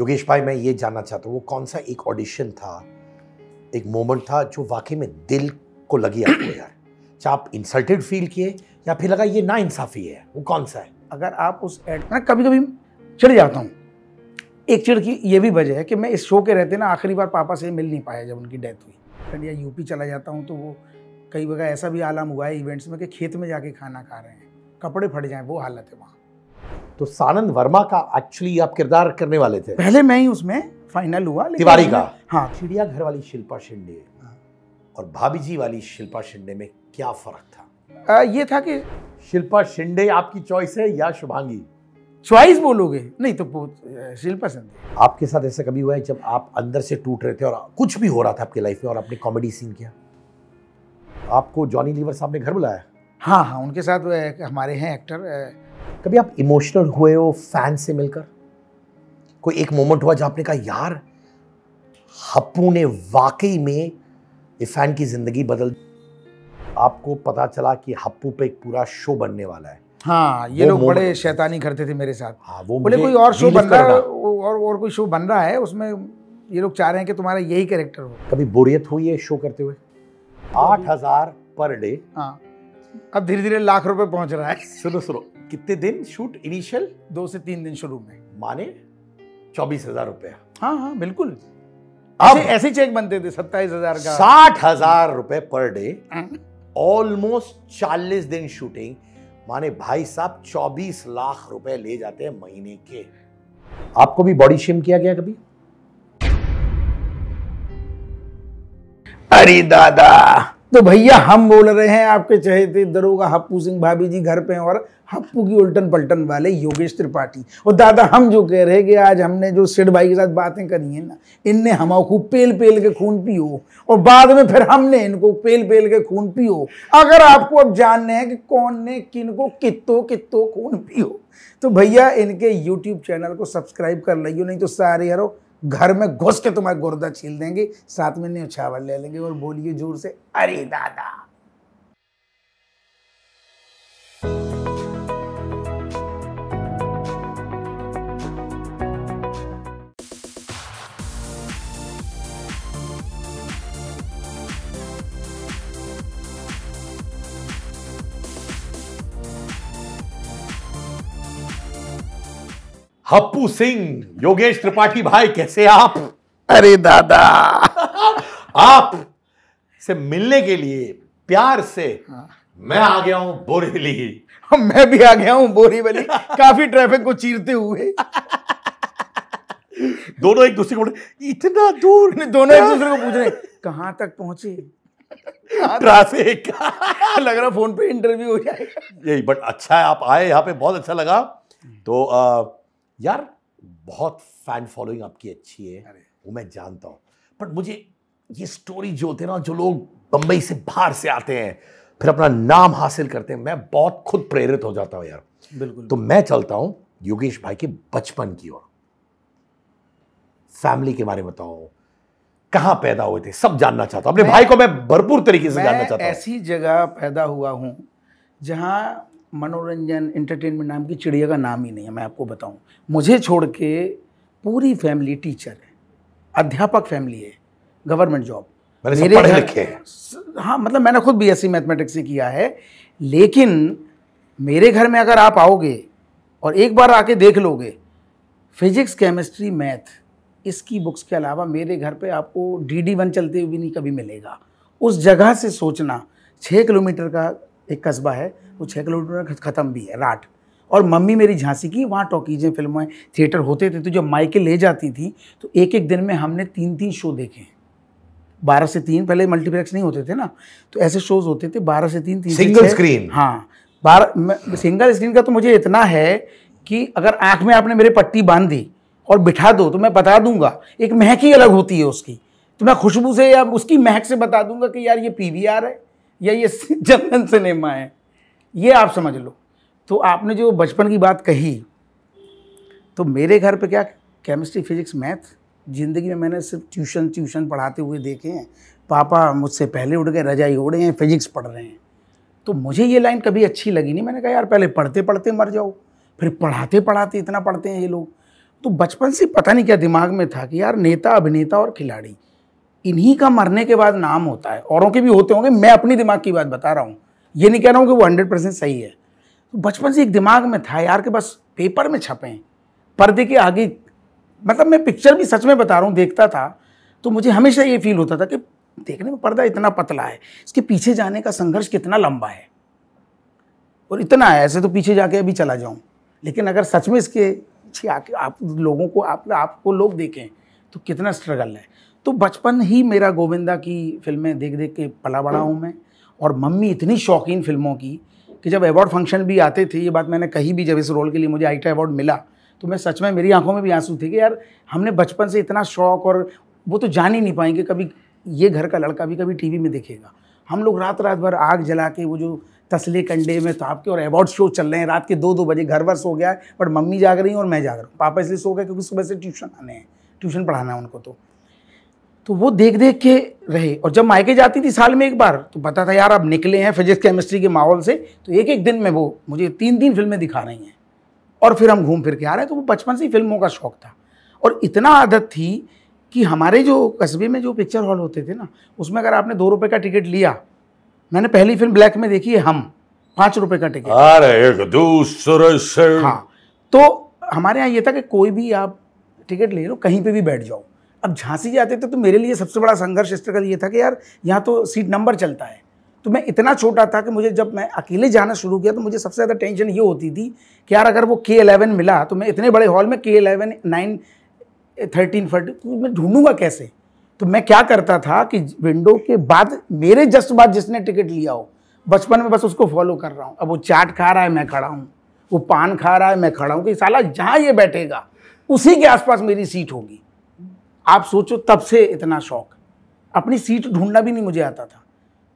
योगेश भाई, मैं ये जानना चाहता हूँ वो कौन सा एक ऑडिशन था, एक मोमेंट था जो वाकई में दिल को लगी आपको यार, चाहे आप इंसल्टेड फील किए या फिर लगा ये ना इंसाफी है, वो कौन सा है? अगर आप उस एड, मैं कभी कभी चिढ़ जाता हूँ। एक चिढ़ की ये भी वजह है कि मैं इस शो के रहते ना आखिरी बार पापा से मिल नहीं पाया जब उनकी डेथ हुई। फिर या यूपी चला जाता हूँ तो वो कई जगह ऐसा भी आलम हुआ है इवेंट्स में कि खेत में जाके खाना खा रहे हैं, कपड़े फट जाएं, वो हालत है वहाँ। तो सानंद वर्मा का एक्चुअली आप किरदार करने वाले थे? पहले मैं ही उसमें फाइनल हुआ, तिवारी का। हाँ। चिड़ियाघर वाली शिल्पा शिंदे और भाभी जी वाली शिल्पा शिंदे में क्या फर्क था? ये था कि शिल्पा शिंदे आपकी चॉइस है या शुभांगी? चॉइस बोलोगे नहीं तो शिल्पा शिंदे। आपके साथ ऐसा कभी हुआ है जब आप अंदर से टूट रहे थे और कुछ भी हो रहा था आपकी लाइफ में और आपने कॉमेडी सीन किया, आपको जॉनी लीवर साहब ने घर बुलाया? हाँ हाँ, उनके साथ हमारे हैं एक्टर। कभी आप इमोशनल हुए हो फैन से मिलकर? कोई एक मोमेंट हुआ जहां आपने कहा यार हप्पू ने वाकई में ये फैन की जिंदगी बदल, आपको पता चला कि हप्पू पे एक पूरा शो बनने वाला है? हाँ, ये लोग बड़े शैतानी करते थे मेरे साथ। हाँ, वो बोले कोई और शो बन रहा है और कोई शो बन रहा है, उसमें ये लोग चाह रहे हैं कि तुम्हारा यही कैरेक्टर हो। कभी बोरियत हुई है शो करते हुए? 8,000 पर डे। हाँ, अब धीरे धीरे लाख रुपए पहुंच रहा है। सुनो, कितने दिन शूट इनिशियल? 2 से 3 दिन शुरू में, माने 24,000 रुपए। हाँ हाँ बिल्कुल, अब ऐसे चेक बनते थे 27,000 का। 60,000 रुपए पर डे, ऑलमोस्ट 40 दिन शूटिंग, माने भाई साहब 24 लाख रुपए ले जाते हैं महीने के। आपको भी बॉडी शेम किया गया कभी? अरे दादा, तो भैया हम बोल रहे हैं आपके चहेते दरोगा हप्पू सिंह भाभी जी घर पे हैं और हप्पू की उल्टन पलटन वाले योगेश त्रिपाठी। और दादा हम जो कह रहे हैं कि आज हमने जो सेठ भाई के साथ बातें करी हैं ना, इनने हमारे खूब पेल पेल के खून पियो और बाद में फिर हमने इनको पेल पेल के खून पियो। अगर आपको अब जानने हैं कि कौन ने किनको कित्तो कित्तो खून पियो, तो भैया इनके YouTube चैनल को सब्सक्राइब कर लियो, नहीं तो सारे यारो घर में घुस के तुम्हारे गुर्दा छील देंगे, साथ में न्योछावर ले लेंगे और बोलिए जोर से अरे दादा। हप्पू सिंह, योगेश त्रिपाठी भाई, कैसे आप? अरे दादा आप से मिलने के लिए प्यार से मैं आ गया हूं बोरीवली। मैं भी आ गया हूं बोरीवली, काफी ट्रैफिक को चीरते हुए। दोनों एक दूसरे को इतना दूर, दोनों एक दूसरे को पूछ रहे कहां तक पहुंचे, ट्रैफिक। लग रहा फोन पे इंटरव्यू हो जाएगा। यही, बट अच्छा है आप आए यहाँ पे, बहुत अच्छा लगा। तो यार बहुत फैन फॉलोइंग आपकी अच्छी है, वो मैं जानता हूँ, बट मुझे ये स्टोरी जो होते हैं ना, जो लोग बंबई से बाहर से आते हैं फिर अपना नाम हासिल करते हैं, मैं बहुत खुद प्रेरित हो जाता हूँ यार। बिल्कुल। तो मैं चलता हूँ योगेश भाई के बचपन की ओर, फैमिली के बारे में बताओ, कहाँ पैदा हुए थे, सब जानना चाहता हूँ। अपने भाई को मैं भरपूर तरीके से जानना चाहता हूँ। ऐसी जगह पैदा हुआ हूँ जहाँ मनोरंजन एंटरटेनमेंट नाम की चिड़िया का नाम ही नहीं है। मैं आपको बताऊं, मुझे छोड़ के पूरी फैमिली टीचर है, अध्यापक फैमिली है, गवर्नमेंट जॉब। मेरे पढ़े लिखे हैं। हाँ, मतलब मैंने खुद BSc मैथमेटिक्स से किया है, लेकिन मेरे घर में अगर आप आओगे और एक बार आके देख लोगे, फिजिक्स केमिस्ट्री मैथ इसकी बुक्स के अलावा मेरे घर पे आपको DD1 चलते हुए भी नहीं कभी मिलेगा। उस जगह से सोचना, 6 किलोमीटर का एक कस्बा है, वो 6 किलोमीटर ख़त्म भी है, राट। और मम्मी मेरी झांसी की, वहाँ टॉकीजें, फिल्में, थिएटर होते थे, तो जब माइके ले जाती थी तो एक एक दिन में हमने 3-3 शो देखे। 12 से 3, पहले मल्टीप्लेक्स नहीं होते थे ना, तो ऐसे शोज होते थे 12 से 3, 3 सिंगल स्क्रीन। हाँ, 12 सिंगल स्क्रीन का तो मुझे इतना है कि अगर आँख में आपने मेरे पट्टी बांध दी और बिठा दो तो मैं बता दूंगा, एक महक ही अलग होती है उसकी, तो मैं खुशबू से या उसकी महक से बता दूंगा कि यार ये PVR है या ये चंदन सिनेमा है, ये आप समझ लो। तो आपने जो बचपन की बात कही, तो मेरे घर पे क्या केमिस्ट्री फिजिक्स मैथ ज़िंदगी में मैंने सिर्फ ट्यूशन पढ़ाते हुए देखे हैं। पापा मुझसे पहले उठ गए, रजाई ओढ़े हैं, फिजिक्स पढ़ रहे हैं। तो मुझे ये लाइन कभी अच्छी लगी नहीं। मैंने कहा यार पहले पढ़ते पढ़ते मर जाओ, फिर पढ़ाते पढ़ाते इतना पढ़ते हैं ये लोग। तो बचपन से पता नहीं क्या दिमाग में था कि यार नेता, अभिनेता और खिलाड़ी, इन्हीं का मरने के बाद नाम होता है। औरों के भी होते होंगे, मैं अपनी दिमाग की बात बता रहा हूँ, ये नहीं कह रहा हूँ कि वो 100% सही है। तो बचपन से एक दिमाग में था यार कि बस पेपर में छपें, पर्दे के आगे, मतलब मैं पिक्चर भी सच में बता रहा हूँ देखता था तो मुझे हमेशा ये फील होता था कि देखने में पर्दा इतना पतला है, इसके पीछे जाने का संघर्ष कितना लंबा है और इतना है, ऐसे तो पीछे जाके अभी चला जाऊं, लेकिन अगर सच में इसके पीछे आके आप लोगों को आपको लोग देखें तो कितना स्ट्रगल है। तो बचपन ही मेरा गोविंदा की फिल्में देख देख के पला बड़ा हूँ मैं। और मम्मी इतनी शौकीन फिल्मों की कि जब अवार्ड फंक्शन भी आते थे, ये बात मैंने कही भी, जब इस रोल के लिए मुझे आईटा अवार्ड मिला तो मैं सच में, मेरी आंखों में भी आंसू थे कि यार हमने बचपन से इतना शौक, और वो तो जान ही नहीं पाएंगे कभी ये घर का लड़का भी कभी टीवी में दिखेगा। हम लोग रात रात भर आग जला के वो जो तसले कंडे में ताप के, और अवार्ड शो चल रहे हैं रात के 2-2 बजे, घर भर सो गया है बट मम्मी जाग रही हैं और मैं जाग रहा हूँ। पापा इसलिए सो गए क्योंकि सुबह से ट्यूशन आने हैं, ट्यूशन पढ़ाना है उनको। तो वो देख देख के रहे। और जब मायके जाती थी साल में एक बार तो पता था यार अब निकले हैं फिजिक्स केमिस्ट्री के माहौल से, तो एक एक दिन में वो मुझे 3-3 फिल्में दिखा रही हैं और फिर हम घूम फिर के आ रहे हैं। तो वो बचपन से ही फिल्मों का शौक था और इतना आदत थी कि हमारे जो कस्बे में जो पिक्चर हॉल होते थे ना, उसमें अगर आपने 2 रुपये का टिकट लिया, मैंने पहली फिल्म ब्लैक में देखी है हम, 5 रुपये का टिकट। अरे एक दूसरे से। हाँ, तो हमारे यहाँ ये था कि कोई भी आप टिकट ले लो, कहीं पे भी बैठ जाओ। अब झांसी जाते थे तो मेरे लिए सबसे बड़ा संघर्ष स्ट्रगल ये था कि यार यहाँ तो सीट नंबर चलता है। तो मैं इतना छोटा था कि मुझे, जब मैं अकेले जाना शुरू किया तो मुझे सबसे ज़्यादा टेंशन ये होती थी कि यार अगर वो K11 मिला तो मैं इतने बड़े हॉल में K11, 9, 13, 14 तो मैं ढूंढूंगा कैसे। तो मैं क्या करता था कि विंडो के बाद, मेरे जस्ट बाद जिसने टिकट लिया हो, बचपन में बस उसको फॉलो कर रहा हूँ। अब वो चाट खा रहा है मैं खड़ा हूँ, वो पान खा रहा है मैं खड़ा हूँ, कि साला जहाँ ये बैठेगा उसी के आसपास मेरी सीट होगी। आप सोचो, तब से इतना शौक, अपनी सीट ढूंढना भी नहीं मुझे आता था।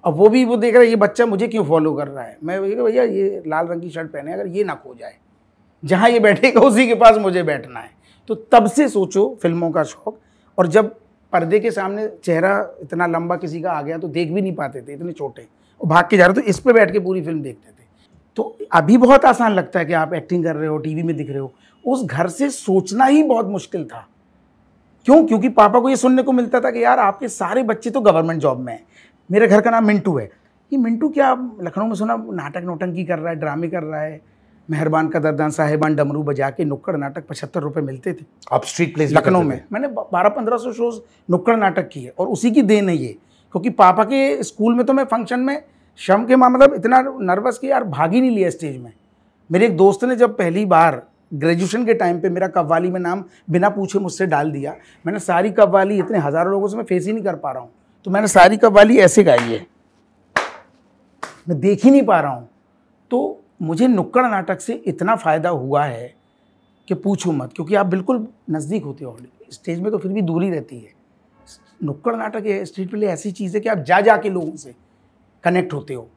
अब वो देख रहा है ये बच्चा मुझे क्यों फॉलो कर रहा है। मैं भैया ये लाल रंग की शर्ट पहने, अगर ये ना खो जाए, जहाँ ये बैठेगा उसी के पास मुझे बैठना है। तो तब से सोचो फिल्मों का शौक। और जब पर्दे के सामने चेहरा इतना लंबा किसी का आ गया तो देख भी नहीं पाते थे, इतने छोटे, और भाग के जा रहे, तो इस पे बैठ के पूरी फिल्म देखते थे। तो अभी बहुत आसान लगता है कि आप एक्टिंग कर रहे हो, टीवी में दिख रहे हो। उस घर से सोचना ही बहुत मुश्किल था। क्यों? क्योंकि पापा को ये सुनने को मिलता था कि यार आपके सारे बच्चे तो गवर्नमेंट जॉब में हैं। मेरे घर का नाम मिंटू है। ये मिंटू क्या, लखनऊ में सुना नाटक नौटंकी कर रहा है, ड्रामे कर रहा है। मेहरबान कदरदान साहेबान डमरू बजा के नुक्कड़ नाटक 75 रुपये मिलते थे। आप स्ट्रीट प्लेस लखनऊ में मैंने 1200-1500 शोज नुक्कड़ नाटक किए और उसी की देन है ये। क्योंकि पापा के स्कूल में तो मैं फंक्शन में शम के मतलब इतना नर्वस कि यार भाग ही नहीं लिया स्टेज में। मेरे एक दोस्त ने जब पहली बार ग्रेजुएशन के टाइम पे मेरा कव्वाली में नाम बिना पूछे मुझसे डाल दिया, मैंने सारी कव्वाली, इतने हज़ारों लोगों से मैं फेस ही नहीं कर पा रहा हूँ, तो मैंने सारी कव्वाली ऐसे गाई है, मैं देख ही नहीं पा रहा हूँ। तो मुझे नुक्कड़ नाटक से इतना फ़ायदा हुआ है कि पूछो मत, क्योंकि आप बिल्कुल नज़दीक होते हो। स्टेज में तो फिर भी दूरी रहती है। नुक्कड़ नाटक है, स्ट्रीट प्ले ऐसी चीज़ है कि आप जा के लोगों से कनेक्ट होते हो।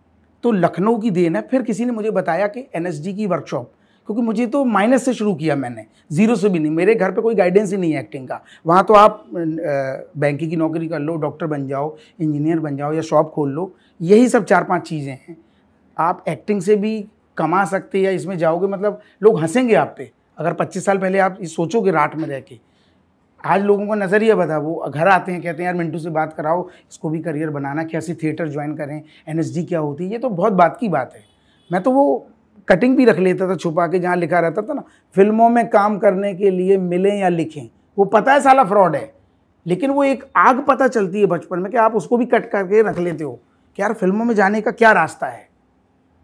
तो लखनऊ की देन है। फिर किसी ने मुझे बताया कि NSD की वर्कशॉप, क्योंकि मुझे तो माइनस से शुरू किया मैंने, ज़ीरो से भी नहीं। मेरे घर पे कोई गाइडेंस ही नहीं है एक्टिंग का। वहाँ तो आप बैंक की नौकरी कर लो, डॉक्टर बन जाओ, इंजीनियर बन जाओ या शॉप खोल लो, यही सब 4-5 चीज़ें हैं। आप एक्टिंग से भी कमा सकते या इसमें जाओगे, मतलब लोग हंसेंगे आप पे। अगर 25 साल पहले आप सोचोगे रात में रह के, आज लोगों का नज़रिया बता, वो घर आते हैं कहते हैं यार मिंटू से बात कराओ, इसको भी करियर बनाना, कैसे थिएटर ज्वाइन करें, NSD क्या होती है। ये तो बहुत बात की बात है। मैं तो वो कटिंग भी रख लेता था छुपा के, जहाँ लिखा रहता था ना, फिल्मों में काम करने के लिए मिलें या लिखें। वो पता है साला फ्रॉड है, लेकिन वो एक आग पता चलती है बचपन में कि आप उसको भी कट करके रख लेते हो कि यार फिल्मों में जाने का क्या रास्ता है।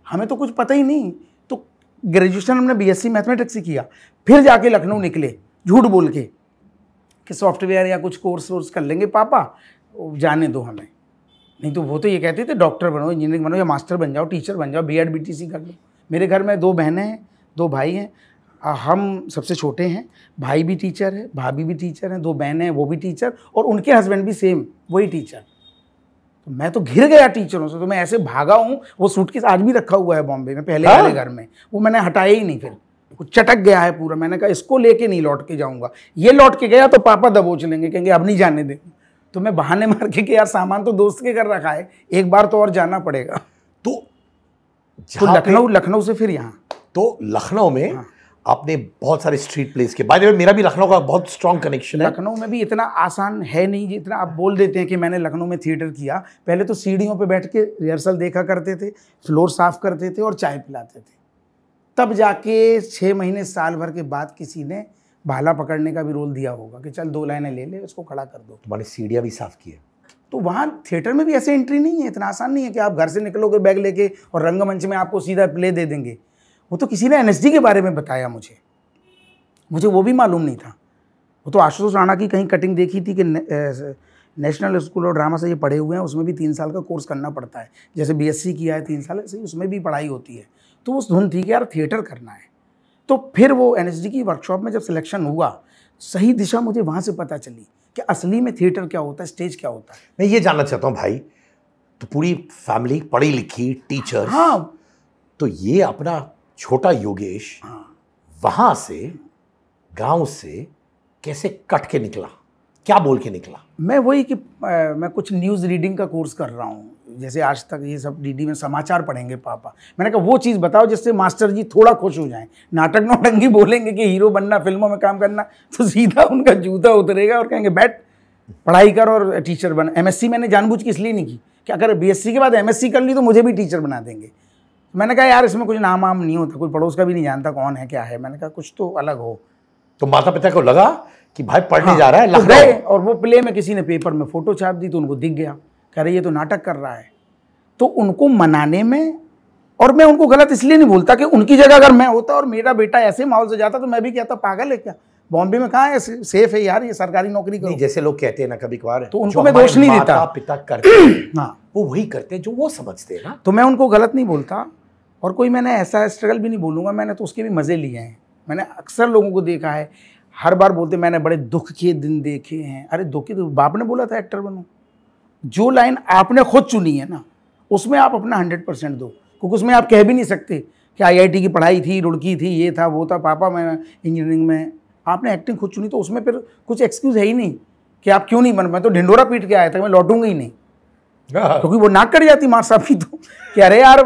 हमें तो कुछ पता ही नहीं। तो ग्रेजुएशन हमने BSc मैथमेटिक्स से किया, फिर जाके लखनऊ निकले झूठ बोल के कि सॉफ्टवेयर या कुछ कोर्स कर लेंगे पापा, जाने दो हमें। नहीं तो वो तो ये कहते थे डॉक्टर बनो, इंजीनियरिंग बनो या मास्टर बन जाओ, टीचर बन जाओ, B.Ed BTC कर लो। मेरे घर में 2 बहनें हैं, 2 भाई हैं, हम सबसे छोटे हैं। भाई भी टीचर है, भाभी भी टीचर हैं, 2 बहनें हैं वो भी टीचर, और उनके हस्बैंड भी सेम वही टीचर। तो मैं तो घिर गया टीचरों से, तो मैं ऐसे भागा हूँ। वो सूटकेस आज भी रखा हुआ है बॉम्बे में, पहले वाले घर में, वो मैंने हटाया ही नहीं। फिर वो चटक गया है पूरा। मैंने कहा इसको लेके नहीं लौट के जाऊँगा, ये लौट के गया तो पापा दबोच लेंगे, कहेंगे अब नहीं जाने देंगे। तो मैं बहाने मार के कि यार सामान तो दोस्त के घर रखा है, एक बार तो और जाना पड़ेगा। तो लखनऊ से फिर यहाँ। तो लखनऊ में आपने बहुत सारे स्ट्रीट प्लेस के, बाय द वे मेरा भी लखनऊ का बहुत स्ट्रॉन्ग कनेक्शन है। लखनऊ में भी इतना आसान है नहीं जितना आप बोल देते हैं कि मैंने लखनऊ में थिएटर किया। पहले तो सीढ़ियों पे बैठ के रिहर्सल देखा करते थे, फ्लोर साफ करते थे और चाय पिलाते थे। तब जाके 6 महीने साल भर के बाद किसी ने भाला पकड़ने का भी रोल दिया होगा कि चल 2 लाइनें ले ले, उसको खड़ा कर दो। तुम्हारी सीढ़ियाँ भी साफ की है। तो वहाँ थिएटर में भी ऐसे एंट्री नहीं है, इतना आसान नहीं है कि आप घर से निकलोगे बैग लेके और रंगमंच में आपको सीधा प्ले दे देंगे। वो तो किसी ने एनएसडी के बारे में बताया मुझे वो भी मालूम नहीं था। वो तो आशुतोष राणा की कहीं कटिंग देखी थी कि नेशनल स्कूल ऑफ ड्रामा से ये पढ़े हुए हैं, उसमें भी 3 साल का कोर्स करना पड़ता है। जैसे बीएससी किया है 3 साल, ऐसे उसमें भी पढ़ाई होती है। तो वो धुन थी कि यार थिएटर करना है। तो फिर वो एनएसडी की वर्कशॉप में जब सिलेक्शन हुआ, सही दिशा मुझे वहाँ से पता चली कि असली में थिएटर क्या होता है, स्टेज क्या होता है। मैं ये जानना चाहता हूँ भाई, तो पूरी फैमिली पढ़ी लिखी, टीचर, हाँ, तो ये अपना छोटा योगेश वहाँ से, गांव से कैसे कट के निकला, क्या बोल के निकला? मैं वही कि मैं कुछ न्यूज़ रीडिंग का कोर्स कर रहा हूँ। जैसे आज तक ये सब डीडी में समाचार पढ़ेंगे पापा, मैंने कहा वो चीज़ बताओ जिससे मास्टर जी थोड़ा खुश हो जाएं। नाटक नौटंकी बोलेंगे कि हीरो बनना, फिल्मों में काम करना, तो सीधा उनका जूता उतरेगा और कहेंगे बैठ पढ़ाई कर और टीचर बन। एमएससी मैंने जानबूझ के इसलिए नहीं की कि अगर बीएससी के बाद एमएससी कर ली तो मुझे भी टीचर बना देंगे। मैंने कहा यार इसमें कुछ नाम वाम नहीं होता, कोई पड़ोस का भी नहीं जानता कौन है क्या है। मैंने कहा कुछ तो अलग हो। तो माता पिता को लगा कि भाई पढ़ने हाँ, जा रहा है, तो लखनऊ। गए और वो प्ले में किसी ने पेपर में फोटो छाप दी तो उनको दिख गया, कह रहे ये तो नाटक कर रहा है। तो उनको मनाने में, और मैं उनको गलत इसलिए नहीं बोलता कि उनकी जगह अगर मैं होता और मेरा बेटा ऐसे माहौल से जाता तो मैं भी कहता पागल है क्या, बॉम्बे में कहाँ है सेफ है यार, ये सरकारी नौकरी करो। जैसे लोग कहते हैं ना कभी कभार, तो उनको मैं दोष नहीं देता, माता पिता करते हैं हाँ, वो वही करते हैं जो वो समझते हैं ना। तो मैं उनको गलत नहीं बोलता और कोई मैंने ऐसा स्ट्रगल भी नहीं बोलूँगा। मैंने तो उसके भी मज़े लिए हैं। मैंने अक्सर लोगों को देखा है, हर बार बोलते मैंने बड़े दुख के दिन देखे हैं। अरे दुख के तो बाप ने बोला था एक्टर बनो। जो लाइन आपने खुद चुनी है ना, उसमें आप अपना 100% दो, क्योंकि उसमें आप कह भी नहीं सकते कि आईआईटी की पढ़ाई थी, रुड़की थी, ये था वो था, पापा मैं इंजीनियरिंग में। आपने एक्टिंग खुद चुनी तो उसमें फिर कुछ एक्सक्यूज़ है ही नहीं कि आप क्यों नहीं बन। मैं तो ढिंडोरा पीट के आया था, मैं लौटूंगा ही नहीं, क्योंकि वो नाक कट जाती मार साहब की। तो कह रहे यार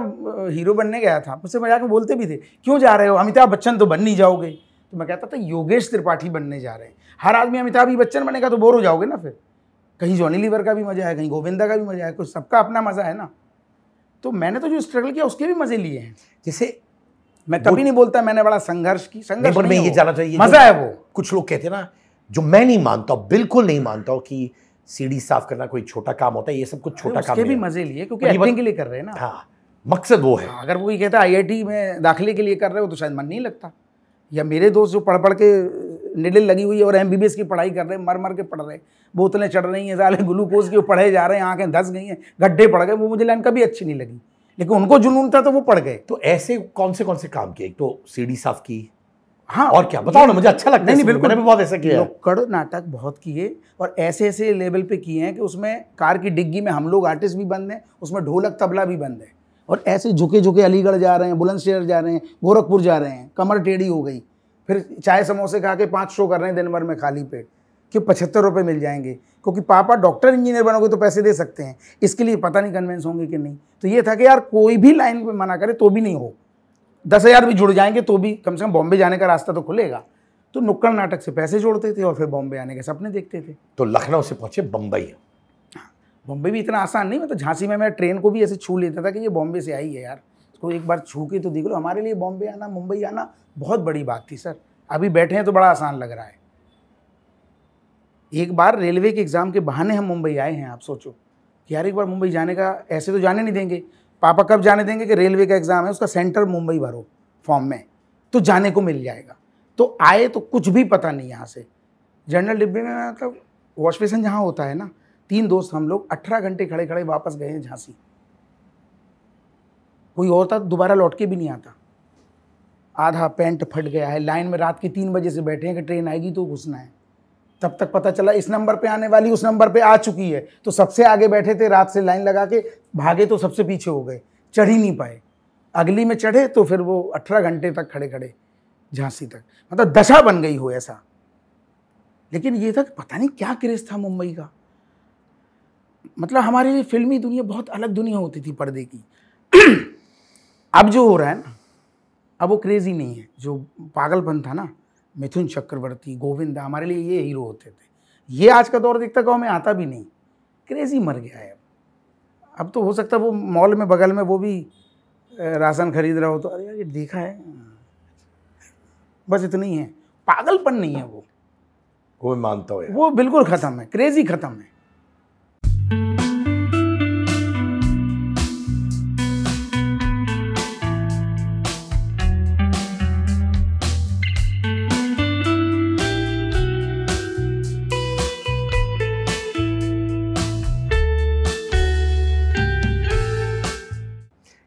हीरो बनने गया था, मुझसे मजाक में बोलते भी थे क्यों जा रहे हो, अमिताभ बच्चन तो बन नहीं जाओगे। तो मैं कहता था योगेश त्रिपाठी बनने जा रहे हैं। हर आदमी अमिताभ बच्चन बनेगा तो बोर हो जाओगे ना। फिर कहीं जॉनी लीवर का भी मजा है, कहीं गोविंदा का भी मजा है, कुछ सबका अपना मजा है ना। तो मैंने तो जो स्ट्रगल किया उसके भी मजे लिए हैं। जैसे मैं कभी नहीं बोलता मैंने बड़ा संघर्ष की, संघर्ष मैं ये जानना चाहिए, मजा है वो। कुछ लोग कहते हैं ना, जो मैं नहीं मानता, बिल्कुल नहीं मानता हूँ कि सीढ़ी साफ करना कोई छोटा काम होता है। ये सब कुछ छोटा काम उसके भी नहीं है। मजे लिए क्योंकि एक्टिंग के लिए कर रहे हैं ना। हाँ, मकसद वो है। अगर वो ये कहता आईआईटी में दाखिले के लिए कर रहे हो तो शायद मन नहीं लगता। या मेरे दोस्त जो पढ़ के निडल लगी हुई है और एमबीबीएस की पढ़ाई कर रहे हैं, मर मर के पढ़ रहे हैं, बोतलें चढ़ रही हैं, साले ग्लूकोज के पढ़े जा रहे हैं, आंखें धस गई हैं, गड्ढे पड़ गए, वो मुझे लाइन कभी अच्छी नहीं लगी, लेकिन उनको जुनून था तो वो पढ़ गए। तो ऐसे कौन से काम किए? एक तो सीढ़ी साफ की, हाँ, और क्या बताओ ना, मुझे अच्छा लगता है। नहीं बिल्कुल, मैंने भी बहुत ऐसा किया है। नुक्कड़ नाटक बहुत किए और ऐसे ऐसे लेवल पे किए हैं कि उसमें कार की डिग्गी में हम लोग आर्टिस्ट भी बंद हैं, उसमें ढोलक तबला भी बंद है, और ऐसे झुके झुके अलीगढ़ जा रहे हैं, बुलंदशहर जा रहे हैं, गोरखपुर जा रहे हैं, कमर टेढ़ी हो गई, फिर चाय समोसे खा के 5 शो कर रहे हैं दिन भर में खाली पेट कि 75 रुपये मिल जाएंगे, क्योंकि पापा डॉक्टर इंजीनियर बनोगे तो पैसे दे सकते हैं, इसके लिए पता नहीं कन्विंस होंगे कि नहीं। तो ये था कि यार कोई भी लाइन पे मना करे तो भी नहीं हो, 10,000 भी जुड़ जाएंगे तो भी कम से कम बॉम्बे जाने का रास्ता तो खुलेगा। तो नुक्कड़ नाटक से पैसे जोड़ते थे और फिर बॉम्बे आने के सपने देखते थे। तो लखनऊ से पहुंचे बम्बई। बॉम्बे भी इतना आसान नहीं, मैं तो झांसी में मैं ट्रेन को भी ऐसे छू लेता था कि ये बॉम्बे से आई है यार, इसको एक बार छू के तो देख लो। हमारे लिए बॉम्बे आना, मुंबई आना बहुत बड़ी बात थी सर। अभी बैठे हैं तो बड़ा आसान लग रहा है। एक बार रेलवे के एग्ज़ाम के बहाने हम मुंबई आए हैं। आप सोचो कि यार एक बार मुंबई जाने का, ऐसे तो जाने नहीं देंगे पापा, कब जाने देंगे कि रेलवे का एग्ज़ाम है, उसका सेंटर मुंबई भरो फॉर्म में तो जाने को मिल जाएगा। तो आए तो कुछ भी पता नहीं, यहाँ से जनरल डिब्बे में, मतलब वॉश बेसिन जहाँ होता है ना, 3 दोस्त हम लोग 18 घंटे खड़े खड़े वापस गए हैं झांसी। कोई और था दोबारा लौट के भी नहीं आता। आधा पैंट फट गया है, लाइन में रात के 3 बजे से बैठे हैं कि ट्रेन आएगी तो घुसना है। तब तक पता चला इस नंबर पे आने वाली उस नंबर पे आ चुकी है, तो सबसे आगे बैठे थे, रात से लाइन लगा के भागे तो सबसे पीछे हो गए, चढ़ ही नहीं पाए। अगली में चढ़े तो फिर वो 18 घंटे तक खड़े खड़े झांसी तक, मतलब दशा बन गई हो ऐसा। लेकिन ये था कि पता नहीं क्या क्रेज था मुंबई का। मतलब हमारे लिए फिल्मी दुनिया बहुत अलग दुनिया होती थी पर्दे की। अब जो हो रहा है ना, अब वो क्रेजी नहीं है, जो पागलपन था ना, मिथुन चक्रवर्ती, गोविंदा, हमारे लिए ये हीरो होते थे। ये आज का दौर देखता गाँव में आता भी नहीं, क्रेजी मर गया है। अब तो हो सकता है वो मॉल में बगल में वो भी राशन खरीद रहा हो तो अरे यार ये देखा है, बस इतना ही है। पागलपन नहीं है वो मैं मानता हूँ, वो बिल्कुल खत्म है, क्रेजी खत्म है।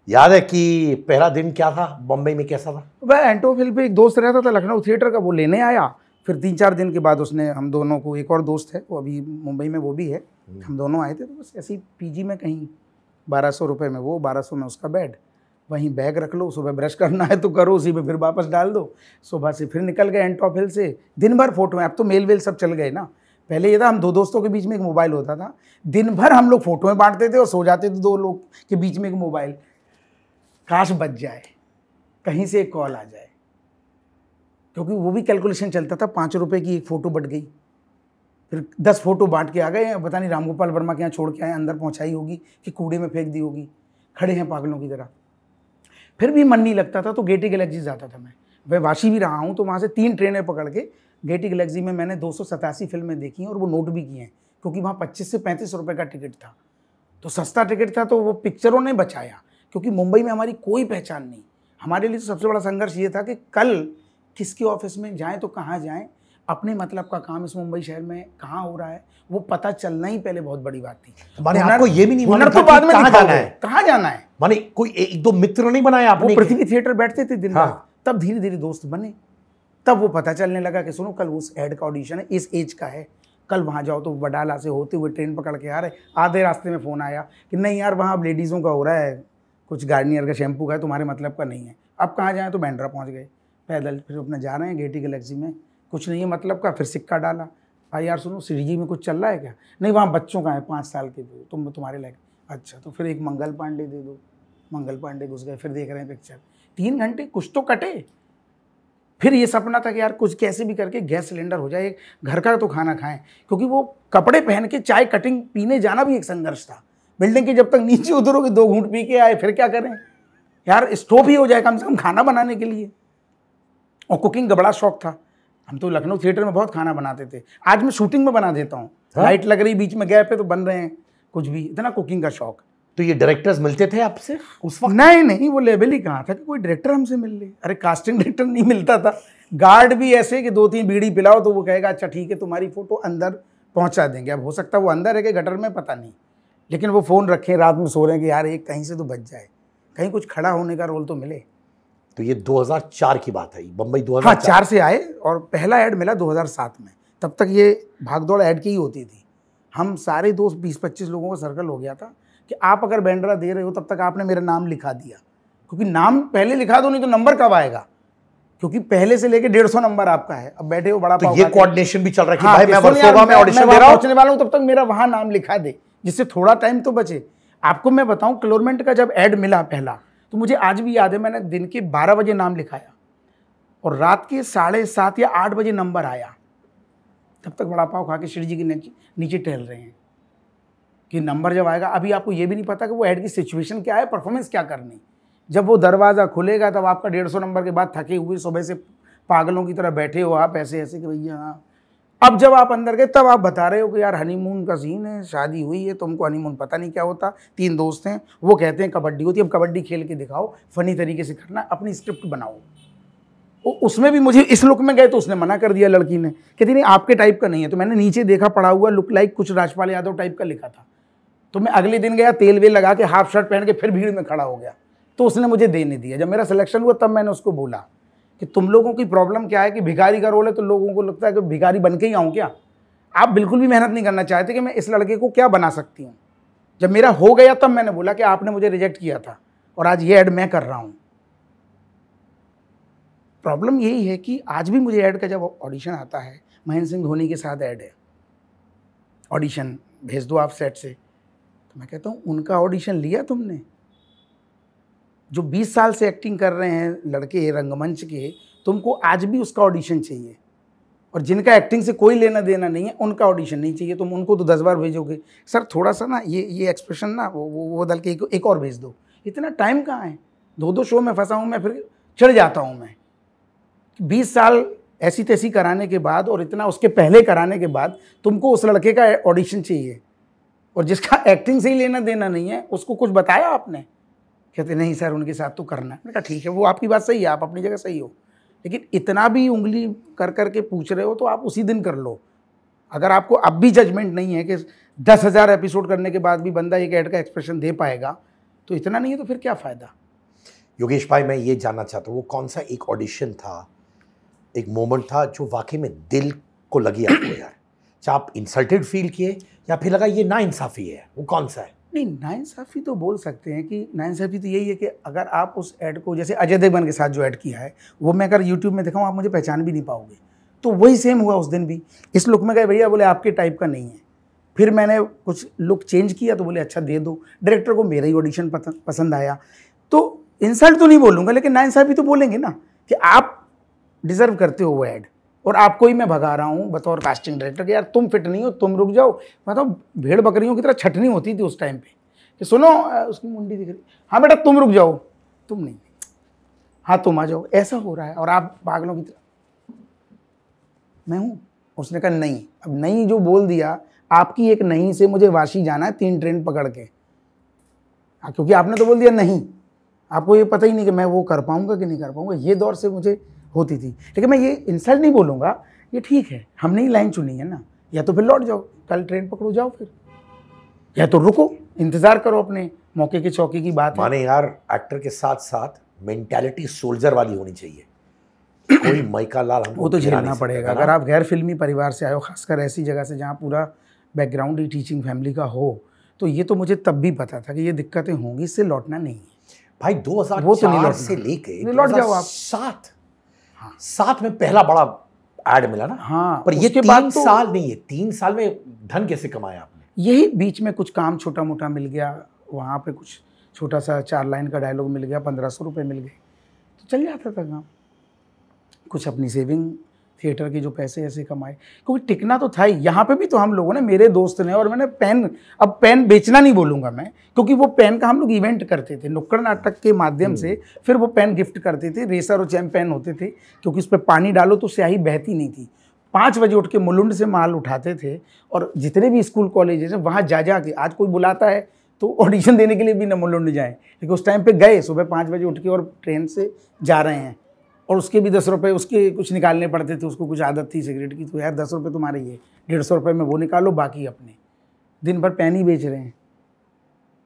याद है कि पहला दिन क्या था बम्बई में, कैसा था? वह एंटोफिल पे एक दोस्त रहता था लखनऊ थिएटर का, वो लेने आया। फिर 3-4 दिन के बाद उसने हम दोनों को, एक और दोस्त है वो अभी मुंबई में वो भी है, हम दोनों आए थे। तो बस ऐसे ही पीजी में कहीं 1200 रुपये में वो, 1200 में उसका बेड, वहीं बैग रख लो, सुबह ब्रश करना है तो करो, उसी में फिर वापस डाल दो। सुबह से फिर निकल गए एंटोफिल से, दिन भर फोटो हैं। अब तो मेल वेल सब चल गए ना, पहले ये था हम 2 दोस्तों के बीच में एक मोबाइल होता था, दिन भर हम लोग फोटोएं बांटते थे और सो जाते थे 2 लोग के बीच में एक मोबाइल। काश बच जाए, कहीं से एक कॉल आ जाए, क्योंकि वो भी कैलकुलेशन चलता था, 5 रुपए की एक फ़ोटो बट गई, फिर 10 फोटो बांट के आ गए, पता नहीं रामगोपाल वर्मा के यहाँ छोड़ के आए, अंदर पहुँचाई होगी कि कूड़े में फेंक दी होगी, खड़े हैं पागलों की तरह। फिर भी मन नहीं लगता था तो गेटी गैलेक्सी जाता था मैं, वह वाशी भी रहा हूँ, तो वहाँ से 3 ट्रेनें पकड़ के गेटी गैलेक्सी में मैंने 287 फिल्में देखी हैं और वो नोट भी किए हैं, क्योंकि वहाँ 25 से 35 रुपये का टिकट था, तो सस्ता टिकट था, तो वो पिक्चरों ने बचाया। क्योंकि मुंबई में हमारी कोई पहचान नहीं। हमारे लिए तो सबसे बड़ा संघर्ष ये था कि कल किसके ऑफिस में जाएं तो कहाँ जाएं, अपने मतलब का काम इस मुंबई शहर में कहाँ हो रहा है वो पता चलना ही पहले बहुत बड़ी बात थी। आपको ये भी नहीं मालूम था बाद में कहाँ जाना है, माने कोई 1-2 मित्र नहीं बनाया आपने? वो पृथ्वी थिएटर बैठते थे दिन भर, तब धीरे धीरे दोस्त बने, तब वो पता चलने लगा कि सुनो कल उस एड का ऑडिशन है, इस एज का है, कल वहाँ जाओ। तो वडाला से होते हुए ट्रेन पकड़ के आ रहे, आधे रास्ते में फ़ोन आया कि नहीं यार वहाँ अब लेडीज़ों का हो रहा है, कुछ गार्नियर का शैम्पू का है, तुम्हारे मतलब का नहीं है, अब कहाँ जाएँ? तो बैंड्रा पहुँच गए पैदल, फिर अपने जा रहे हैं गेटी गैलेक्सी में, कुछ नहीं है मतलब का, फिर सिक्का डाला, भाई यार सुनो सीढ़ी में कुछ चल रहा है क्या? नहीं वहाँ बच्चों का है, 5 साल के दो, तुम तुम्हारे लायक। अच्छा तो फिर एक मंगल पांडे दे दो, मंगल पांडे घुस गए, फिर देख रहे हैं पिक्चर, 3 घंटे कुछ तो कटे। फिर ये सपना था कि यार कुछ कैसे भी करके गैस सिलेंडर हो जाए, घर का तो खाना खाएं, क्योंकि वो कपड़े पहन के चाय कटिंग पीने जाना भी एक संघर्ष था। बिल्डिंग के जब तक नीचे उतरोगे 2 घूंट पी के आए, फिर क्या करें यार, स्टोव ही हो जाए कम से कम खाना बनाने के लिए। और कुकिंग का बड़ा शौक था, हम तो लखनऊ थिएटर में बहुत खाना बनाते थे, आज मैं शूटिंग में बना देता हूँ, लाइट लग रही बीच में गैप है तो बन रहे हैं कुछ भी, इतना कुकिंग का शौक। तो ये डायरेक्टर्स मिलते थे आपसे उस वक्त? नहीं, वो लेवल ही कहाँ था कि कोई डायरेक्टर हमसे मिल ले। अरे कास्टिंग डायरेक्टर नहीं मिलता था, गार्ड भी ऐसे कि 2-3 बीड़ी पिलाओ तो वो कहेगा अच्छा ठीक है तुम्हारी फोटो अंदर पहुँचा देंगे। अब हो सकता है वो अंदर है कि गटर में, पता नहीं, लेकिन वो फ़ोन रखें, रात में सो रहे हैं कि यार एक कहीं से तो बच जाए, कहीं कुछ खड़ा होने का रोल तो मिले। तो ये 2004 की बात है, बम्बई 2004? हाँ 4 से आए और पहला ऐड मिला 2007 में। तब तक ये भागदौड़ ऐड की ही होती थी। हम सारे दोस्त 20-25 लोगों का सर्कल हो गया था कि आप अगर बैंड्रा दे रहे हो तब तक आपने मेरा नाम लिखा दिया, क्योंकि नाम पहले लिखा दो नहीं तो नंबर कब आएगा, क्योंकि पहले से लेके 150 नंबर आपका है। अब बैठे हो बड़ा तो ये कोऑर्डिनेशन भी चल रहा है कि हाँ, भाई मैं वर्सोवा में ऑडिशन दे रहा हूं, पहुंचने वाला हूं, तब तक मेरा वहां नाम लिखा दे, जिससे थोड़ा टाइम तो बचे। आपको मैं बताऊं क्लोरमेंट का जब ऐड मिला पहला, तो मुझे आज भी याद है, मैंने दिन के 12 बजे नाम लिखाया और रात के 7:30 या 8 बजे नंबर आया। तब तक बड़ा पाव खा के श्री जी के नीचे टहल रहे हैं कि नंबर जब आएगा। अभी आपको ये भी नहीं पता कि वो ऐड की सिचुएशन क्या है, परफॉर्मेंस क्या करनी। जब वो दरवाज़ा खुलेगा तब आपका 150 नंबर के बाद थके हुए सुबह से पागलों की तरह बैठे हो आप ऐसे ऐसे कि भैया हाँ। अब जब आप अंदर गए तब आप बता रहे हो कि यार हनीमून का सीन है, शादी हुई है, तुमको हनीमून पता नहीं क्या होता, 3 दोस्त हैं, वो कहते हैं कबड्डी होती है, अब कबड्डी खेल के दिखाओ, फनी तरीके से करना, अपनी स्क्रिप्ट बनाओ। उसमें भी मुझे इस लुक में गए तो उसने मना कर दिया, लड़की ने, कहती नहीं आपके टाइप का नहीं है। तो मैंने नीचे देखा पड़ा हुआ लुक लाइक कुछ राजपाल यादव टाइप का लिखा था, तो मैं अगले दिन गया तेल वेल लगा के हाफ शर्ट पहन के फिर भीड़ में खड़ा हो गया, तो उसने मुझे देने दिया। जब मेरा सिलेक्शन हुआ तब मैंने उसको बोला कि तुम लोगों की प्रॉब्लम क्या है कि भिखारी का रोल है तो लोगों को लगता है कि भिखारी बन के ही आऊँ क्या, आप बिल्कुल भी मेहनत नहीं करना चाहते कि मैं इस लड़के को क्या बना सकती हूँ। जब मेरा हो गया तब मैंने बोला कि आपने मुझे रिजेक्ट किया था और आज ये ऐड मैं कर रहा हूँ। प्रॉब्लम यही है कि आज भी मुझे ऐड का जब ऑडिशन आता है, महेंद्र सिंह धोनी के साथ ऐड है, ऑडिशन भेज दो आप सेट से, तो मैं कहता हूँ उनका ऑडिशन लिया तुमने? जो 20 साल से एक्टिंग कर रहे हैं लड़के रंगमंच के, तुमको आज भी उसका ऑडिशन चाहिए, और जिनका एक्टिंग से कोई लेना देना नहीं है उनका ऑडिशन नहीं चाहिए। तुम उनको तो 10 बार भेजोगे, सर थोड़ा सा ना ये एक्सप्रेशन ना वो बदल के एक और भेज दो। इतना टाइम कहाँ है? 2 शो में फंसा हूँ मैं, फिर चढ़ जाता हूँ मैं। 20 साल ऐसी तैसी कराने के बाद और इतना उसके पहले कराने के बाद तुमको उस लड़के का ऑडिशन चाहिए, और जिसका एक्टिंग से ही लेना देना नहीं है उसको कुछ बताया आपने? कहते नहीं सर उनके साथ तो करना है। मैंने कहा ठीक है, वो आपकी बात सही है, आप अपनी जगह सही हो, लेकिन इतना भी उंगली कर करके पूछ रहे हो तो आप उसी दिन कर लो। अगर आपको अब भी जजमेंट नहीं है कि 10,000 एपिसोड करने के बाद भी बंदा एक ऐड का एक्सप्रेशन दे पाएगा, तो इतना नहीं है तो फिर क्या फ़ायदा? योगेश भाई, मैं ये जानना चाहता हूँ, वो कौन सा एक ऑडिशन था, एक मोमेंट था जो वाकई में दिल को लगी आपको यार, चाहे आप इंसल्टेड फील किए या फिर लगा ये नाइंसाफ़ी है, वो कौन सा है? नहीं, नाइंसाफ़ी तो बोल सकते हैं कि नाइंसाफ़ी तो यही है कि अगर आप उस ऐड को, जैसे अजय देवगन के साथ जो ऐड किया है, वो मैं अगर यूट्यूब में दिखाऊँ आप मुझे पहचान भी नहीं पाओगे। तो वही सेम हुआ उस दिन भी। इस लुक में गए भैया, बोले आपके टाइप का नहीं है। फिर मैंने कुछ लुक चेंज किया तो बोले अच्छा दे दो। डायरेक्टर को मेरा ही ऑडिशन पसंद आया। तो इंसल्ट तो नहीं बोलूँगा, लेकिन नाइंसाफ़ी तो बोलेंगे ना कि आप डिज़र्व करते हो वो ऐड, और आपको ही मैं भगा रहा हूँ बतौर कास्टिंग डायरेक्टर कि यार तुम फिट नहीं हो, तुम रुक जाओ। मतलब भेड़ बकरियों की तरह छटनी होती थी उस टाइम पे कि सुनो उसकी मुंडी दिख रही, हाँ बेटा तुम रुक जाओ, तुम नहीं, हाँ तुम आ जाओ, ऐसा हो रहा है। और आप पागलों की तरह मैं हूँ। उसने कहा नहीं, अब नहीं जो बोल दिया, आपकी एक नहीं से मुझे वाशी जाना है 3 ट्रेन पकड़ के, क्योंकि आपने तो बोल दिया नहीं। आपको ये पता ही नहीं कि मैं वो कर पाऊंगा कि नहीं कर पाऊंगा। ये दौर से मुझे होती थी। लेकिन मैं ये इंसल्ट नहीं बोलूँगा, ये ठीक है, हमने ही लाइन चुनी है ना। या तो फिर लौट जाओ, कल ट्रेन पकड़ो जाओ फिर, या तो रुको, इंतज़ार करो, अपने मौके के चौके की बात है। माने यार, एक्टर के साथ साथ मेंटालिटी सोल्जर वाली होनी चाहिए। कोई माइका लाल हमको वो तो झेलना पड़ेगा। अगर आप गैर फिल्मी परिवार से आए हो, खासकर ऐसी जगह से जहाँ पूरा बैकग्राउंड ही टीचिंग फैमिली का हो, तो ये तो मुझे तब भी पता था कि ये दिक्कतें होंगी, इससे लौटना नहीं है भाई। 2004 से लेके लौट जाओ आप। 7 में पहला बड़ा ऐड मिला ना। हाँ, पर ये 3 साल नहीं है, 3 साल में धन कैसे कमाया आपने? यही बीच में कुछ काम छोटा मोटा मिल गया, वहाँ पे कुछ छोटा सा 4 लाइन का डायलॉग मिल गया, 1500 रुपये मिल गए, तो चल जाता था काम। कुछ अपनी सेविंग, थिएटर के जो पैसे ऐसे कमाए, क्योंकि टिकना तो था ही। यहाँ पे भी तो हम लोगों ने, मेरे दोस्त ने, और मैंने पेन, अब पेन बेचना नहीं बोलूँगा मैं, क्योंकि वो पेन का हम लोग इवेंट करते थे नुक्कड़ नाटक के माध्यम से। फिर वो पेन गिफ्ट करते थे, रेसर और चैम पेन होते थे, क्योंकि उस पर पानी डालो तो स्याही बहती नहीं थी। 5 बजे उठ के मुलुंड से माल उठाते थे, और जितने भी स्कूल कॉलेजेस हैं वहाँ जा के, आज कोई बुलाता है तो ऑडिशन देने के लिए भी न मुलुंड जाएँ, लेकिन उस टाइम पे गए, सुबह 5 बजे उठ के, और ट्रेन से जा रहे हैं, और उसके भी 10 रुपये उसके कुछ निकालने पड़ते थे। उसको कुछ आदत थी सिगरेट की, तो यार 10 रुपये तुम्हारे ये, 150 रुपये में वो निकालो, बाकी अपने। दिन भर पेन ही बेच रहे हैं।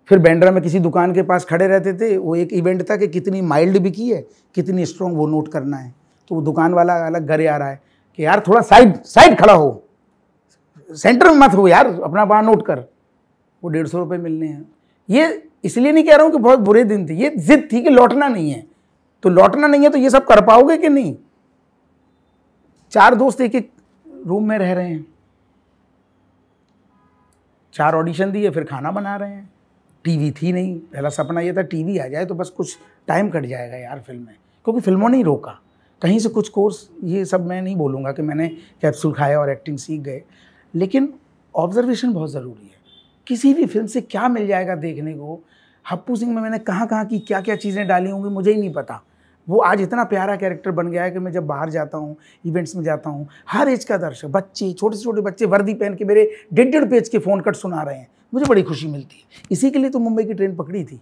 फिर बैंड्रा में किसी दुकान के पास खड़े रहते थे, वो एक इवेंट था कि कितनी माइल्ड बिकी है, कितनी स्ट्रॉन्ग, वो नोट करना है। तो वो दुकान वाला अलग घरे आ रहा है कि यार थोड़ा साइड खड़ा हो, सेंटर में मत हो यार, अपना वहाँ नोट कर। वो 150 रुपये मिलने हैं। ये इसलिए नहीं कह रहा हूँ कि बहुत बुरे दिन थे, ये जिद थी कि लौटना नहीं है। तो लौटना नहीं है तो ये सब कर पाओगे कि नहीं? 4 दोस्त एक रूम में रह रहे हैं, 4 ऑडिशन दिए, फिर खाना बना रहे हैं। टीवी थी नहीं, पहला सपना ये था टीवी आ जाए तो बस कुछ टाइम कट जाएगा यार फिल्म में, क्योंकि फिल्मों ने ही रोका। कहीं से कुछ कोर्स, ये सब मैं नहीं बोलूँगा कि मैंने कैप्सूल खाया और एक्टिंग सीख गए, लेकिन ऑब्जर्वेशन बहुत ज़रूरी है। किसी भी फिल्म से क्या मिल जाएगा देखने को। हप्पू सिंह में मैंने कहाँ की क्या क्या चीज़ें डाली होंगी मुझे ही नहीं पता। वो आज इतना प्यारा कैरेक्टर बन गया है कि मैं जब बाहर जाता हूँ, इवेंट्स में जाता हूँ, हर एज का दर्शक, बच्चे, छोटे से छोटे बच्चे वर्दी पहन के मेरे 1.5 पेज के फ़ोन कट सुना रहे हैं, मुझे बड़ी खुशी मिलती है। इसी के लिए तो मुंबई की ट्रेन पकड़ी थी,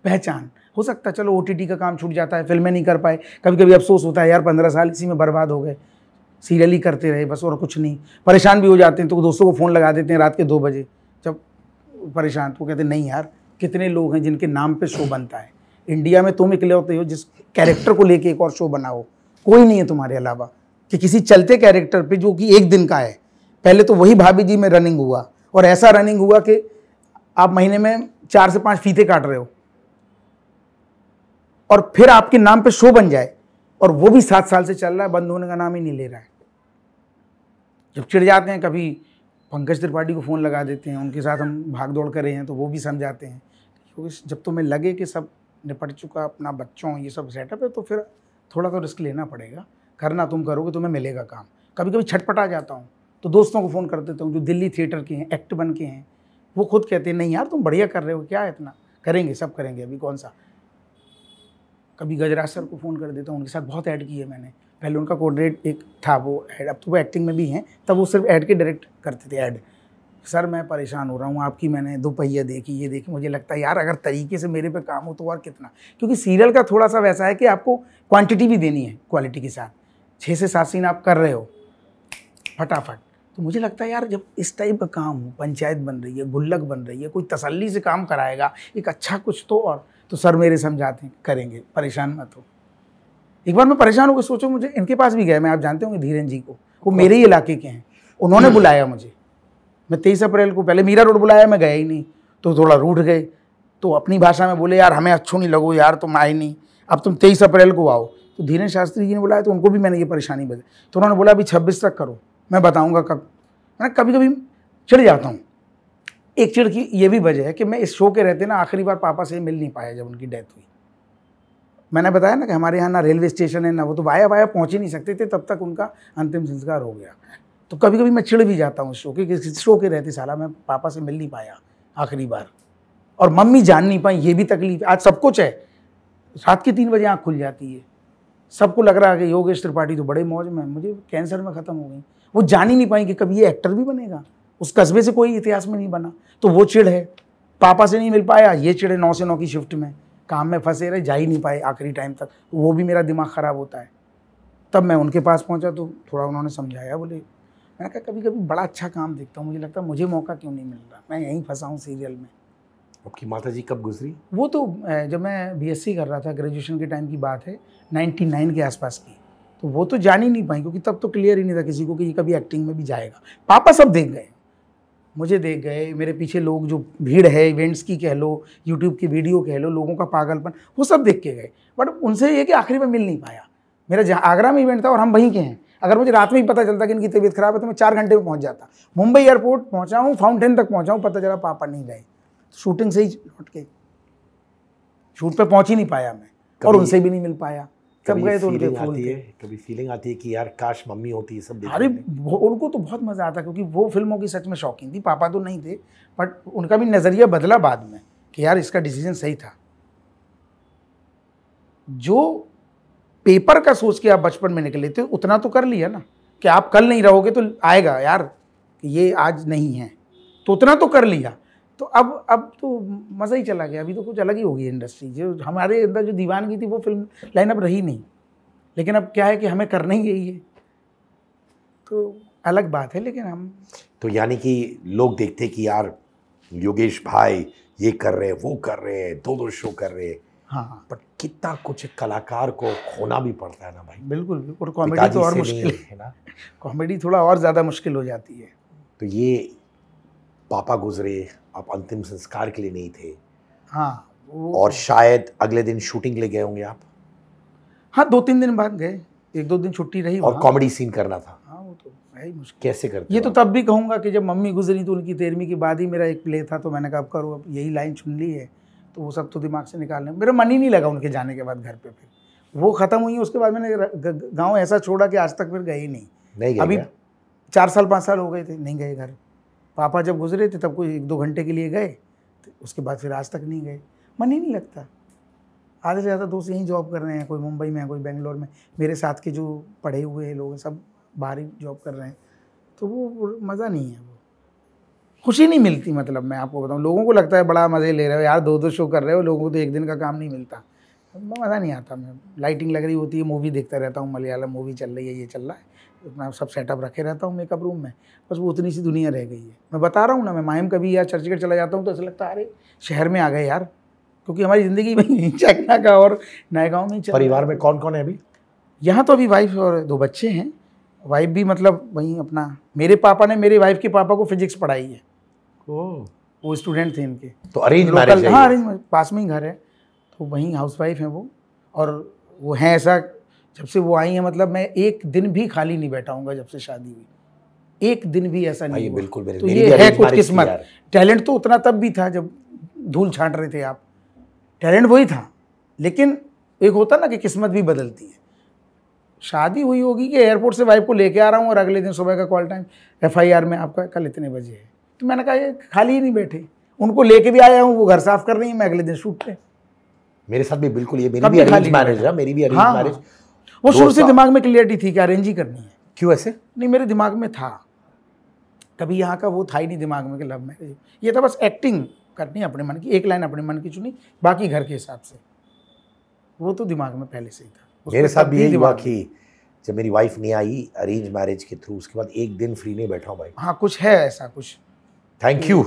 पहचान। हो सकता चलो OTT का काम छूट जाता है, फिल्में नहीं कर पाए, कभी कभी अफसोस होता है यार 15 साल इसी में बर्बाद हो गए, सीरियल ही करते रहे बस और कुछ नहीं। परेशान भी हो जाते हैं तो दोस्तों को फ़ोन लगा देते हैं रात के 2 बजे, जब परेशान तो कहते हैं नहीं यार, कितने लोग हैं जिनके नाम पे शो बनता है। इंडिया में तुम इकले होते हो जिस कैरेक्टर को लेके एक और शो बनाओ, कोई नहीं है तुम्हारे अलावा कि किसी चलते कैरेक्टर पे जो कि 1 दिन का है। पहले तो वही भाभी जी में रनिंग हुआ, और ऐसा रनिंग हुआ कि आप महीने में 4 से 5 फीते काट रहे हो, और फिर आपके नाम पे शो बन जाए, और वो भी 7 साल से चल रहा है, बंद होने का नाम ही नहीं ले रहा है। जब चिढ़ जाते हैं, कभी पंकज त्रिपाठी को फ़ोन लगा देते हैं, उनके साथ हम भाग दौड़ कर रहे हैं तो वो भी समझाते हैं, क्योंकि जब तुम्हें लगे कि सब निपट चुका, अपना बच्चों ये सब सेटअप है, तो फिर थोड़ा तो रिस्क लेना पड़ेगा। करना तुम करोगे, तुम्हें मिलेगा काम। कभी कभी छटपटा जाता हूँ तो दोस्तों को फ़ोन कर देता हूँ जो दिल्ली थिएटर के हैं, एक्ट बन के हैं। वो खुद कहते हैं नहीं यार तुम बढ़िया कर रहे हो, क्या है इतना, करेंगे, सब करेंगे, अभी कौन सा। कभी गजराज सर को फ़ोन कर देता हूँ, उनके साथ बहुत ऐड की है मैंने। पहले उनका कोऑर्डिनेट एक था वो ऐड, अब तो वो एक्टिंग में भी हैं, तब वो सिर्फ ऐड के डायरेक्ट करते थे ऐड। सर मैं परेशान हो रहा हूँ, आपकी मैंने दोपहिया देखी, ये देखी, मुझे लगता है यार अगर तरीके से मेरे पे काम हो तो और कितना। क्योंकि सीरियल का थोड़ा सा वैसा है कि आपको क्वांटिटी भी देनी है क्वालिटी के साथ। 6 से 7 सीन आप कर रहे हो फटाफट, तो मुझे लगता है यार जब इस टाइप का काम हो, पंचायत बन रही है, गुल्लक बन रही है, कोई तसल्ली से काम कराएगा, एक अच्छा कुछ तो सर मेरे समझाते हैं करेंगे, परेशान मत हो। एक बार मैं परेशान होकर सोचो, मुझे इनके पास भी गया मैं, आप जानते होंगे धीरेन जी को, वो मेरे ही इलाके के हैं, उन्होंने बुलाया मुझे। मैं 23 अप्रैल को पहले मीरा रोड बुलाया, मैं गया ही नहीं, तो थोड़ा रूठ गए, तो अपनी भाषा में बोले यार हमें अच्छो नहीं लगो यार, तुम आए नहीं, अब तुम 23 अप्रैल को आओ। तो धीरेन शास्त्री जी ने बुलाया, तो उनको भी मैंने ये परेशानी बताई, तो उन्होंने बोला अभी 26 तक करो, मैं बताऊँगा कब। मैं कभी कभी चिढ़ जाता हूँ। एक चिढ़ की ये भी वजह है कि मैं इस शो के रहते ना आखिरी बार पापा से मिल नहीं पाया जब उनकी डेथ हुई। मैंने बताया ना कि हमारे यहाँ ना रेलवे स्टेशन है ना, वो तो वाया पहुँच ही नहीं सकते थे, तब तक उनका अंतिम संस्कार हो गया। तो कभी कभी मैं चिढ़ भी जाता हूँ शो के, किस शो के रहते साला मैं पापा से मिल नहीं पाया आखिरी बार, और मम्मी जान नहीं पाई, ये भी तकलीफ। आज सब कुछ है, रात के 3 बजे आँख खुल जाती है, सबको लग रहा है कि योगेश त्रिपाठी तो बड़े मौज में, मुझे कैंसर में ख़त्म हो गई। वो जान ही नहीं पाई कि कभी ये एक्टर भी बनेगा, उस कस्बे से कोई इतिहास में नहीं बना। तो वो चिढ़ है, पापा से नहीं मिल पाया, ये चिढ़ है 9 से 9 की शिफ्ट में काम में फंसे रहे, जा ही नहीं पाए आखिरी टाइम तक, वो भी मेरा दिमाग ख़राब होता है। तब मैं उनके पास पहुंचा तो थोड़ा उन्होंने समझाया, बोले, मैंने कहा कभी कभी बड़ा अच्छा काम देखता हूँ, मुझे लगता है मुझे मौका क्यों नहीं मिल रहा, मैं यहीं फंसा हूँ सीरियल में। आपकी माता जी कब गुजरी? वो तो जब मैं BSc कर रहा था, ग्रेजुएशन के टाइम की बात है, 99 के आसपास की। तो वो तो जान ही नहीं पाई, क्योंकि तब तो क्लियर ही नहीं था किसी को कि ये कभी एक्टिंग में भी जाएगा। पापा सब देख गए, मुझे देख गए, मेरे पीछे लोग जो भीड़ है इवेंट्स की कह लो, यूट्यूब की वीडियो कह लो, लोगों का पागलपन, वो सब देख के गए। बट उनसे ये कि आखिरी में मिल नहीं पाया। मेरा जहाँ आगरा में इवेंट था और हम वहीं के हैं, अगर मुझे रात में ही पता चलता कि इनकी तबीयत खराब है तो मैं 4 घंटे में पहुँच जाता। मुंबई एयरपोर्ट पहुँचा हूँ, फाउंटेन तक पहुँचा हूँ, पता चला पापा नहीं गए, शूटिंग से ही लौट के, शूट पे पहुँच ही नहीं पाया मैं, और उनसे भी नहीं मिल पाया। कब गए तो उनके फूल थे। कभी फीलिंग आती है कि यार काश मम्मी होती है सब। अरे उनको तो बहुत मज़ा आता, क्योंकि वो फिल्मों की सच में शौकीन थी, पापा तो नहीं थे, बट उनका भी नज़रिया बदला बाद में कि यार इसका डिसीजन सही था। जो पेपर का सोच के आप बचपन में निकले थे उतना तो कर लिया ना, कि आप कल नहीं रहोगे तो आएगा यार कि ये आज नहीं है, तो उतना तो कर लिया। तो अब तो मज़ा ही चला गया। अभी तो कुछ अलग ही होगी इंडस्ट्री, जो हमारे अंदर जो दीवानगी थी वो फिल्म लाइनअप रही नहीं, लेकिन अब क्या है कि हमें करना ही यही है, तो अलग बात है। लेकिन हम तो यानी कि लोग देखते कि यार योगेश भाई ये कर रहे हैं, वो कर रहे हैं, 2 शो कर रहे हैं, हाँ, बट कितना कुछ कलाकार को खोना भी पड़ता है ना भाई। बिल्कुल बिल्कुल। कॉमेडी तो और मुश्किल है ना, कॉमेडी थोड़ा और ज़्यादा मुश्किल हो जाती है। तो ये पापा गुजरे, आप अंतिम संस्कार के लिए नहीं थे। हाँ, और शायद अगले दिन शूटिंग ले गए होंगे आप। हाँ, 2-3 दिन बाद गए, 1-2 दिन छुट्टी रही और कॉमेडी सीन करना था। हाँ, वो तो है ही मुश्किल। कैसे करते? ये तो तब भी कहूँगा कि जब मम्मी गुजरी तो उनकी 13वीं के बाद ही मेरा एक प्ले था, तो मैंने कहा अब करो, अब यही लाइन चुन ली है, तो वो सब तो दिमाग से निकालने, मेरा मन ही नहीं लगा उनके जाने के बाद घर पे। फिर वो ख़त्म हुई, उसके बाद मैंने गाँव ऐसा छोड़ा कि आज तक फिर गए ही नहीं गए। अभी 4 साल 5 साल हो गए थे नहीं गए घर। पापा जब गुजरे थे तब कोई 1-2 घंटे के लिए गए, तो उसके बाद फिर आज तक नहीं गए, मन ही नहीं लगता। आधे से ज़्यादा दोस्त यहीं जॉब कर रहे हैं, कोई मुंबई में है, कोई बेंगलोर में। मेरे साथ के जो पढ़े हुए हैं लोग सब बाहर ही जॉब कर रहे हैं, तो वो मज़ा नहीं है, वो खुशी नहीं मिलती। मतलब मैं आपको बताऊं, लोगों को लगता है बड़ा मज़े ले रहे हो यार, 2-2 शो कर रहे हो, लोगों को तो एक दिन का काम नहीं मिलता, मज़ा नहीं आता। मैं लाइटिंग लग रही होती है, मूवी देखता रहता हूँ, मलयालम मूवी चल रही है, ये चल रहा है, मैं सब सेटअप रखे रहता हूँ मेकअप रूम में, बस वो उतनी सी दुनिया रह गई है। मैं बता रहा हूँ ना, मैं माहिम कभी या चर्चगेट चला जाता हूँ तो ऐसा लगता है अरे शहर में आ गए यार, क्योंकि हमारी ज़िंदगी वहीं चकना का और नए गाँव में ही चल। परिवार में कौन कौन है अभी? यहाँ तो अभी वाइफ और 2 बच्चे हैं। वाइफ भी मतलब वहीं अपना, मेरे पापा ने मेरी वाइफ के पापा को फिजिक्स पढ़ाई है, वो स्टूडेंट थे इनके। तो अरेंज मैरिज है? हाँ, अरेंज, पास में ही घर है, तो वहीं हाउसवाइफ हैं वो। और वो हैं ऐसा, जब से वो आई हैं मतलब मैं एक दिन भी खाली नहीं बैठा हूँगा जब से शादी हुई, एक दिन भी ऐसा नहीं हुआ। बिल्कुल, तो ये है कुछ किस्मत। टैलेंट तो उतना तब भी था जब धूल छाट रहे थे आप, टैलेंट वही था, लेकिन एक होता ना कि किस्मत भी बदलती है। शादी हुई होगी कि एयरपोर्ट से वाइफ को लेके आ रहा हूँ और अगले दिन सुबह का कॉल टाइम FIR में आपका कल इतने बजे है, तो मैंने कहा ये खाली ही नहीं बैठे, उनको लेके भी आया हूँ, वो घर साफ कर रही है, मैं अगले दिन शूट पे। मेरे साथ भी बिल्कुल ये, मेरी भी अरेंज मैरिज है, मेरी भी अरेंज मैरिज। वो शुरू से दिमाग में क्लियरिटी थी कि अरेंज ही करनी है। क्यों ऐसे? नहीं, मेरे दिमाग में था, कभी यहाँ का वो था ही नहीं दिमाग में कि लव मैरिज, ये था बस एक्टिंग करनी अपने मन की, एक लाइन अपने मन की चुनी, बाकी घर के हिसाब से, वो तो दिमाग में पहले से ही था। मेरे साथ भी यही हुआ कि जब मेरी वाइफ नहीं आई अरेंज मैरिज के थ्रू, उसके बाद एक दिन फ्री नहीं बैठा हूँ भाई। हाँ, कुछ है ऐसा कुछ। Thank you.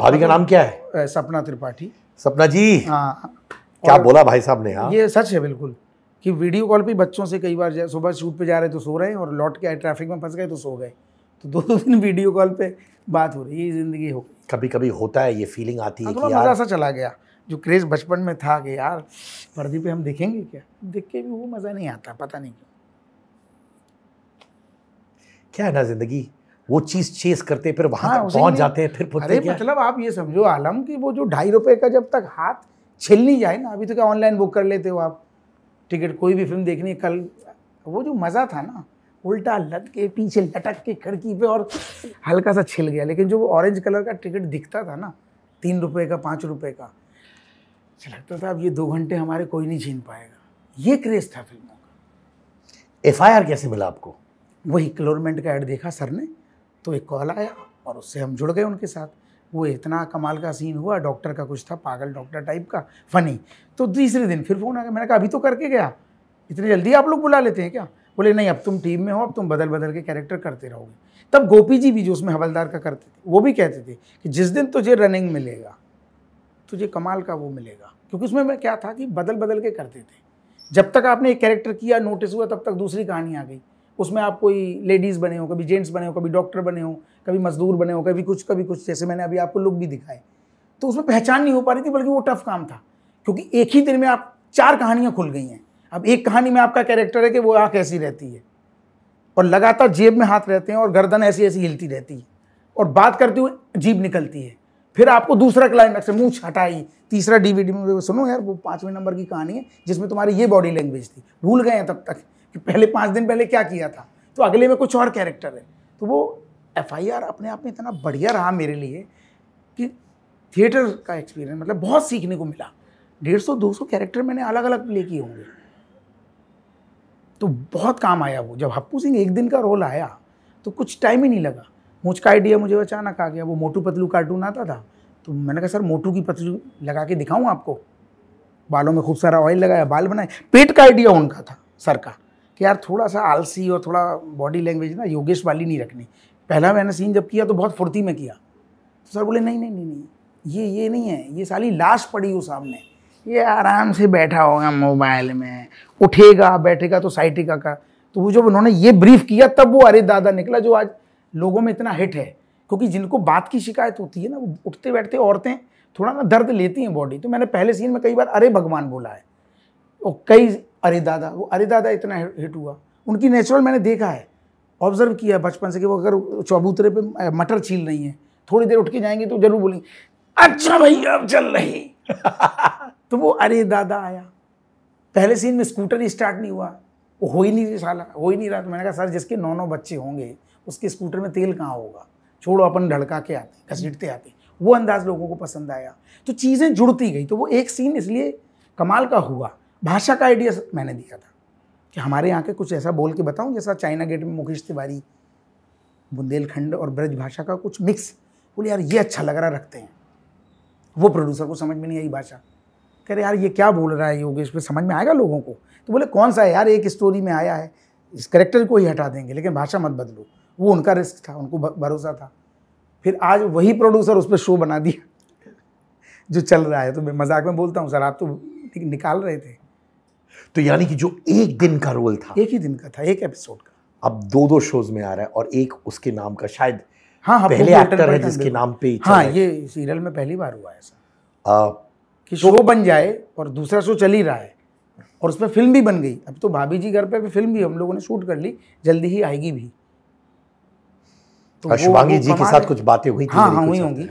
भाभी का नाम क्या है? सपना त्रिपाठी। सपना जी, हाँ, क्या बोला भाई साहब ने? हाँ, ये सच है बिल्कुल, कि वीडियो कॉल पे बच्चों से कई बार सुबह शूट पे जा रहे तो सो रहे हैं और लौट के आए ट्रैफिक में फंस गए तो सो गए, तो 2 दिन वीडियो कॉल पे बात हो रही है। ये जिंदगी हो गई। कभी कभी होता है, ये फीलिंग आती है कि थोड़ा मज़ा सा चला गया, जो क्रेज बचपन में था कि यार पर्दे पे हम देखेंगे क्या, देख के भी वो मज़ा नहीं आता, पता नहीं क्यों। क्या है ना जिंदगी, वो चीज चेस करते फिर वहां तक पहुंच जाते हैं, फिर अरे मतलब आप ये समझो आलम कि वो जो 2.5 रुपए का जब तक हाथ छिल नहीं जाए ना, अभी तो क्या ऑनलाइन बुक कर लेते हो आप टिकट, कोई भी फिल्म देखनी है कल, वो जो मज़ा था ना, उल्टा लट के पीछे लटक के खिड़की पे और हल्का सा छिल गया, लेकिन जो वो ऑरेंज कलर का टिकट दिखता था ना, 3 रुपए का 5 रुपए का, लगता था अब ये 2 घंटे हमारे कोई नहीं छीन पाएगा। ये क्रेज था फिल्मों का। FIR कैसे मिला आपको? वही क्लोरमेंट का ऐड देखा सर ने, तो एक कॉल आया और उससे हम जुड़ गए उनके साथ। वो इतना कमाल का सीन हुआ, डॉक्टर का कुछ था, पागल डॉक्टर टाइप का, फनी। तो तीसरे दिन फिर फ़ोन आ गया, मैंने कहा अभी तो करके गया, इतनी जल्दी आप लोग बुला लेते हैं क्या? बोले नहीं, अब तुम टीम में हो, अब तुम बदल बदल के कैरेक्टर करते रहोगे। तब गोपी जी भी जो उसमें हवलदार का करते थे, वो भी कहते थे कि जिस दिन तुझे रनिंग मिलेगा, तुझे कमाल का वो मिलेगा, क्योंकि उसमें मैं क्या था कि बदल बदल के करते थे। जब तक आपने एक कैरेक्टर किया, नोटिस हुआ, तब तक दूसरी कहानी आ गई। उसमें आप कोई लेडीज़ बने हो, कभी जेंट्स बने हो, कभी डॉक्टर बने हो, कभी मजदूर बने हो, कभी कुछ, जैसे मैंने अभी आपको लुक भी दिखाए। तो उसमें पहचान नहीं हो पा रही थी, बल्कि वो टफ काम था, क्योंकि एक ही दिन में आप 4 कहानियाँ खुल गई हैं। अब एक कहानी में आपका कैरेक्टर है कि वो आँख ऐसी रहती है और लगातार जेब में हाथ रहते हैं और गर्दन ऐसी ऐसी हिलती रहती है और बात करते हुए जीभ निकलती है। फिर आपको दूसरा क्लाइमैक्स है, मूंछ हटाई, तीसरा DVD में सुनो यार, वो 5वें नंबर की कहानी है जिसमें तुम्हारी ये बॉडी लैंग्वेज थी, भूल गए हैं तब तक कि पहले 5 दिन पहले क्या किया था, तो अगले में कुछ और कैरेक्टर है। तो वो FIR अपने आप में इतना बढ़िया रहा मेरे लिए कि थिएटर का एक्सपीरियंस, मतलब बहुत सीखने को मिला। 150-200 कैरेक्टर मैंने अलग अलग प्ले किए होंगे, तो बहुत काम आया वो। जब हप्पू सिंह एक दिन का रोल आया तो कुछ टाइम ही नहीं लगा, मुझ का आइडिया मुझे अचानक आ गया। वो मोटू पतलू कार्टून आता था, तो मैंने कहा सर मोटू की पतलू लगा के दिखाऊं आपको, बालों में खूब सारा ऑयल लगाया, बाल बनाए। पेट का आइडिया उनका था सर का कि यार थोड़ा सा आलसी और थोड़ा बॉडी लैंग्वेज ना योगेश वाली नहीं रखनी। पहला मैंने सीन जब किया तो बहुत फुर्ती में किया, तो सर बोले नहीं नहीं नहीं नहीं, ये नहीं है, ये साली लाश पड़ी हो सामने, ये आराम से बैठा होगा मोबाइल में, उठेगा बैठेगा तो साइटिका का। तो वो जब उन्होंने ये ब्रीफ किया तब वो अरे दादा निकला, जो आज लोगों में इतना हिट है। क्योंकि जिनको बात की शिकायत होती है ना, वो उठते बैठते औरतें थोड़ा ना दर्द लेती हैं बॉडी। तो मैंने पहले सीन में कई बार अरे भगवान बोला है और कई अरे दादा, वो अरे दादा इतना हिट हुआ। उनकी नेचुरल मैंने देखा है, ऑब्जर्व किया बचपन से कि वो अगर चौबूतरे पे मटर छील रही हैं, थोड़ी देर उठ के जाएंगे तो जरूर बोलेंगे अच्छा भैया अब चल रही तो वो अरे दादा आया। पहले सीन में स्कूटर ही स्टार्ट नहीं हुआ, वो हो ही नहीं रही साला, हो ही नहीं रहा। तो मैंने कहा सर जिसके 9 बच्चे होंगे उसके स्कूटर में तेल कहाँ होगा, छोड़ो अपन ढड़का के आते घसीटते आते। वो अंदाज लोगों को पसंद आया, तो चीज़ें जुड़ती गई। तो वो एक सीन इसलिए कमाल का हुआ। भाषा का आइडिया मैंने दिया था कि हमारे यहाँ के कुछ ऐसा बोल के बताऊँ, जैसा चाइना गेट में मुकेश तिवारी बुंदेलखंड और ब्रज भाषा का कुछ मिक्स। बोले यार ये अच्छा लग रहा, रखते हैं। वो प्रोड्यूसर को समझ में नहीं आई भाषा, कह रहे यार ये क्या बोल रहा है योगेश, पे समझ में आएगा लोगों को? तो बोले कौन सा है यार, एक स्टोरी में आया है, इस कैरेक्टर को ही हटा देंगे लेकिन भाषा मत बदलो। वो उनका रिस्क था, उनको भरोसा था। फिर आज वही प्रोड्यूसर उस पर शो बना दिया जो चल रहा है। तो मैं मजाक में बोलता हूँ सर आप तो निकाल रहे थे। तो यानी कि जो एक दिन का रोल था, एक ही दिन का था, एक एपिसोड का, अब 2-2 शोज में आ रहा है और एक उसके नाम का शायद हाँ पहले एक्टर है जिसके नाम पे हाँ ये सीरियल में पहली बार हुआ ऐसा कि शो बन जाए और दूसरा शो चल ही रहा है और उसमें फिल्म भी बन गई। अब तो भाभी जी घर पे भी फिल्म भी हम लोगों ने शूट कर ली, जल्दी ही आएगी भी। तो शुभांगी जी के साथ कुछ बातें हुई थी? हाँ हुई होंगी।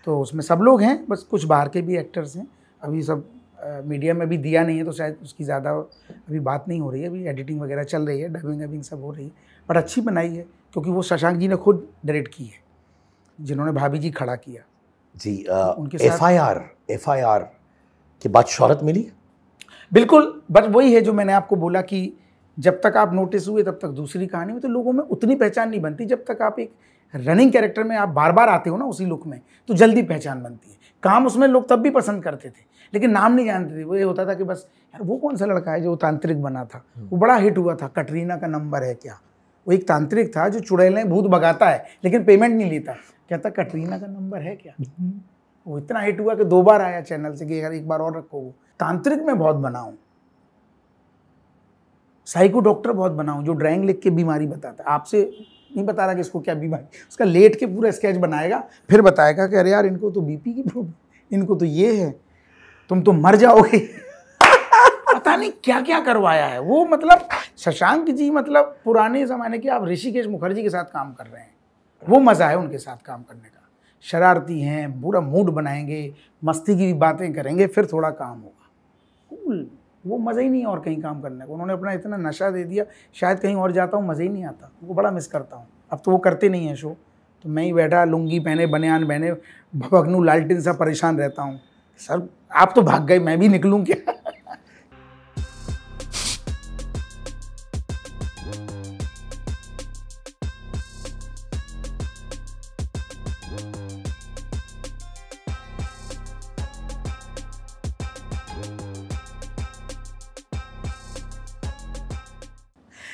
तो उसमें सब लोग हैं, बस कुछ बाहर के भी एक्टर्स हैं। अभी सब मीडिया में भी दिया नहीं है, तो शायद उसकी ज़्यादा अभी बात नहीं हो रही है। अभी एडिटिंग वगैरह चल रही है, डबिंग सब हो रही है, बट अच्छी बनाई है, क्योंकि वो शशांक जी ने खुद डायरेक्ट की है, जिन्होंने भाभी जी खड़ा किया जी। उनके साथ एफआईआर के बाद शोहरत मिली? बिल्कुल, बस वही है जो मैंने आपको बोला कि जब तक आप नोटिस हुए तब तक दूसरी कहानी में, तो लोगों में उतनी पहचान नहीं बनती। जब तक आप एक रनिंग कैरेक्टर में आप बार बार आते हो ना उसी लुक में, तो जल्दी पहचान बनती है। काम उसमें लोग तब भी पसंद करते थे, लेकिन नाम नहीं जानते थे। वो ये होता था कि बस यार वो कौन सा लड़का है जो तांत्रिक बना था, वो बड़ा हिट हुआ था, कटरीना का नंबर है क्या। वो एक तांत्रिक था जो चुड़ैलें भूत भगाता है लेकिन पेमेंट नहीं लेता, कहता कटरीना का नंबर है क्या। वो इतना हिट हुआ कि 2 बार आया चैनल से कि अगर एक बार और रखो। वो तांत्रिक में बहुत बना हूँ, साइको डॉक्टर बहुत बना हूँ, जो ड्राइंग लिख के बीमारी बताता है। आपसे नहीं बता रहा कि इसको क्या बीमारी, उसका लेट के पूरा स्केच बनाएगा, फिर बताएगा कि अरे यार इनको तो बीपी की प्रॉब्लम, इनको तो ये है, तुम तो मर जाओगे। पता नहीं क्या क्या करवाया है वो। मतलब शशांक जी मतलब पुराने ज़माने के, आप ऋषिकेश मुखर्जी के साथ काम कर रहे हैं, वो मज़ा है उनके साथ काम करने का। शरारती हैं, पूरा मूड बनाएंगे, मस्ती की भी बातें करेंगे, फिर थोड़ा काम होगा। कूल, वो मज़ा ही नहीं है और कहीं काम करने को। उन्होंने अपना इतना नशा दे दिया, शायद कहीं और जाता हूँ मज़ा ही नहीं आता। वो बड़ा मिस करता हूँ। अब तो वो करते नहीं हैं शो, तो मैं ही बैठा लुंगी पहने, बनियान पहने, भपकनू लालटेन सा परेशान रहता हूँ। सर आप तो भाग गए, मैं भी निकलूँ क्या।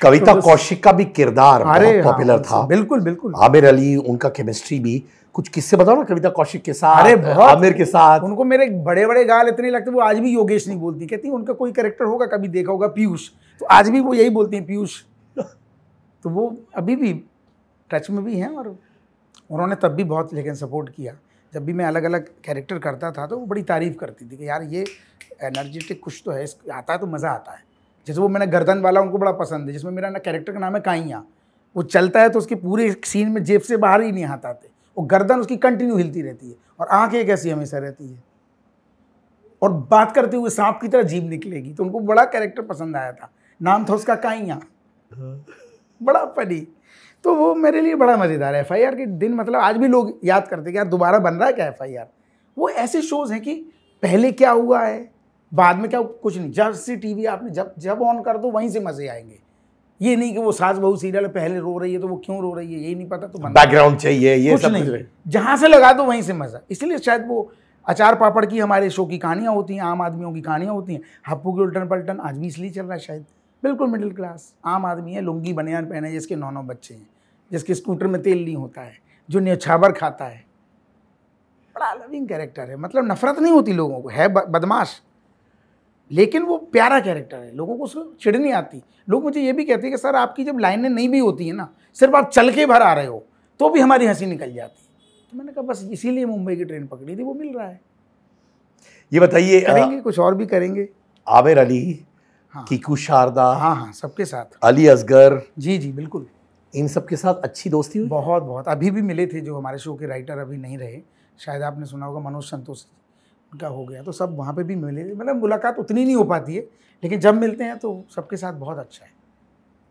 कविता कौशिक का भी किरदार बहुत पॉपुलर था। बिल्कुल बिल्कुल। आमिर अली, उनका केमिस्ट्री भी, कुछ किस्से बताओ ना कविता कौशिक के साथ। अरे बहुत, आमिर के साथ। उनको मेरे बड़े बड़े गाल इतने लगते, वो आज भी योगेश नहीं बोलती, कहती उनका कोई कैरेक्टर होगा कभी देखा होगा पीयूष, तो आज भी वो यही बोलती हैं पीयूष। तो वो अभी भी टच में भी हैं, और उन्होंने तब भी बहुत लेकिन सपोर्ट किया। जब भी मैं अलग अलग कैरेक्टर करता था तो वो बड़ी तारीफ़ करती थी कि यार ये एनर्जेटिक कुछ तो है, आता है तो मज़ा आता है। जैसे वो मैंने गर्दन वाला उनको बड़ा पसंद है, जिसमें मेरा ना कैरेक्टर का नाम है काइया। वो चलता है तो उसके पूरे सीन में जेब से बाहर ही नहीं हाथ आते, वो गर्दन उसकी कंटिन्यू हिलती रहती है और आंखें एक ऐसी हमेशा रहती है, और बात करते हुए सांप की तरह जीभ निकलेगी। तो उनको बड़ा कैरेक्टर पसंद आया था, नाम था उसका काइया, बड़ा फनी। तो वो मेरे लिए बड़ा मज़ेदार है। FIR के दिन मतलब आज भी लोग याद करते कि यार दोबारा बन रहा है क्या FIR। वो ऐसे शोज़ हैं कि पहले क्या हुआ है, बाद में क्या, कुछ नहीं। जब से टीवी आपने जब ऑन कर दो वहीं से मज़े आएंगे। ये नहीं कि वो सास बहू सीरियल पहले रो रही है तो वो क्यों रो रही है यही नहीं पता, तो बैकग्राउंड चाहिए, ये कुछ नहीं, जहाँ से लगा दो वहीं से मज़ा। इसलिए शायद वो अचार पापड़ की हमारे शो की कहानियाँ होती हैं, आम आदमियों की कहानियाँ होती हैं। हप्पू की उल्टन पलटन आज भी इसलिए चल रहा है शायद। बिल्कुल मिडिल क्लास आम आदमी है, लुंगी बनियान पहने, जिसके 9 बच्चे हैं, जिसके स्कूटर में तेल नहीं होता है, जो न्यौछावर खाता है। बड़ा लविंग कैरेक्टर है, मतलब नफरत नहीं होती लोगों को, है बदमाश लेकिन वो प्यारा कैरेक्टर है, लोगों को उसको चिढ़ नहीं आती। लोग मुझे ये भी कहते हैं कि सर आपकी जब लाइनें नहीं भी होती हैं ना, सिर्फ आप चल के भर आ रहे हो तो भी हमारी हंसी निकल जाती है। तो मैंने कहा बस इसीलिए मुंबई की ट्रेन पकड़ी थी, वो मिल रहा है। ये बताइए, करेंगे कुछ और भी करेंगे। आमिर अली, हाँ, कीकू शारदा, हाँ सबके साथ, अली असगर, जी बिल्कुल, इन सब के साथ अच्छी दोस्ती हुई? बहुत बहुत। अभी भी मिले थे जो हमारे शो के राइटर अभी नहीं रहे, शायद आपने सुना होगा, मनोज संतोष, उनका हो गया, तो सब वहाँ पे भी मिले। मतलब मुलाकात उतनी नहीं हो पाती है, लेकिन जब मिलते हैं तो सबके साथ बहुत अच्छा है।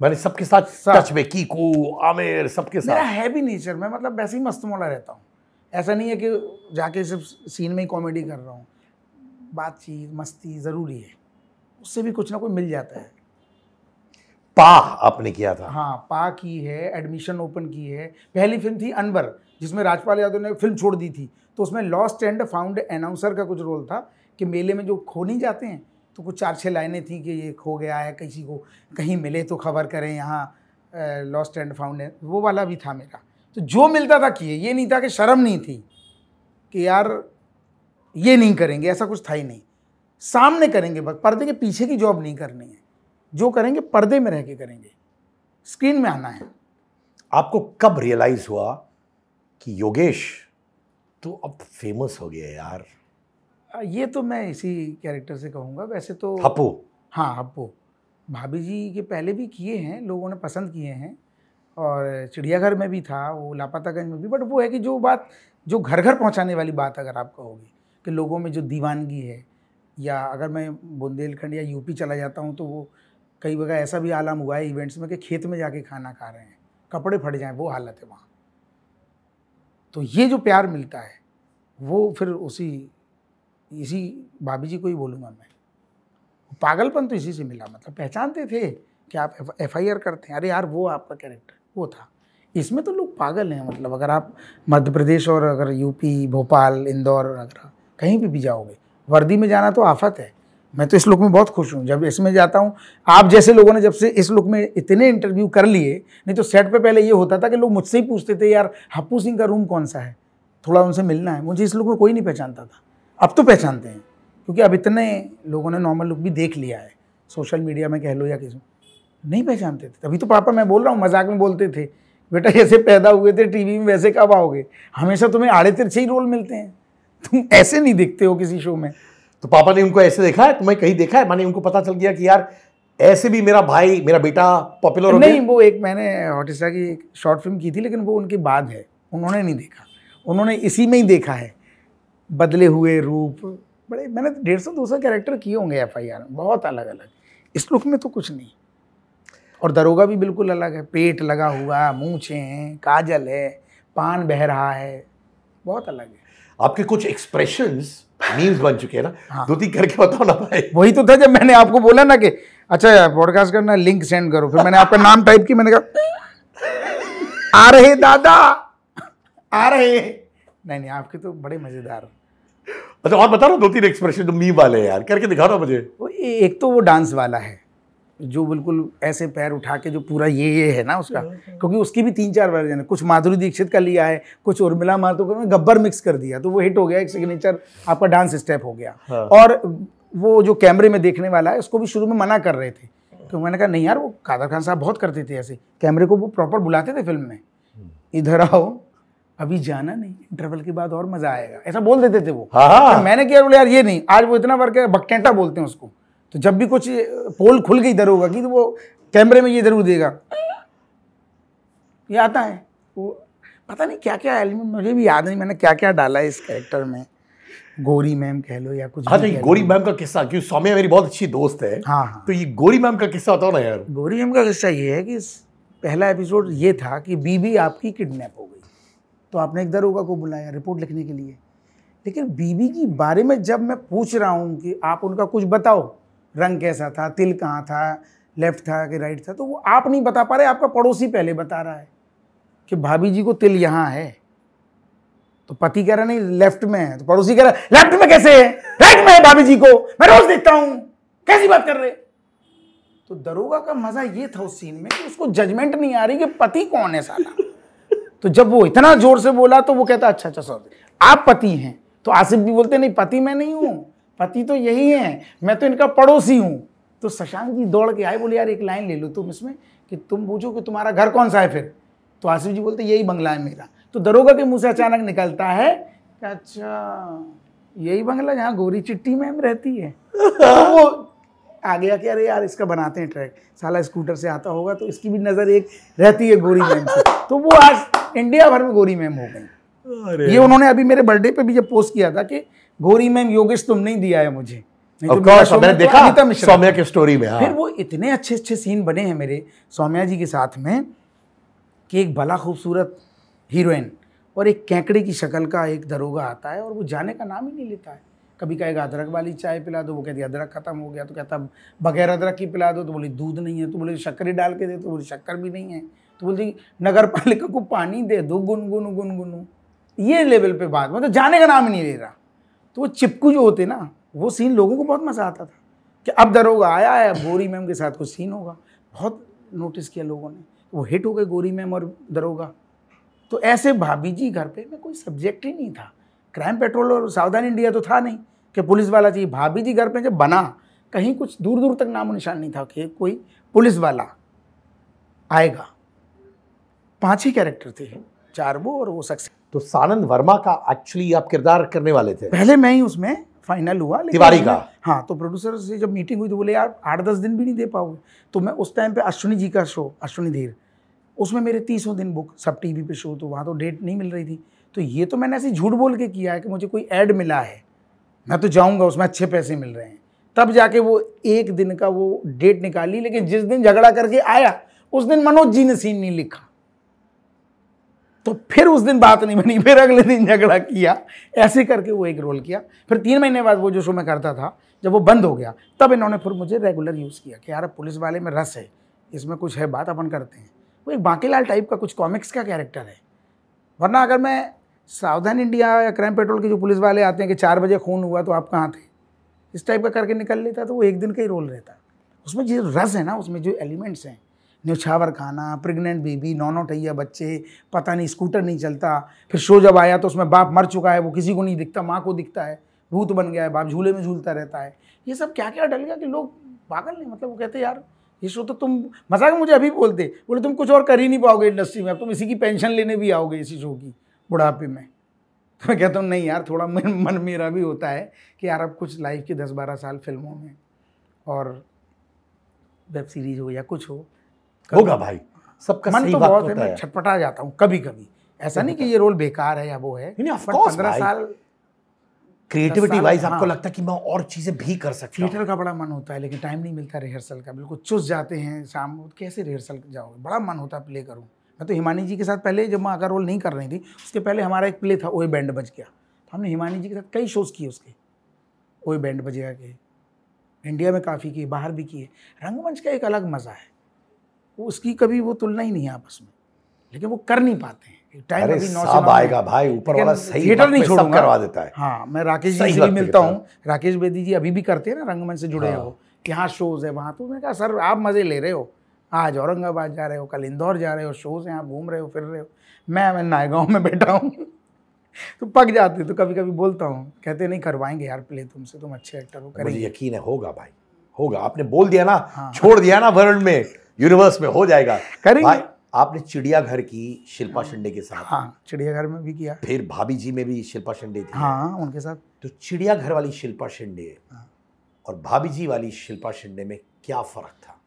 मैंने सबके साथ टच में, कीकू, आमिर, सबके साथ। मेरा है भी नेचर, मैं मतलब वैसे ही मस्त मोड़ा रहता हूँ। ऐसा नहीं है कि जाके सिर्फ सीन में ही कॉमेडी कर रहा हूँ, बातचीत मस्ती ज़रूरी है, उससे भी कुछ ना कोई मिल जाता है। पा आपने किया था? हाँ, पा की है, एडमिशन ओपन की है। पहली फिल्म थी अनवर, जिसमें राजपाल यादव ने फिल्म छोड़ दी थी, तो उसमें लॉस्ट एंड फाउंड अनाउंसर का कुछ रोल था कि मेले में जो खो नहीं जाते हैं, तो कुछ 4-6 लाइनें थी कि ये खो गया है, किसी को कहीं मिले तो खबर करें, यहाँ लॉस्ट एंड फाउंड है, वो वाला भी था मेरा। तो जो मिलता था किए, ये नहीं था कि शर्म नहीं थी कि यार ये नहीं करेंगे, ऐसा कुछ था ही नहीं। सामने करेंगे, बस पर्दे के पीछे की जॉब नहीं करनी है, जो करेंगे पर्दे में रह के करेंगे, स्क्रीन में आना है। आपको कब रियलाइज हुआ कि योगेश तो अब फेमस हो गया यार? ये तो मैं इसी कैरेक्टर से कहूँगा। वैसे तो हप्पू, हाँ हप्पू भाभी जी के पहले भी किए हैं, लोगों ने पसंद किए हैं, और चिड़ियाघर में भी था, वो लापतागंज में भी। बट वो है कि जो बात, जो घर घर पहुँचाने वाली बात अगर आप कहोगे कि लोगों में जो दीवानगी है, या अगर मैं बुंदेलखंड या यूपी चला जाता हूँ तो वो कई जगह ऐसा भी आलम हुआ है इवेंट्स में कि खेत में जाके खाना खा रहे हैं, कपड़े फट जाएं, वो हालत है वहाँ। तो ये जो प्यार मिलता है वो फिर इसी भाभी जी को ही बोलूँगा मैं, पागलपन तो इसी से मिला। मतलब पहचानते थे कि आप FIR करते हैं, अरे यार वो आपका कैरेक्टर वो था। इसमें तो लोग पागल हैं। मतलब अगर आप मध्य प्रदेश और अगर यूपी, भोपाल, इंदौर, अगर कहीं भी जाओगे, वर्दी में जाना तो आफत है। मैं तो इस लुक में बहुत खुश हूँ जब इसमें जाता हूँ। आप जैसे लोगों ने जब से इस लुक में इतने इंटरव्यू कर लिए, नहीं तो सेट पे पहले ये होता था कि लोग मुझसे ही पूछते थे यार हप्पू सिंह का रूम कौन सा है, थोड़ा उनसे मिलना है। मुझे इस लुक में कोई नहीं पहचानता था, अब तो पहचानते हैं क्योंकि अब इतने लोगों ने नॉर्मल लुक भी देख लिया है, सोशल मीडिया में कह लो या किसी, नहीं पहचानते थे। तभी तो पापा मैं बोल रहा हूँ मजाक में बोलते थे, बेटा जैसे पैदा हुए थे टीवी में वैसे कब आओगे, हमेशा तुम्हें आड़े तिरछे ही रोल मिलते हैं, तुम ऐसे नहीं दिखते हो किसी शो में। तो पापा ने उनको ऐसे देखा है, तुम्हें कहीं देखा है, माने उनको पता चल गया कि यार ऐसे भी मेरा भाई, मेरा बेटा पॉपुलर हो गया? नहीं, वो एक मैंने हॉटिस्टा की एक शॉर्ट फिल्म की थी, लेकिन वो उनके बाद है, उन्होंने नहीं देखा, उन्होंने इसी में ही देखा है। बदले हुए रूप, बड़े मैंने 150-200 कैरेक्टर किए होंगे FIR में, बहुत अलग अलग। इस लुक में तो कुछ नहीं। और दरोगा भी बिल्कुल अलग है, पेट लगा हुआ, मूंछें हैं, काजल है, पान बह रहा है, बहुत अलग है। आपके कुछ एक्सप्रेशंस मीम्स बन चुके हैं ना। हाँ। 2-3 करके बताओ ना भाई। वही तो था जब मैंने आपको बोला ना कि अच्छा पॉडकास्ट करना, लिंक सेंड करो, फिर मैंने आपका नाम टाइप की, मैंने कहा आ रहे दादा आ रहे। नहीं आपके तो बड़े मजेदार। अच्छा और बताओ ना 2-3 एक्सप्रेशन जो मीम वाले हैं यार, करके दिखाओ ना मुझे। वो एक तो वो डांस वाला है जो बिल्कुल ऐसे पैर उठा के जो पूरा ये है ना उसका, क्योंकि उसकी भी 3-4 वर्जन है। कुछ माधुरी दीक्षित का लिया है, कुछ उर्मिला मातो का, गब्बर मिक्स कर दिया तो वो हिट हो गया, एक सिग्नेचर आपका डांस स्टेप हो गया। हाँ। और वो जो कैमरे में देखने वाला है उसको भी शुरू में मना कर रहे थे, तो मैंने कहा नहीं यार, वो कादर खान साहब बहुत करते थे ऐसे, कैमरे को वो प्रॉपर बुलाते थे फिल्म में, इधर आओ अभी जाना नहीं, इंटरवल के बाद और मजा आएगा, ऐसा बोल देते थे वो। हाँ। तो मैंने किया बोले यार ये नहीं, आज वो इतना वर्क है, बकटेंटा बोलते हैं उसको। तो जब भी कुछ पोल खुल गई इधर होगा कि तो वो कैमरे में ये जरूर देगा, ये आता है। वो पता नहीं क्या क्या एलिमेंट, मुझे भी याद नहीं मैंने क्या क्या डाला है इस कैरेक्टर में। गोरी मैम कह लो या कुछ। हाँ तो ये गोरी मैम का किस्सा, क्योंकि सौम्या मेरी बहुत अच्छी दोस्त है। हाँ। तो ये गोरी मैम का किस्सा बताओ ना यार। गोरी मैम का किस्सा ये है कि पहला एपिसोड ये था कि बीबी आपकी किडनैप हो गई, तो आपने एक दरोगा को बुलाया रिपोर्ट लिखने के लिए। लेकिन बीबी की बारे में जब मैं पूछ रहा हूँ कि आप उनका कुछ बताओ, रंग कैसा था, तिल कहाँ था, लेफ्ट था कि राइट था, तो वो आप नहीं बता पा रहे, आपका पड़ोसी पहले बता रहा है कि भाभी जी को तिल यहाँ है। तो पति कह रहा नहीं लेफ्ट में है, तो पड़ोसी कह रहा लेफ्ट में कैसे है, राइट में है भाभी जी को, मैं रोज देखता हूँ, कैसी बात कर रहे। तो दरोगा का मजा ये था उस सीन में कि उसको जजमेंट नहीं आ रही कि पति कौन है साला। तो जब वो इतना जोर से बोला तो वो कहता अच्छा सॉरी आप पति हैं। तो आसिफ भी बोलते नहीं पति मैं नहीं हूँ, पति तो यही है, मैं तो इनका पड़ोसी हूँ। तो शशांक जी दौड़ के आए, बोले यार एक लाइन ले लो तुम इसमें कि तुम पूछो कि तुम्हारा घर कौन सा है फिर। तो आसिफ जी बोलते यही बंगला है मेरा। तो दरोगा के मुंह से अचानक निकलता है अच्छा यही बंगला जहाँ गोरी चिट्टी मैम रहती है। तो वो आ गया कि अरे यार इसका बनाते हैं ट्रैक, साला स्कूटर से आता होगा तो इसकी भी नज़र एक रहती है गोरी मैम से। तो वो आज इंडिया भर में गोरी मैम हो गई। ये उन्होंने अभी मेरे बर्थडे पे भी जब पोस्ट किया था कि गोरी मैम योगेश तुम नहीं दिया है मुझे, नहीं तो मैंने देखा सौम्या की स्टोरी में। हाँ। फिर वो इतने अच्छे अच्छे सीन बने हैं मेरे सौम्या जी के साथ में कि एक भला खूबसूरत हीरोइन और एक केकड़े की शक्ल का एक दरोगा आता है और वो जाने का नाम ही नहीं लेता है। कभी कहेगा अदरक वाली चाय पिला दो, वो कहती है अदरक खत्म हो गया, तो कहता बगैर अदरक की पिला दो, तो बोली दूध नहीं है, तो बोले शक्कर ही डाल के दे, तो बोली शक्कर भी नहीं है, तो बोलती नगर पालिका को पानी दे दो गुनगुन गुनगुन। ये लेवल पे बात, मतलब जाने का नाम ही नहीं ले रहा। तो वो चिपकू जो होते ना, वो सीन लोगों को बहुत मज़ा आता था कि अब दरोगा आया है, अब गोरी मैम के साथ कुछ सीन होगा। बहुत नोटिस किया लोगों ने, वो हिट हो गए गोरी मैम और दरोगा। तो ऐसे भाभी जी घर पे में कोई सब्जेक्ट ही नहीं था। क्राइम पेट्रोल और सावधान इंडिया तो था नहीं कि पुलिस वाला चाहिए। भाभी जी घर पे जब बना, कहीं कुछ दूर दूर तक नामो निशान नहीं था कि कोई पुलिस वाला आएगा। 5 ही कैरेक्टर थे, 4 वो और वो सक्सेस। तो सानंद वर्मा का एक्चुअली आप किरदार करने वाले थे? पहले मैं ही उसमें फाइनल हुआ, तिवारी का। हाँ, तो प्रोड्यूसर से जब मीटिंग हुई तो बोले यार 8-10 दिन भी नहीं दे पाओगे। तो मैं उस टाइम पे अश्विनी जी का शो, अश्विनी धीर, उसमें मेरे 30 दिन बुक, सब टीवी पे शो, तो वहाँ तो डेट नहीं मिल रही थी। तो ये तो मैंने ऐसे झूठ बोल के किया है कि मुझे कोई ऐड मिला है, मैं तो जाऊंगा, उसमें अच्छे पैसे मिल रहे हैं। तब जाके वो एक दिन का वो डेट निकाली, लेकिन जिस दिन झगड़ा करके आया उस दिन मनोज जी ने सीन नहीं लिखा, तो फिर उस दिन बात नहीं बनी, फिर अगले दिन झगड़ा किया, ऐसे करके वो एक रोल किया। फिर 3 महीने बाद वो जो शो मैं करता था, जब वो बंद हो गया, तब इन्होंने फिर मुझे रेगुलर यूज़ किया कि यार अब पुलिस वाले में रस है, इसमें कुछ है, बात अपन करते हैं। वो एक बांकीलाल टाइप का कुछ कॉमिक्स का कैरेक्टर है। वरना अगर मैं सावधान इंडिया या क्राइम पेट्रोल के जो पुलिस वाले आते हैं कि 4 बजे खून हुआ तो आप कहाँ थे, इस टाइप का करके निकल लेता, तो वो एक दिन का ही रोल रहता। उसमें जो रस है ना, उसमें जो एलिमेंट्स हैं, न्यौछावर खाना, प्रेग्नेंट बेबी, 9 टैया बच्चे, पता नहीं स्कूटर नहीं चलता, फिर शो जब आया तो उसमें बाप मर चुका है, वो किसी को नहीं दिखता, माँ को दिखता है, भूत बन गया है, बाप झूले में झूलता रहता है। ये सब क्या क्या डल गया कि लोग पागल नहीं, मतलब वो कहते यार ये शो तो तुम, मजाक मुझे अभी बोलते, बोले तुम कुछ और कर ही नहीं पाओगे इंडस्ट्री में, अब तुम इसी की पेंशन लेने भी आओगे इसी शो की बुढ़ापे में। तो मैं कहता हूँ नहीं यार, थोड़ा मन मेरा भी होता है कि यार अब कुछ लाइफ के 10-12 साल फिल्मों में और वेब सीरीज हो या कुछ हो, होगा भाई, सबका मन सही तो बात बहुत है, होता मैं है। छटपटा जाता हूँ कभी कभी। ऐसा नहीं कि ये रोल बेकार है या वो है, नहीं, of बट course 15 भाई। साल क्रिएटिविटी 10 साल, वाइज आपको हाँ। लगता है कि मैं और चीजें भी कर सकता हूँ। थिएटर का बड़ा मन होता है, लेकिन टाइम नहीं मिलता रिहर्सल का, बिल्कुल चुस जाते हैं शाम को, कैसे रिहर्सल जाओगे, बड़ा मन होता है प्ले करूँ। मैं तो हिमानी जी के साथ पहले, जब माँ का रोल नहीं कर रही थी, उसके पहले हमारा एक प्ले था ओए बैंड बज गया, तो हमने हिमानी जी के साथ कई शोज़ किए उसके, ओए बैंड बजेगा के, इंडिया में काफ़ी किए, बाहर भी किए। रंगमंच का एक अलग मज़ा है, उसकी कभी वो तुलना ही नहीं है आपस में, लेकिन वो कर नहीं पाते हैं। टाइम अरे अभी 9 से सब 9 आएगा भाई, ऊपर वाला सही थिएटर वक्त नहीं में सब छोड़ूंगा, करवा देता है। हाँ, मैं राकेश जी सही से भी वक्त मिलता पे हूँ, राकेश बेदी जी अभी भी करते हैं ना, रंगमंच से जुड़े हैं वो, यहाँ शोज़ है वहाँ, तो मैंने कहा सर आप मज़े ले रहे हो, आज औरंगाबाद जा रहे हो, कल इंदौर जा रहे हो, शोज़ हैं, आप घूम रहे हो, फिर रहे हो, मैं नायगांव में बैठा हूँ। तो पक जाते, तो कभी कभी बोलता हूँ, कहते नहीं करवाएंगे यार प्ले तुमसे, तुम अच्छे एक्टर हो, मुझे करेंगे। यकीन है होगा भाई, होगा। आपने बोल दिया ना, हाँ। छोड़ दिया ना वर्ल्ड में, यूनिवर्स में, हो जाएगा करेंगे। भाई। आपने चिड़ियाघर की शिल्पा शिंदे के साथ, हाँ, चिड़ियाघर में भी किया, फिर भाभी जी में भी शिल्पा शिंदे थी। हाँ उनके साथ। तो चिड़ियाघर वाली शिल्पा शिंदे और भाभी जी वाली शिल्पा शिंदे में क्या फर्क था?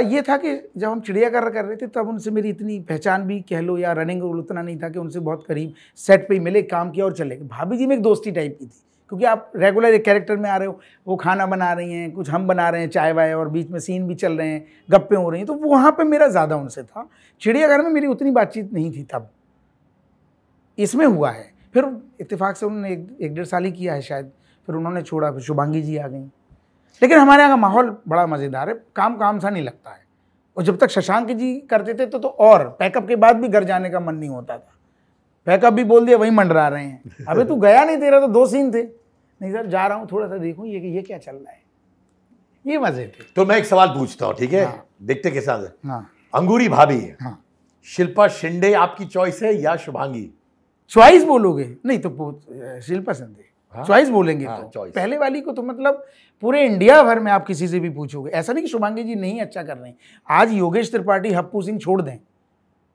ये था कि जब हम चिड़ियाघर कर रहे थे तब उनसे मेरी इतनी पहचान भी कह लो या रनिंग उतना नहीं था कि उनसे बहुत करीब सेट पे ही मिले, काम किया और चले गए। भाभी जी में एक दोस्ती टाइप की थी, क्योंकि आप रेगुलर एक कैरेक्टर में आ रहे हो, वो खाना बना रही हैं, कुछ हम बना रहे हैं चाय वाय, और बीच में सीन भी चल रहे हैं, गप्पे हो रही हैं, तो वहाँ पे मेरा ज़्यादा उनसे था। चिड़ियाघर में मेरी उतनी बातचीत नहीं थी तब, इसमें हुआ है। फिर इत्तेफाक से उन्होंने 1-1.5 साल ही किया है शायद, फिर उन्होंने छोड़ा, फिर शुभांगी जी आ गई। लेकिन हमारे यहाँ का माहौल बड़ा मज़ेदार है, काम काम सा नहीं लगता है। और जब तक शशांक जी करते थे तो और पैकअप के बाद भी घर जाने का मन नहीं होता था, पैकअप भी बोल दिया वहीं मंडरा रहे हैं, अबे तू गया नहीं, तेरा तो 2 सीन थे, नहीं सर जा रहा हूँ थोड़ा सा देखूँ ये क्या चल रहा है, ये मजे थे। तो मैं एक सवाल पूछता हूँ, ठीक है? हाँ। देखते कैसा है। हाँ अंगूरी भाभी, हाँ, शिल्पा शिंदे आपकी चॉइस है या शुभांगी? चॉइस बोलोगे नहीं तो शिल्पा शिंदे, हाँ? चॉइस बोलेंगे हाँ, तो choice। पहले वाली को तो मतलब पूरे इंडिया भर में आप किसी से भी पूछोगे, ऐसा नहीं कि शुभांगी जी नहीं अच्छा कर रहे हैं। आज योगेश त्रिपाठी हप्पू सिंह छोड़ दें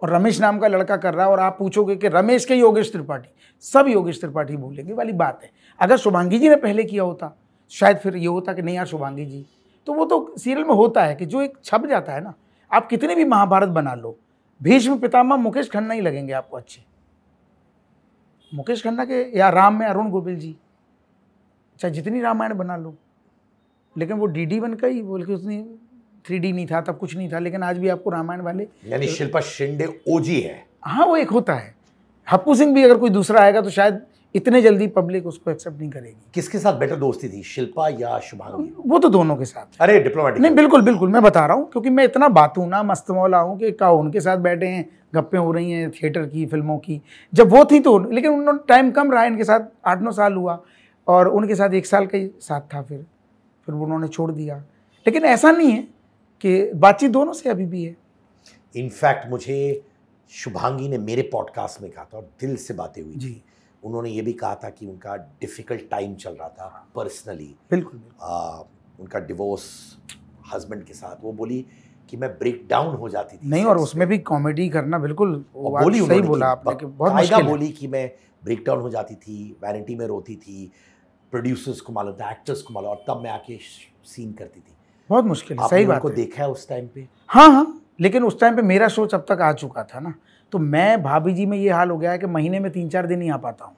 और रमेश नाम का लड़का कर रहा है, और आप पूछोगे कि रमेश के योगेश त्रिपाठी, सब योगेश त्रिपाठी बोलेंगे वाली बात है। अगर शुभांगी जी ने पहले किया होता शायद फिर ये होता कि नहीं यार शुभांगी जी, तो वो तो सीरियल में होता है कि जो एक छप जाता है ना, आप कितने भी महाभारत बना लो, भीष्म पितामह मुकेश खन्ना ही लगेंगे आपको अच्छे, मुकेश खन्ना के, या राम में अरुण गोविल जी, चाहे जितनी रामायण बना लो, लेकिन वो DD1 का ही बोल के, उतनी 3D नहीं था तब, कुछ नहीं था, लेकिन आज भी आपको रामायण वाले, यानी शिल्पा शिंदे ओजी है। हाँ वो एक होता है। हप्पू सिंह भी अगर कोई दूसरा आएगा तो शायद इतने जल्दी पब्लिक उसको एक्सेप्ट नहीं करेगी। किसके साथ बेटर दोस्ती थी, शिल्पा या शुभांगी? वो तो दोनों के साथ। अरे डिप्लोमेटिक नहीं बिल्कुल बिल्कुल, मैं बता रहा हूँ क्योंकि मैं इतना बातू ना मस्तमौला हूँ कि का उनके साथ बैठे हैं, गप्पे हो रही हैं थिएटर की, फिल्मों की, जब वो थी तो, लेकिन उन्होंने टाइम कम रहा इनके साथ, 8-9 साल हुआ, और उनके साथ 1 साल का ही साथ था, फिर उन्होंने छोड़ दिया। लेकिन ऐसा नहीं है कि बातचीत दोनों से अभी भी है। इनफैक्ट मुझे शुभांगी ने मेरे पॉडकास्ट में कहा था और दिल से बातें हुई जी, उन्होंने ये भी कहा था कि उनका डिफ़िकल्ट टाइम चल रहा था पर्सनली, बिल्कुल उनका डिवोर्स हस्बैंड के साथ। वो बोली कि मैं ब्रेक डाउन हो जाती थी। नहीं, और उसमें भी कॉमेडी करना, बिल्कुल वो बात बोली सही बोला आपने कि बहुत कायदा मुश्किल है। बोली कि मैं ब्रेक डाउन हो जाती थी, वैनिटी में रोती थी, प्रोड्यूसर्स को मालूम था, एक्टर्स को मालूम, और तब मैं आके सीन करती थी। बहुत मुश्किल है, आपने सही बात उनको है। देखा है उस टाइम पे? हाँ हाँ, लेकिन उस टाइम पे मेरा सोच अब तक आ चुका था ना, तो मैं भाभी जी में ये हाल हो गया है कि महीने में 3-4 दिन ही आ पाता हूँ।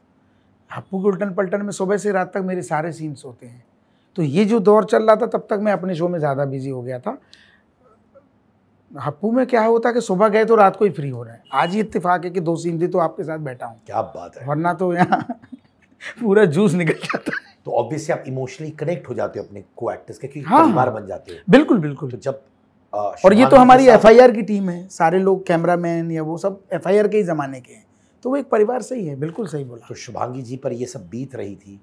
हप्पू के उल्टन पलटन में सुबह से रात तक मेरे सारे सीन्स होते हैं। तो ये जो दौर चल रहा था तब तक मैं अपने शो में ज़्यादा बिजी हो गया था। हप्पू में क्या होता कि सुबह गए तो रात को ही फ्री हो रहे हैं। आज ही इत्तेफाक है कि 2 सीन थे तो आपके साथ बैठा हूँ। क्या बात है। वरना तो यहाँ पूरा जूस निकल जाता है। तो ऑब्वियसली आप इमोशनली कनेक्ट हो जाते हो अपने को एक्टर्स के, क्योंकि हाँ, परिवार बन जाते हो। बिल्कुल बिल्कुल। तो जब और ये तो हमारी FIR की टीम है, सारे लोग कैमरामैन या वो सब FIR के ही ज़माने के हैं, तो वो एक परिवार से ही है। बिल्कुल सही बोला। तो शुभांगी जी पर ये सब बीत रही थी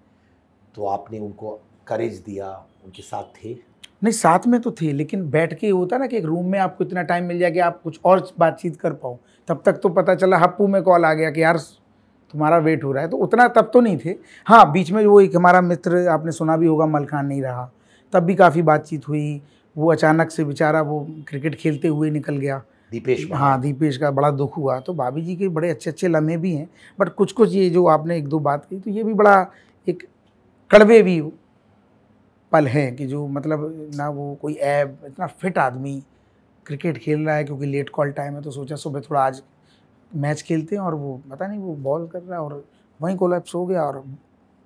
तो आपने उनको करेज दिया, उनके साथ थे? नहीं, साथ में तो थे, लेकिन बैठ के होता ना कि एक रूम में आपको इतना टाइम मिल जाए कि आप कुछ और बातचीत कर पाओ। तब तक तो पता चला हप्पू में कॉल आ गया कि यार तुम्हारा वेट हो रहा है, तो उतना तब तो नहीं थे। हाँ, बीच में वो एक हमारा मित्र, आपने सुना भी होगा, मलखान नहीं रहा, तब भी काफ़ी बातचीत हुई। वो अचानक से बेचारा वो क्रिकेट खेलते हुए निकल गया, दीपेश। हाँ, दीपेश का बड़ा दुख हुआ। तो भाभी जी के बड़े अच्छे अच्छे लम्हे भी हैं, बट कुछ कुछ ये जो आपने 1-2 बात कही तो ये भी बड़ा एक कड़वे भी पल हैं कि जो मतलब ना वो कोई ऐब, इतना फिट आदमी क्रिकेट खेल रहा है क्योंकि लेट कॉल टाइम है, तो सोचा सुबह थोड़ा आज मैच खेलते हैं, और वो पता नहीं वो बॉल कर रहा है और वहीं कोलैप्स हो गया, और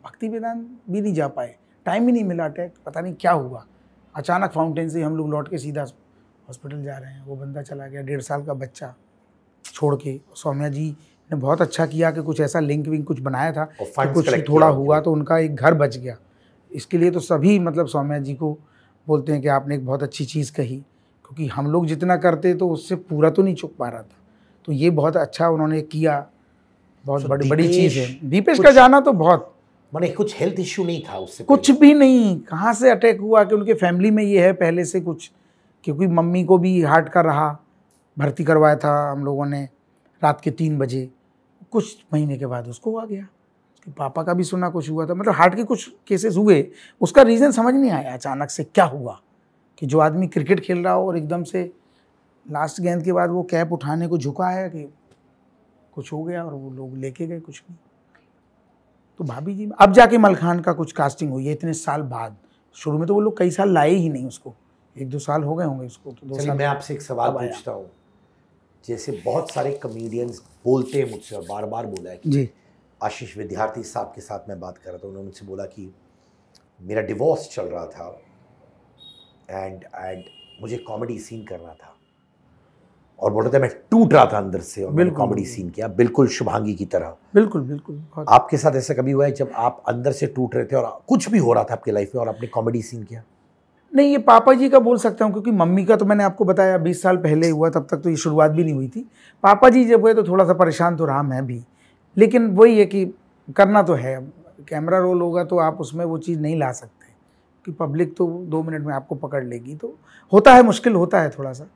भक्ति मैदान भी नहीं जा पाए, टाइम ही नहीं मिला, अटैक पता नहीं क्या हुआ। अचानक फाउंटेन से हम लोग लौट के सीधा हॉस्पिटल जा रहे हैं, वो बंदा चला गया, 1.5 साल का बच्चा छोड़ के। सौम्या जी ने बहुत अच्छा किया कि कुछ ऐसा लिंक विंक कुछ बनाया था कि कुछ थोड़ा हुआ तो उनका एक घर बच गया। इसके लिए तो सभी मतलब सौम्या जी को बोलते हैं कि आपने एक बहुत अच्छी चीज़ कही, क्योंकि हम लोग जितना करते तो उससे पूरा तो नहीं चुक पा रहा था। तो ये बहुत अच्छा उन्होंने किया, बहुत बड़ी चीज़ है। दीपेश का जाना तो बहुत, माने कुछ हेल्थ इश्यू नहीं था उससे? कुछ भी नहीं, कहाँ से अटैक हुआ कि उनके फैमिली में ये है पहले से कुछ, क्योंकि मम्मी को भी हार्ट का रहा, भर्ती करवाया था हम लोगों ने रात के 3 बजे, कुछ महीने के बाद उसको आ गया। उसके पापा का भी सुना कुछ हुआ था, मतलब हार्ट के कुछ केसेस हुए, उसका रीज़न समझ नहीं आया अचानक से क्या हुआ कि जो आदमी क्रिकेट खेल रहा हो और एकदम से लास्ट गेंद के बाद वो कैप उठाने को झुका है कि कुछ हो गया, और वो लोग लेके गए कुछ नहीं। तो भाभी जी अब जाके मलखान का कुछ कास्टिंग हुई है इतने साल बाद। शुरू में तो वो लोग कई साल लाए ही नहीं उसको, 1-2 साल हो गए होंगे उसको। तो 2 साल। मैं आपसे एक सवाल पूछता हूँ, जैसे बहुत सारे कॉमेडियंस बोलते हैं मुझसे, और बार बार बोला है कि जी, आशीष विद्यार्थी साहब के साथ मैं बात कर रहा था, उन्होंने मुझसे बोला कि मेरा डिवोर्स चल रहा था एंड मुझे कॉमेडी सीन करना था, और बोल रहे थे मैं टूट रहा था अंदर से, और मैंने कॉमेडी सीन किया, बिल्कुल शुभांगी की तरह। बिल्कुल बिल्कुल। आपके साथ ऐसा कभी हुआ है जब आप अंदर से टूट रहे थे और कुछ भी हो रहा था आपके लाइफ में और आपने कॉमेडी सीन किया? नहीं, ये पापा जी का बोल सकता हूँ, क्योंकि मम्मी का तो मैंने आपको बताया 20 साल पहले हुआ, तब तक तो ये शुरुआत भी नहीं हुई थी। पापा जी जब हुए तो थोड़ा सा परेशान तो रहा मैं भी, लेकिन वही है कि करना तो है। अब कैमरा रोल होगा तो आप उसमें वो चीज़ नहीं ला सकते, कि पब्लिक तो 2 मिनट में आपको पकड़ लेगी। तो होता है, मुश्किल होता है, थोड़ा सा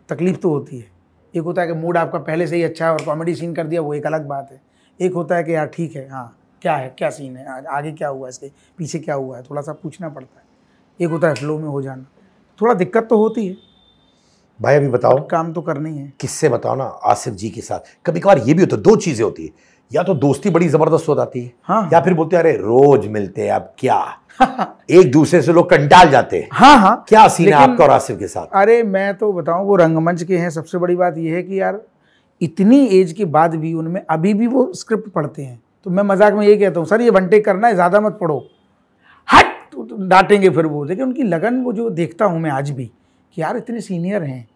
तकलीफ तो होती है। एक होता है कि मूड आपका पहले से ही अच्छा है और कॉमेडी सीन कर दिया, वो एक अलग बात है। एक होता है कि यार ठीक है, हाँ क्या है, क्या सीन है, आगे क्या हुआ, इसके पीछे क्या हुआ है, थोड़ा सा पूछना पड़ता है। एक होता है फ्लो में हो जाना, थोड़ा दिक्कत तो होती है। भाई अभी बताओ, काम तो करना ही है। किससे बताओ ना, आसिफ जी के साथ कभी कभार ये भी होता है, 2 चीजें होती है, या तो दोस्ती बड़ी जबरदस्त हो जाती है, हाँ, या फिर बोलते हैं अरे रोज मिलते हैं अब क्या एक दूसरे से लोग कंटाल जाते हैं। हाँ हाँ, क्या सीन है आपका और आसिफ के साथ? अरे मैं तो बताऊं, वो रंगमंच के हैं। सबसे बड़ी बात ये है कि यार इतनी एज के बाद भी उनमें अभी भी वो स्क्रिप्ट पढ़ते हैं। तो मैं मजाक में ये कहता हूँ, सर ये 1 टेक करना है, ज़्यादा मत पढ़ो, हट, तो डांटेंगे फिर वो। लेकिन उनकी लगन वो जो देखता हूँ मैं आज भी कि यार इतने सीनियर हैं,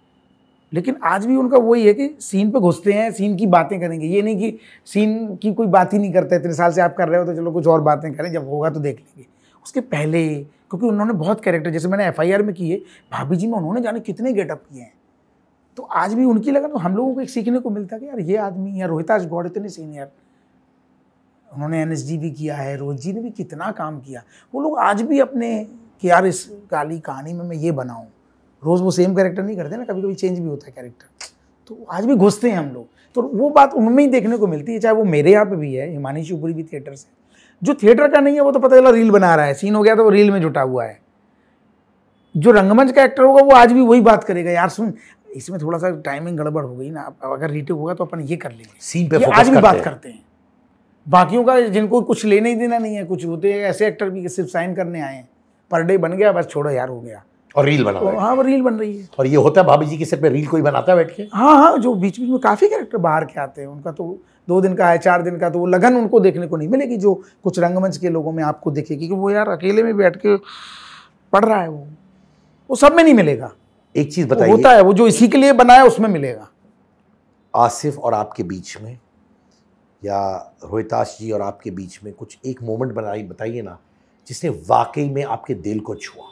लेकिन आज भी उनका वही है कि सीन पे घुसते हैं, सीन की बातें करेंगे। ये नहीं कि सीन की कोई बात ही नहीं करते, इतने साल से आप कर रहे हो तो चलो कुछ और बातें करें, जब होगा तो देख लेंगे। उसके पहले, क्योंकि उन्होंने बहुत कैरेक्टर, जैसे मैंने FIR में किए, भाभी जी में उन्होंने जाने कितने गेटअप किए हैं। तो आज भी उनकी लगन, तो हम लोगों को एक सीखने को मिलता है कि यार ये आदमी, या रोहिताश गौड़ इतने सीनियर, उन्होंने NSG भी किया है, रोहित जी ने भी कितना काम किया। वो लोग आज भी अपने कि यार इस काली कहानी में मैं ये बनाऊँ, रोज़ वो सेम कैरेक्टर नहीं करते ना, कभी कभी चेंज भी होता है कैरेक्टर, तो आज भी घुसते हैं हम लोग। तो वो बात उनमें ही देखने को मिलती है, चाहे वो मेरे यहाँ पे भी है, हिमानी शिवपुरी भी थिएटर से। जो थिएटर का नहीं है वो तो पता चला रील बना रहा है, सीन हो गया तो वो रील में जुटा हुआ है। जो रंगमंच का एक्टर होगा वो आज भी वही बात करेगा, यार सुन इसमें थोड़ा सा टाइमिंग गड़बड़ हो गई ना, अगर रीटेक होगा तो अपन ये कर लेंगे, सीन पे आज भी बात करते हैं। बाकियों का जिनको कुछ लेने ही देना नहीं है, कुछ होते हैं ऐसे एक्टर भी सिर्फ साइन करने आए हैं, पर डे बन गया बस, छोड़ो यार हो गया, और रील बना तो हाँ वो रील बन रही है। और ये होता है भाभी जी के सिर पे रील कोई बनाता है बैठ के? हाँ हाँ, जो बीच बीच में काफ़ी कैरेक्टर बाहर के आते हैं, उनका तो 2 दिन का है, 4 दिन का, तो वो लगन उनको देखने को नहीं मिलेगी जो कुछ रंगमंच के लोगों में आपको दिखेगी कि वो यार अकेले में बैठ के पढ़ रहा है, वो सब में नहीं मिलेगा। एक चीज बताइए, होता है वो जो इसी के लिए बनाया उसमें मिलेगा। आसिफ और आपके बीच में या रोहिताश जी और आपके बीच में कुछ एक मोमेंट बताइए ना जिसने वाकई में आपके दिल को छुआ,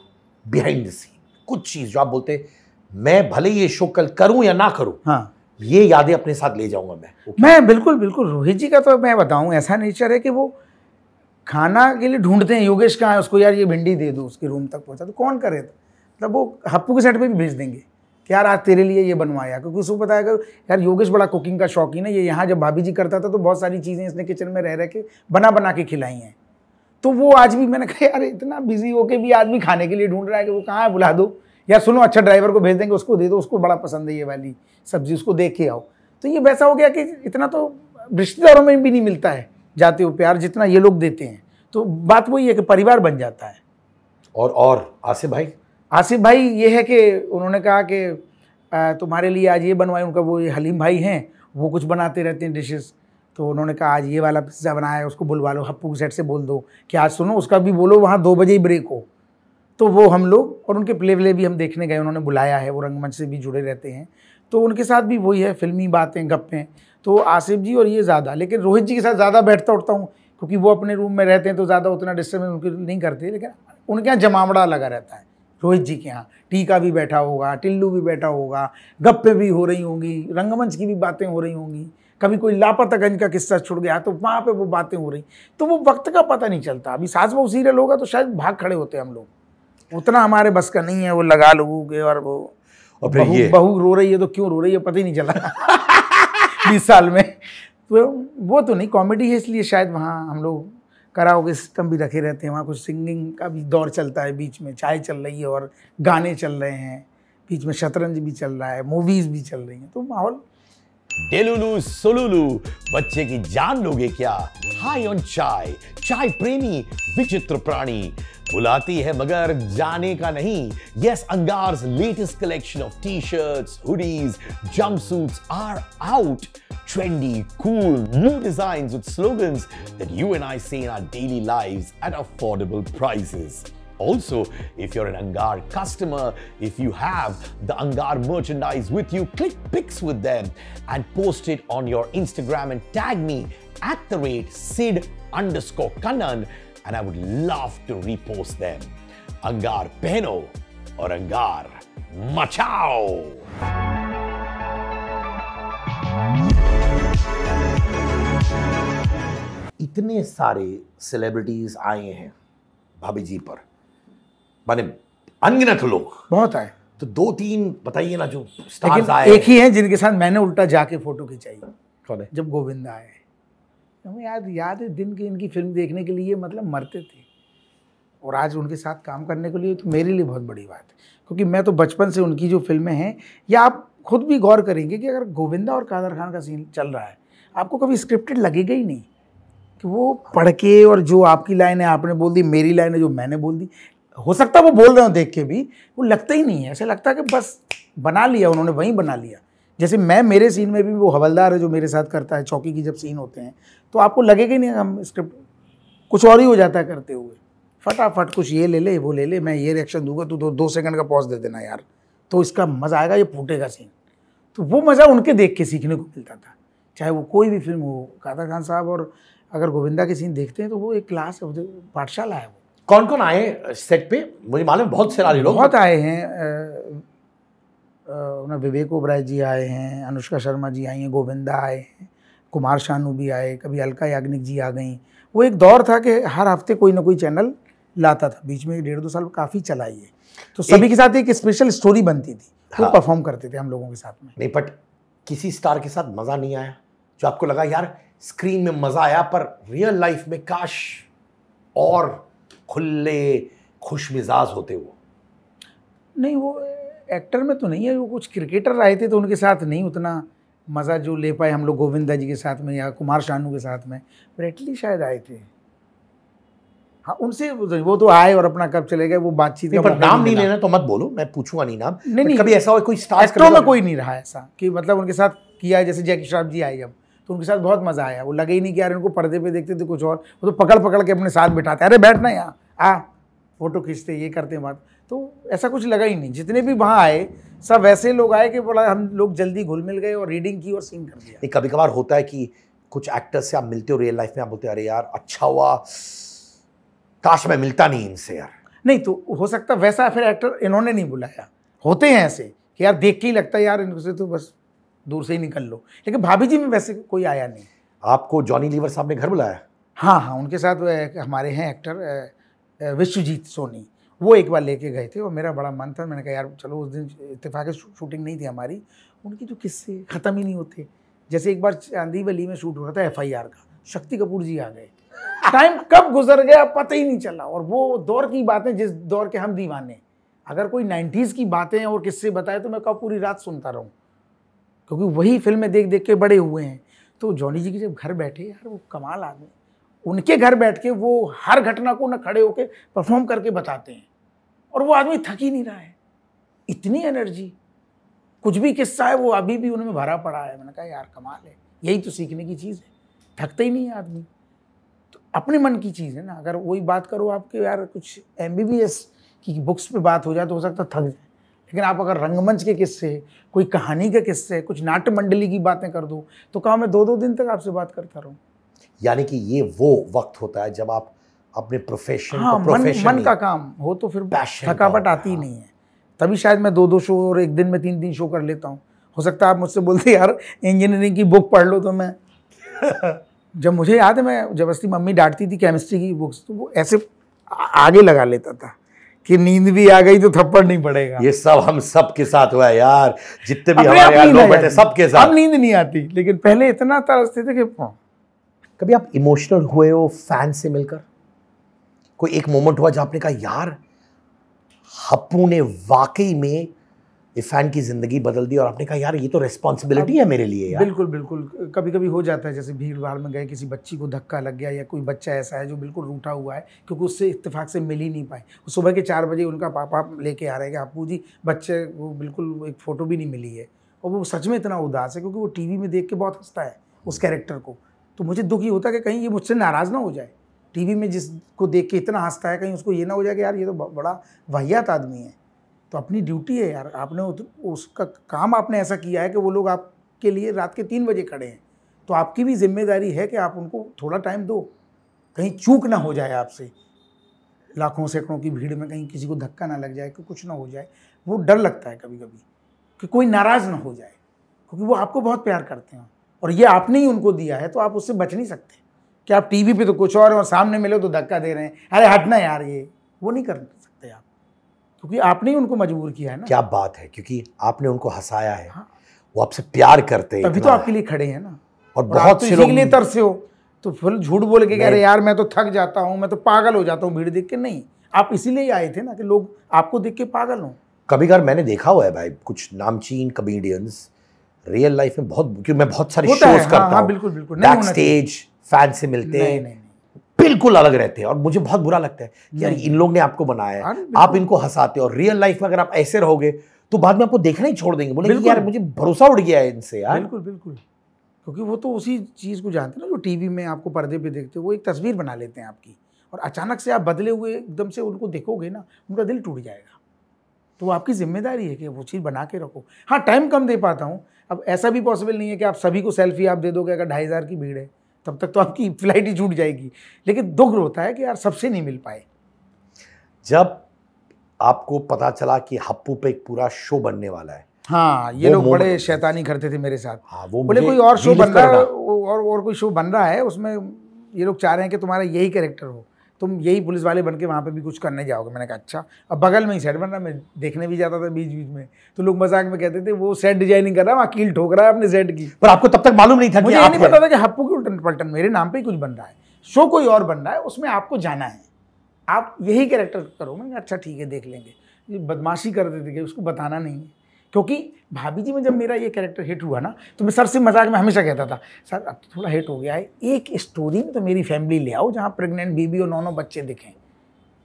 बिहाइंड द सीन कुछ चीज जो आप बोलते मैं भले ये शो कल करूं या ना करूं, हाँ, ये यादें अपने साथ ले जाऊंगा मैं। मैं बिल्कुल रोहित जी का तो मैं बताऊं ऐसा नेचर है कि वो खाना के लिए ढूंढते हैं, योगेश कहाँ है, उसको यार ये भिंडी दे दो, उसके रूम तक पहुंचा तो कौन करे, मतलब वो हप्पू के सेट पे भी भेज देंगे कि यार आज तेरे लिए ये बनवाया, क्योंकि उसको पता है कि यार योगेश बड़ा कुकिंग का शौकीन है, ये यहाँ जब भाभी जी करता था तो बहुत सारी चीज़ें इसने किचन में रह के बना के खिलाई हैं। तो वो आज भी मैंने कहा यार इतना बिजी होके भी आदमी खाने के लिए ढूंढ रहा है कि वो कहाँ है, बुला दो यार, सुनो अच्छा ड्राइवर को भेज देंगे, उसको दे दो, उसको बड़ा पसंद है ये वाली सब्जी, उसको देख के आओ। तो ये वैसा हो गया कि इतना तो रिश्तेदारों में भी नहीं मिलता है जाते हो प्यार जितना ये लोग देते हैं। तो बात वही है कि परिवार बन जाता है। और आसिफ भाई ये है कि उन्होंने कहा कि तुम्हारे लिए आज ये बनवाए, उनका वो ये हलीम भाई हैं, वो कुछ बनाते रहते हैं डिशेस, तो उन्होंने कहा आज ये वाला पिज्ज़ा बनाया है, उसको बुलवा लो, हप्पू के सेट से बोल दो कि आज सुनो उसका भी बोलो वहाँ 2 बजे ही ब्रेक हो। तो वो हम लोग और उनके प्ले भी हम देखने गए, उन्होंने बुलाया है, वो रंगमंच से भी जुड़े रहते हैं, तो उनके साथ भी वही है फिल्मी बातें गप्पें। तो आसिफ जी और ये ज़्यादा, लेकिन रोहित जी के साथ ज़्यादा बैठता उठता हूँ क्योंकि वो अपने रूम में रहते हैं तो ज़्यादा उतना डिस्टर्बेंस उनके नहीं करते, लेकिन उनके यहाँ जमावड़ा लगा रहता है। रोहित जी के यहाँ टीका भी बैठा होगा, टिल्लू भी बैठा होगा, गप्पे भी हो रही होंगी, रंगमंच की भी बातें हो रही होंगी, कभी कोई लापतागंज का किस्सा छुड़ गया तो वहाँ पे वो बातें हो रही, तो वो वक्त का पता नहीं चलता। अभी सास बहू सीरियल होगा तो शायद भाग खड़े होते हम लोग, उतना हमारे बस का नहीं है वो लगा लोगे, और वो और फिर बहू रो रही है तो क्यों रो रही है पता ही नहीं चला 20 साल में। तो वो तो नहीं, कॉमेडी है इसलिए शायद वहाँ हम लोग कराओके सिस्टम भी रखे रहते हैं, वहाँ कुछ सिंगिंग का भी दौर चलता है, बीच में चाय चल रही है और गाने चल रहे हैं, बीच में शतरंज भी चल रहा है, मूवीज़ भी चल रही हैं, तो माहौल। डेलुलू सोलुलू बच्चे की जान लोगे क्या, हाई ऑन चाय, चाय प्रेमी विचित्र प्राणी, बुलाती है मगर जाने का नहीं। Yes, Angar's latest collection of t-shirts, hoodies, jumpsuits are out. Trendy, cool, new designs with slogans that you and I see in our daily lives at affordable prices. Also, if you're an Angar customer, if you have the Angar merchandise with you, click pics with them and post it on your Instagram and tag me @Sid_Kannan and I would love to repost them. Angar pehno और Angar मचाओ। इतने सारे celebrities आए हैं भाभी जी पर, माने अनगिनत लोग बहुत आए, तो 2-3 बताइए ना जो स्टार्स आए। एक ही है जिनके साथ मैंने उल्टा जाके फोटो खिंचाई। कौन है? जब गोविंदा आए, हमें याद है दिन की इनकी फिल्म देखने के लिए मतलब मरते थे, और आज उनके साथ काम करने के लिए तो मेरे लिए बहुत बड़ी बात है, क्योंकि मैं तो बचपन से उनकी जो फिल्में हैं, या आप खुद भी गौर करेंगे कि अगर गोविंदा और कादर खान का सीन चल रहा है, आपको कभी स्क्रिप्टेड लगेगा ही नहीं कि वो पढ़ के और जो आपकी लाइन है आपने बोल दी, मेरी लाइन है जो मैंने बोल दी, हो सकता है वो बोल रहे हो देख के भी, वो लगता ही नहीं है, ऐसा लगता है कि बस बना लिया उन्होंने, वहीं बना लिया। जैसे मैं मेरे सीन में भी वो हवलदार है जो मेरे साथ करता है, चौकी की जब सीन होते हैं तो आपको लगेगा ही नहीं हम स्क्रिप्ट, कुछ और ही हो जाता है करते हुए, फटाफट कुछ ये ले ले वो ले ले, मैं ये रिएक्शन दूंगा तो 2 सेकंड का पॉज दे देना यार, तो इसका मज़ा आएगा, ये फूटेगा सीन। तो वो मज़ा उनके देख के सीखने को मिलता था, चाहे वो कोई भी फिल्म हो। कादर खान साहब और अगर गोविंदा के सीन देखते हैं तो वो एक क्लास है, पाठशाला है। वो कौन कौन आए सेट पे? मुझे मालूम है बहुत सारे लोग बहुत आए हैं, विवेक ओबराय जी आए हैं, अनुष्का शर्मा जी आई हैं, गोविंदा आए हैं, कुमार शानू भी आए, कभी अलका याग्निक जी आ गई। वो एक दौर था कि हर हफ्ते कोई ना कोई चैनल लाता था, बीच में 1.5-2 साल काफ़ी चलाई है, तो सभी के साथ एक स्पेशल स्टोरी बनती थी, वो परफॉर्म करते थे हम लोगों के साथ में। नहीं, बट किसी स्टार के साथ मज़ा नहीं आया जो आपको लगा यार स्क्रीन में मज़ा आया पर रियल लाइफ में काश और खुले खुश मिजाज होते? वो नहीं, वो एक्टर में तो नहीं है, वो कुछ क्रिकेटर आए थे तो उनके साथ नहीं उतना मज़ा जो ले पाए हम लोग गोविंदा जी के साथ में या कुमार शानू के साथ में। ब्रेटली शायद आए थे, हाँ, उनसे वो तो आए और अपना कब चले गए, वो बातचीत का नाम नहीं लेना तो मत बोलो, मैं पूछूंगा नहीं नाम। नहीं, कभी ऐसा हो कोई स्टार एक्टरों में कोई नहीं रहा ऐसा कि मतलब उनके साथ किया है, जैसे जैकी श्रॉफ जी आए जब तो उनके साथ बहुत मज़ा आया। वो लगे ही नहीं कि यार इनको पर्दे पे देखते थे कुछ और, वो तो पकड़ पकड़ के अपने साथ बिठाते, अरे बैठना यहाँ आ, फोटो खींचते, ये करते हैं बात। तो ऐसा कुछ लगा ही नहीं। जितने भी वहाँ आए सब वैसे लोग आए कि बोला हम लोग जल्दी घुल मिल गए और रीडिंग की और सीन कर दिया। कभी कभार होता है कि कुछ एक्टर्स से आप मिलते हो रियल लाइफ में, आप बोलते हो अरे यार अच्छा हुआ काश मैं मिलता नहीं इनसे यार। नहीं तो हो सकता वैसा फिर एक्टर इन्होंने नहीं बुलाया, होते हैं ऐसे कि यार देख के ही लगता है यार इनसे तो बस दूर से ही निकल लो। लेकिन भाभी जी में वैसे कोई आया नहीं। आपको जॉनी लीवर साहब ने घर बुलाया? हाँ हाँ, उनके साथ हमारे हैं एक्टर विश्वजीत सोनी, वो एक बार लेके गए थे और मेरा बड़ा मन था। मैंने कहा यार चलो, उस दिन इत्तेफाक शूटिंग नहीं थी हमारी। उनकी जो किस्से ख़त्म ही नहीं होते। जैसे एक बार चांदी वली में शूट हो रहा था FIR का, शक्ति कपूर जी आ गए, टाइम कब गुजर गया पता ही नहीं चला। और वो दौर की बातें जिस दौर के हम दीवाने, अगर कोई 90s की बातें और किस्से बताए तो मैं कब पूरी रात सुनता रहूँ, क्योंकि वही फिल्में देख देख के बड़े हुए हैं। तो जॉनी जी के जब घर बैठे, यार वो कमाल आदमी, उनके घर बैठ के वो हर घटना को न खड़े होके परफॉर्म करके बताते हैं और वो आदमी थक ही नहीं रहा है। इतनी एनर्जी, कुछ भी किस्सा है वो अभी भी उनमें भरा पड़ा है। मैंने कहा यार कमाल है, यही तो सीखने की चीज़ है, थकता ही नहीं है आदमी। तो अपने मन की चीज़ है ना। अगर वही बात करो आपके यार कुछ MBBS की बुक्स पे बात हो जाए तो हो सकता थक जाए, लेकिन आप अगर रंगमंच के किस्से, कोई कहानी के किस्से, कुछ नाट्य मंडली की बातें कर दो तो कहा मैं 2-2 दिन तक आपसे बात करता रहूँ। यानी कि ये वो वक्त होता है जब आप अपने प्रोफेशन हाँ, मन का काम हो तो फिर थकावट आती ही नहीं है। तभी शायद मैं 2-2 शो और एक दिन में 3-3 शो कर लेता हूँ। हो सकता है आप मुझसे बोलते यार इंजीनियरिंग की बुक पढ़ लो, तो मैं जब मुझे याद है मैं जबरदस्ती, मम्मी डांटती थी केमिस्ट्री की बुक्स, तो वो ऐसे आगे लगा लेता था कि नींद भी आ गई तो थप्पड़ नहीं पड़ेगा। ये सब हम सब के साथ हुआ है यार, जितने भी हमारे यहाँ लोग बैठे सबके साथ। अब नींद नहीं आती, लेकिन पहले इतना तरसते थे कि कभी आप इमोशनल हुए हो फैन से मिलकर? कोई एक मोमेंट हुआ जहां आपने कहा यार हप्पू ने वाकई में इस फैन की जिंदगी बदल दी और आपने कहा यार ये तो रिस्पॉन्सिबिलिटी है मेरे लिए यार? बिल्कुल बिल्कुल, कभी कभी हो जाता है। जैसे भीड़ भाड़ में गए, किसी बच्ची को धक्का लग गया या कोई बच्चा ऐसा है जो बिल्कुल रूठा हुआ है क्योंकि उससे इत्तेफाक से मिल ही नहीं पाए। सुबह के 4 बजे उनका पापा लेके आ रहे हैं कि हप्पू जी बच्चे वो बिल्कुल एक फ़ोटो भी नहीं मिली है, और वो सच में इतना उदास है क्योंकि वो TV में देख के बहुत हंसता है उस कैरेक्टर को। तो मुझे दुख ये होता है कि कहीं ये मुझसे नाराज़ ना हो जाए, TV में जिसको देख के इतना हंसता है, कहीं उसको ये ना हो जाए कि यार ये तो बड़ा वाहियात आदमी है। तो अपनी ड्यूटी है यार, आपने उसका काम आपने ऐसा किया है कि वो लोग आपके लिए रात के 3 बजे खड़े हैं, तो आपकी भी जिम्मेदारी है कि आप उनको थोड़ा टाइम दो, कहीं चूक ना हो जाए आपसे, लाखों सैकड़ों की भीड़ में कहीं किसी को धक्का ना लग जाए, कि कुछ ना हो जाए। वो डर लगता है कभी कभी कि कोई नाराज़ ना हो जाए, क्योंकि वो आपको बहुत प्यार करते हैं और ये आपने ही उनको दिया है, तो आप उससे बच नहीं सकते कि आप TV पे तो कुछ और सामने मिलो तो धक्का दे रहे हैं, अरे हटना यार, ये वो नहीं कर सकते आप, क्योंकि आपने ही उनको मजबूर किया है ना। क्या बात है, क्योंकि आपने उनको हंसाया है। हाँ। वो आपसे प्यार करते हैं, तभी तो आपके लिए खड़े हैं ना। और बहुत से लोग के लिए तरसे हो तो फिर झूठ बोल के कह रहे यार मैं तो थक जाता हूँ, मैं तो पागल हो जाता हूँ भीड़ देख के। नहीं, आप इसीलिए ही आए थे ना कि लोग आपको देख के पागल हों। कभी कभार मैंने देखा हुआ है भाई, कुछ नामचीन कॉमेडियंस रियल लाइफ में बहुत, क्योंकि मैं बहुत सारे शोज करता हूँ, बिल्कुल बिल्कुल बैक स्टेज फैन से मिलते हैं, बिल्कुल अलग रहते हैं और मुझे बहुत बुरा लगता है कि यार इन लोग ने आपको बनाया है, आप इनको हंसाते हो, और रियल लाइफ में अगर आप ऐसे रहोगे तो बाद में आपको देखना ही छोड़ देंगे, बोलेंगे यार मुझे भरोसा उड़ गया है इनसे यार। बिल्कुल बिल्कुल, क्योंकि वो तो उसी चीज़ को जानते हैं ना जो TV में आपको पर्दे पे देखते हो, वो एक तस्वीर बना लेते हैं आपकी, और अचानक से आप बदले हुए एकदम से उनको देखोगे ना, उनका दिल टूट जाएगा। तो वो आपकी जिम्मेदारी है कि वो चीज़ बना के रखो। हाँ, टाइम कम दे पाता हूँ, अब ऐसा भी पॉसिबल नहीं है कि आप सभी को सेल्फी आप दे दोगे। अगर 2,500 की भीड़ है तब तक तो आपकी फ्लाइट ही छूट जाएगी, लेकिन दुख होता है कि यार सबसे नहीं मिल पाए। जब आपको पता चला कि हप्पू पे एक पूरा शो बनने वाला है, हाँ, ये लोग बड़े शैतानी करते थे मेरे साथ। हाँ, वो बोले कोई और शो बन रहा है, और कोई शो बन रहा है, उसमें ये लोग चाह रहे हैं कि तुम्हारा यही कैरेक्टर हो, तुम यही पुलिस वाले बन के वहाँ पे भी कुछ करने जाओगे। मैंने कहा अच्छा। अब बगल में ही सेट बन रहा, मैं देखने भी जाता था बीच बीच में, तो लोग मजाक में कहते थे वो सेट डिजाइनिंग कर रहा है, वहाँ कील ठोक रहा है अपने सेट की। पर आपको तब तक मालूम नहीं था, मुझे ये नहीं पता था कि हप्पू की उल्टन पलटन मेरे नाम पे ही कुछ बन रहा है, शो कोई और बन रहा है, उसमें आपको जाना है, आप यही कैरेक्टर करो। मैंने अच्छा ठीक है देख लेंगे। ये बदमाशी कर देते कि उसको बताना नहीं है, क्योंकि भाभी जी में जब मेरा ये कैरेक्टर हिट हुआ ना, तो मैं सर से मजाक में हमेशा कहता था सर अब तो थोड़ा हिट हो गया है, एक स्टोरी में तो मेरी फैमिली ले आओ जहाँ प्रेग्नेंट बीबी और 9 बच्चे दिखें,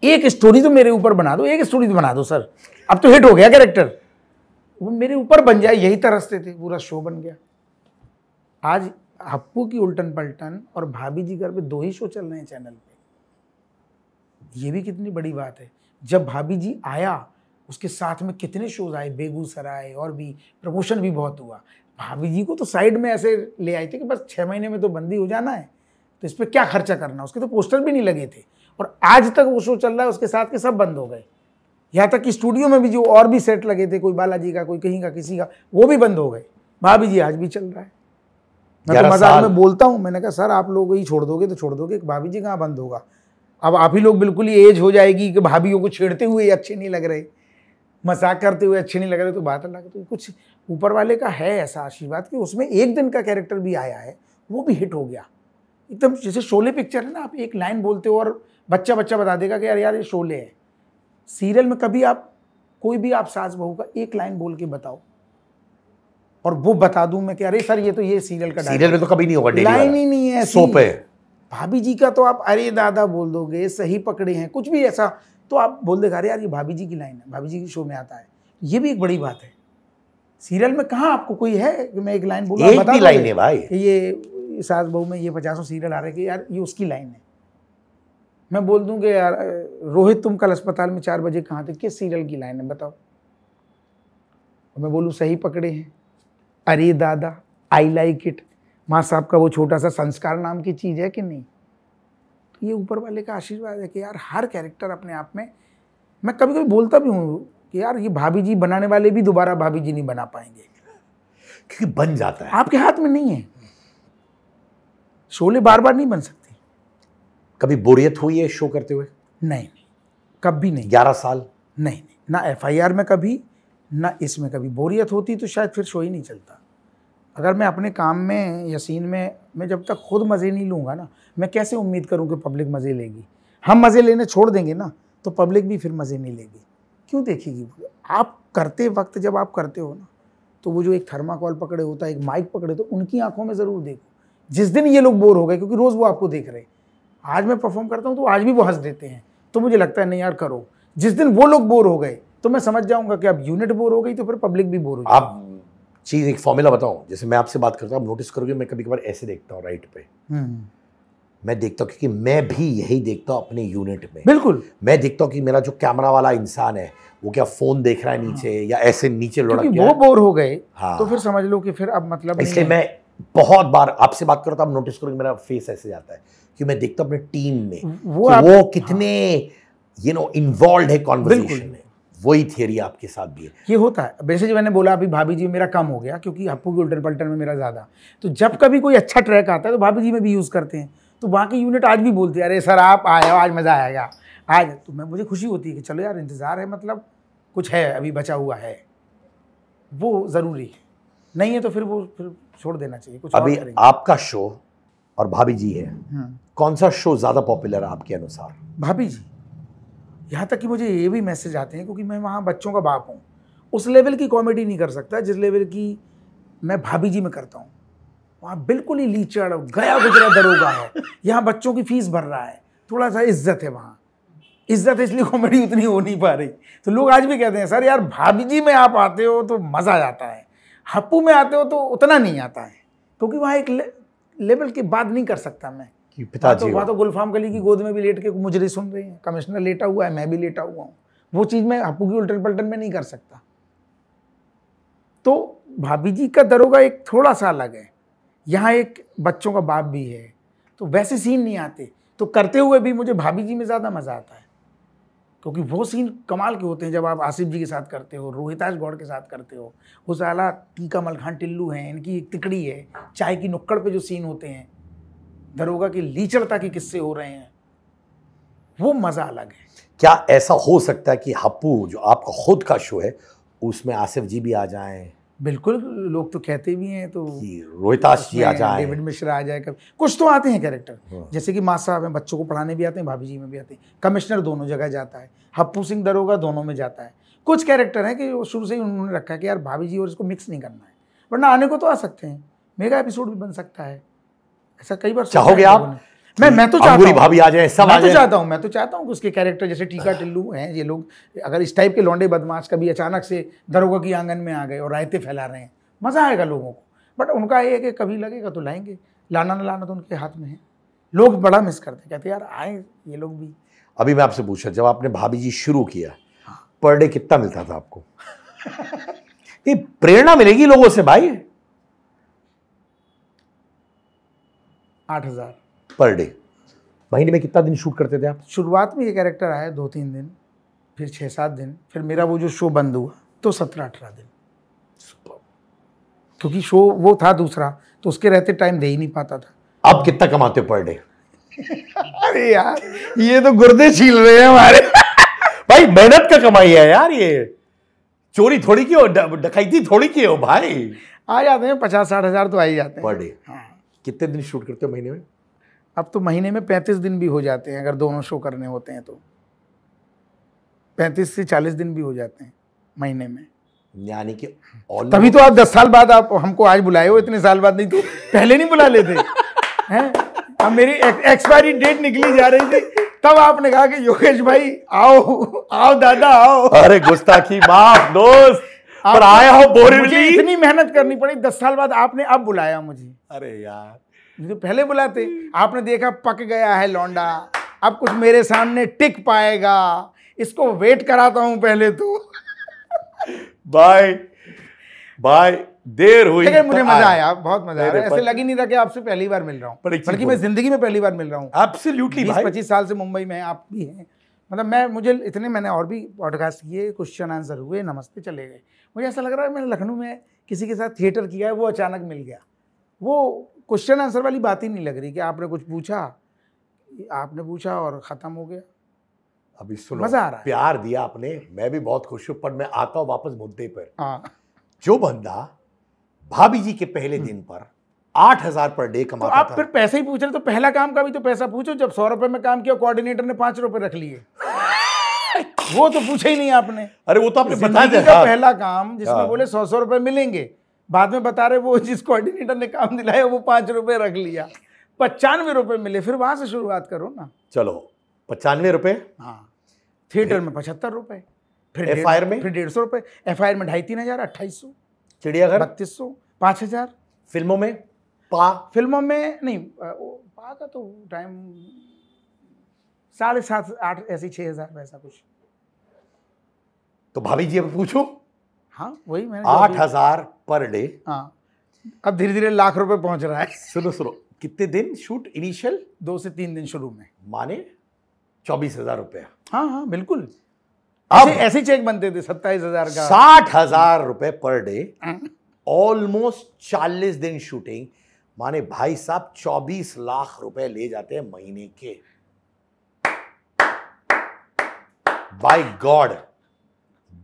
एक स्टोरी तो मेरे ऊपर बना दो, एक स्टोरी तो बना दो सर, अब तो हिट हो गया कैरेक्टर, वो मेरे ऊपर बन जाए, यही तरसते थे। पूरा शो बन गया। आज हप्पू की उल्टन पलटन और भाभी जी घर पे 2 ही शो चल रहे हैं चैनल पे। ये भी कितनी बड़ी बात है। जब भाभी जी आया उसके साथ में कितने शोज आए, बेगूसराय, और भी प्रमोशन भी बहुत हुआ। भाभी जी को तो साइड में ऐसे ले आए थे कि बस 6 महीने में तो बंदी हो जाना है, तो इस पर क्या खर्चा करना। उसके तो पोस्टर भी नहीं लगे थे और आज तक वो शो चल रहा है, उसके साथ के सब बंद हो गए। यहाँ तक कि स्टूडियो में भी जो और भी सेट लगे थे, कोई बालाजी का, कोई कहीं का, किसी का, वो भी बंद हो गए। भाभी जी आज भी चल रहा है। मैं तो मजाक में बोलता हूँ, मैंने कहा सर आप लोग ही छोड़ दोगे तो छोड़ दोगे, भाभी जी कहाँ बंद होगा। अब आप ही लोग बिल्कुल ही एज हो जाएगी कि भाभीियों को छेड़ते हुए अच्छे नहीं लग रहे, मजाक करते हुए अच्छे नहीं लग रहे, तो बात अलग है। तो कुछ ऊपर वाले का है ऐसा आशीर्वाद कि उसमें एक दिन का कैरेक्टर भी आया है, वो भी हिट हो गया एकदम। जैसे शोले पिक्चर है ना, आप एक लाइन बोलते हो और बच्चा बता देगा कि यार यार ये शोले है। सीरियल में कभी आप कोई भी आप सास बहू का एक लाइन बोल के बताओ और वो बता दूं मैं कि अरे सर ये तो ये सीरियल का, सीरियल में तो कभी नहीं होगा, लाइन ही नहीं है। सोप है। भाभी जी का तो आप अरे दादा बोल दोगे, सही पकड़े हैं, कुछ भी ऐसा तो आप बोल देगा अरे यार ये भाभी जी की लाइन है, भाभी जी की शो में आता है। ये भी एक बड़ी बात है। सीरियल में कहाँ आपको कोई है कि मैं एक लाइन बोलूँ, एक भी लाइन है भाई, ये सास बहू में ये 50 सीरियल आ रहे कि यार ये उसकी लाइन है। मैं बोल दूं कि यार रोहित तुम कल अस्पताल में 4 बजे कहाँ थे, किस सीरियल की लाइन है बताओ। मैं बोलूँ सही पकड़े हैं, अरे दादा, आई लाइक इट, माँ साहब का वो छोटा सा संस्कार नाम की चीज़ है कि नहीं। तो ये ऊपर वाले का आशीर्वाद है कि यार हर कैरेक्टर अपने आप में, मैं कभी कभी बोलता भी हूँ कि यार ये भाभी जी बनाने वाले भी दोबारा भाभी जी नहीं बना पाएंगे, क्योंकि बन जाता है, आपके हाथ में नहीं है। शोले बार बार नहीं बन सकती। कभी बोरियत हुई है शो करते हुए? नहीं, कभी नहीं। 11 साल नहीं, ना FIR में कभी, ना इसमें कभी बोरियत होती तो शायद फिर शो ही नहीं चलता। अगर मैं अपने काम में या सीन में मैं जब तक खुद मज़े नहीं लूँगा ना, मैं कैसे उम्मीद करूँ कि पब्लिक मज़े लेगी। हम मज़े लेने छोड़ देंगे ना तो पब्लिक भी फिर मज़े नहीं लेगी, क्यों देखेगी। आप करते वक्त जब आप करते हो ना, तो वो जो एक थर्माकोल पकड़े होता है, एक माइक पकड़े, तो उनकी आंखों में ज़रूर देखो। जिस दिन ये लोग बोर हो गए, क्योंकि रोज़ वो आपको देख रहे हैं, आज मैं परफॉर्म करता हूँ तो आज भी वो हंस देते हैं, तो मुझे लगता है नहीं यार करो। जिस दिन वो लोग बोर हो गए तो मैं समझ जाऊंगा कि अब यूनिट बोर हो गई तो फिर पब्लिक भी बोर हो जाएगी। आप चीज़ एक फॉर्मूला बताऊं, जैसे मैं आपसे बात करता हूँ, आप नोटिस करोगे मैं कभी कभार ऐसे देखता हूँ राइट पे, मैं देखता हूँ क्योंकि मैं भी यही देखता हूँ अपने यूनिट में। बिल्कुल, मैं देखता हूँ कि मेरा जो कैमरा वाला इंसान है वो क्या फोन देख रहा है नीचे, या ऐसे नीचे लुढ़क गया, वो बोर हो गए। हाँ, तो फिर समझ लो कि फिर अब मतलब इसलिए मैं बहुत बार आपसे बात करता हूँ, आप नोटिस करोगे मेरा फेस ऐसे जाता है कि मैं देखता हूँ अपने टीम में वो कितने इन्वॉल्व है कॉन्वर्सेशन में। वही थियरी आपके साथ भी है, ये होता है। वैसे जो मैंने बोला अभी भाभी जी मेरा कम हो गया क्योंकि हप्पू की उल्टन पलटन में मेरा ज़्यादा, तो जब कभी कोई अच्छा ट्रैक आता है तो भाभी जी में भी यूज़ करते हैं, तो वहाँ की यूनिट आज भी बोलती है अरे सर आप आए हो, आज मज़ा आएगा आज। तो मैं मुझे खुशी होती है कि चलो यार इंतज़ार है, मतलब कुछ है अभी बचा हुआ है, वो ज़रूरी है। नहीं है तो फिर वो फिर छोड़ देना चाहिए, कुछ अभी और आपका शो और भाभी जी है, कौन सा शो ज़्यादा पॉपुलर है आपके अनुसार? भाभी जी। यहाँ तक कि मुझे ये भी मैसेज आते हैं क्योंकि मैं वहाँ बच्चों का बाप हूँ, उस लेवल की कॉमेडी नहीं कर सकता जिस लेवल की मैं भाभी जी में करता हूँ। वहाँ बिल्कुल ही लीचड़ गया गुजरा दरोगा है, यहाँ बच्चों की फीस भर रहा है, थोड़ा सा इज्जत है, वहाँ इज्जत है, इसलिए कॉमेडी उतनी हो नहीं पा रही। तो लोग आज भी कहते हैं सर यार भाभी जी में आप आते हो तो मज़ा आ जाता है, हप्पू में आते हो तो उतना नहीं आता है, क्योंकि वहाँ एक लेवल के बाद नहीं कर सकता मैं। पिताजी वहाँ तो गुलफाम कली की गोद में भी लेट के मुजरे सुन रहे हैं, कमिश्नर लेटा हुआ है, मैं भी लेटा हुआ हूँ, वो चीज़ मैं हप्पू की उल्टन पलटन में नहीं कर सकता। तो भाभी जी का दरोगा एक थोड़ा सा अलग है, यहाँ एक बच्चों का बाप भी है, तो वैसे सीन नहीं आते। तो करते हुए भी मुझे भाभी जी में ज़्यादा मज़ा आता है, क्योंकि वो सीन कमाल के होते हैं जब आप आसिफ जी के साथ करते हो, रोहिताश गौड़ के साथ करते हो, वो साला टीका मलखान टिल्लू हैं, इनकी एक तिकड़ी है, चाय की नुक्कड़ पे जो सीन होते हैं, दरोगा की लीचड़ता के किस्से हो रहे हैं, वो मज़ा अलग है। क्या ऐसा हो सकता है कि हप्पू जो आपका खुद का शो है उसमें आसिफ जी भी आ जाएं? बिल्कुल, लोग तो कहते भी हैं, तो रोहिताश जी आ जाएं, डेविड मिश्रा आ जाए, कभी कुछ तो आते हैं कैरेक्टर, जैसे कि माँ साहब हैं, बच्चों को पढ़ाने भी आते हैं, भाभी जी में भी आते हैं, कमिश्नर दोनों जगह जाता है, हप्पू सिंह दरोगा दोनों में जाता है। कुछ कैरेक्टर हैं कि वो शुरू से ही उन्होंने रखा है कि यार भाभी जी और इसको मिक्स नहीं करना है, वरना आने को तो आ सकते हैं, मेगा एपिसोड भी बन सकता है, ऐसा कई बार चाहोगे आप? मैं तो चाहता हूँ भाभी आ जाए, सब आ जाए। मैं तो चाहता हूँ कि उसके कैरेक्टर जैसे टीका टिल्लू हैं, ये लोग अगर इस टाइप के लौंडे बदमाश कभी अचानक से दरोगा की आंगन में आ गए और रायते फैला रहे हैं, मज़ा आएगा लोगों को। बट उनका ये है कि कभी लगेगा तो लाएंगे, लाना ना लाना तो उनके हाथ में है। लोग बड़ा मिस करते, कहते यार आए ये लोग भी। अभी मैं आपसे पूछा, जब आपने भाभी जी शुरू किया, पर डे कितना मिलता था आपको? ये प्रेरणा मिलेगी लोगों से भाई। 8,000 पर डे। महीने में कितना दिन शूट करते थे आप? शुरुआत में ये कैरेक्टर आया 2-3 दिन, फिर 6-7 दिन, फिर मेरा वो जो शो बंद हुआ तो 17-18 दिन, क्योंकि शो वो था दूसरा, तो उसके रहते टाइम दे ही नहीं पाता था। अब कितना कमाते हो पर डे? अरे यार ये तो गुर्दे छील रहे हैं हमारे। भाई मेहनत का कमाई है यार, ये चोरी थोड़ी की हो, डकैती थोड़ी की हो भाई। आ जाते हैं 50-60 हज़ार तो आ ही जाते हैं पर डे। हाँ। कितने दिन शूट करते हो महीने में? अब तो महीने में 35 दिन भी हो जाते हैं, अगर दोनों शो करने होते हैं तो 35 से 40 दिन भी हो जाते हैं महीने में। यानी कि तभी तो आप 10 साल बाद आप हमको आज बुलाए हो, इतने साल बाद नहीं तो पहले नहीं बुला लेते हैं। अब मेरी एक्सपायरी डेट निकली जा रही थी, तब आपने कहा कि योगेश भाई आओ आओ दादा आओ। अरे गुस्ताखी माफ दोस्त, पर आया हो बोरिवली। इतनी मेहनत करनी पड़ी, 10 साल बाद आपने अब बुलाया मुझे। अरे यार तो पहले बुलाते, आपने देखा पक गया है लौंडा, अब कुछ मेरे सामने टिक पाएगा, इसको वेट कराता हूं पहले तो। बाय बाय, देर हुई। लेकिन मुझे मजा आया, बहुत मजा आया। ऐसे लग ही नहीं रहा कि आपसे पहली बार मिल रहा हूँ, बल्कि मैं जिंदगी में पहली बार मिल रहा हूँ। एब्सोल्युटली भाई, 20-25 साल से मुंबई में आप भी हैं, मतलब मैंने और भी पॉडकास्ट किए, क्वेश्चन आंसर हुए, नमस्ते चले गए। मुझे ऐसा लग रहा है मैंने लखनऊ में किसी के साथ थिएटर किया है, वो अचानक मिल गया। वो क्वेश्चन आंसर वाली बात ही नहीं लग रही कि आपने कुछ पूछा, आपने पूछा और खत्म हो गया। अभी सुनो, मजा आ रहा है, प्यार दिया आपने, मैं भी बहुत खुश हूं। पर मैं आता हूं वापस मुद्दे पर। हाँ। जो बंदा भाभी जी के पहले दिन पर 8,000 पर डे तो कमाता आप था, फिर पैसे ही पूछ रहे, तो पहला काम का भी तो पैसा पूछो। जब 100 रुपए में काम किया, कोऑर्डिनेटर ने 5 रुपए रख लिए, वो तो पूछा ही नहीं आपने। अरे वो तो आपने बता जिंदगी दिया। का पहला काम जिसमें हाँ। बोले 100 रुपए मिलेंगे, बाद में बता रहे वो जिस कोऑर्डिनेटर ने काम दिलाया वो 5 रुपए रख लिया, 95 रुपए मिले। फिर वहां से शुरुआत करो ना। चलो 95 रुपए, हाँ, थिएटर में 75 रुपए, फिर FIR में? फिर 150 रुपए, FIR में 2,500-3 हजार, 2,800, चिड़ियाघर 3,200, 5,000। फिल्मों में पा, फिल्मों में नहीं, पा का तो टाइम 7.5-8, ऐसी 6,000 वैसा कुछ। तो भाभी जी अब पूछो। हाँ वही मैंने 8,000 पर डे। हाँ, अब धीरे धीरे लाख रुपए पहुंच रहा है। सुनो सुनो, कितने दिन शूट इनिशियल? 2 से 3 दिन शुरू में, माने 24,000 रुपए। हाँ हाँ बिल्कुल। अब ऐसे चेक बनते थे 27,000 का। 60,000 रुपए पर डे, ऑलमोस्ट 40 दिन शूटिंग, माने भाई साहब 24 लाख रुपए ले जाते हैं महीने के। बाय गॉड,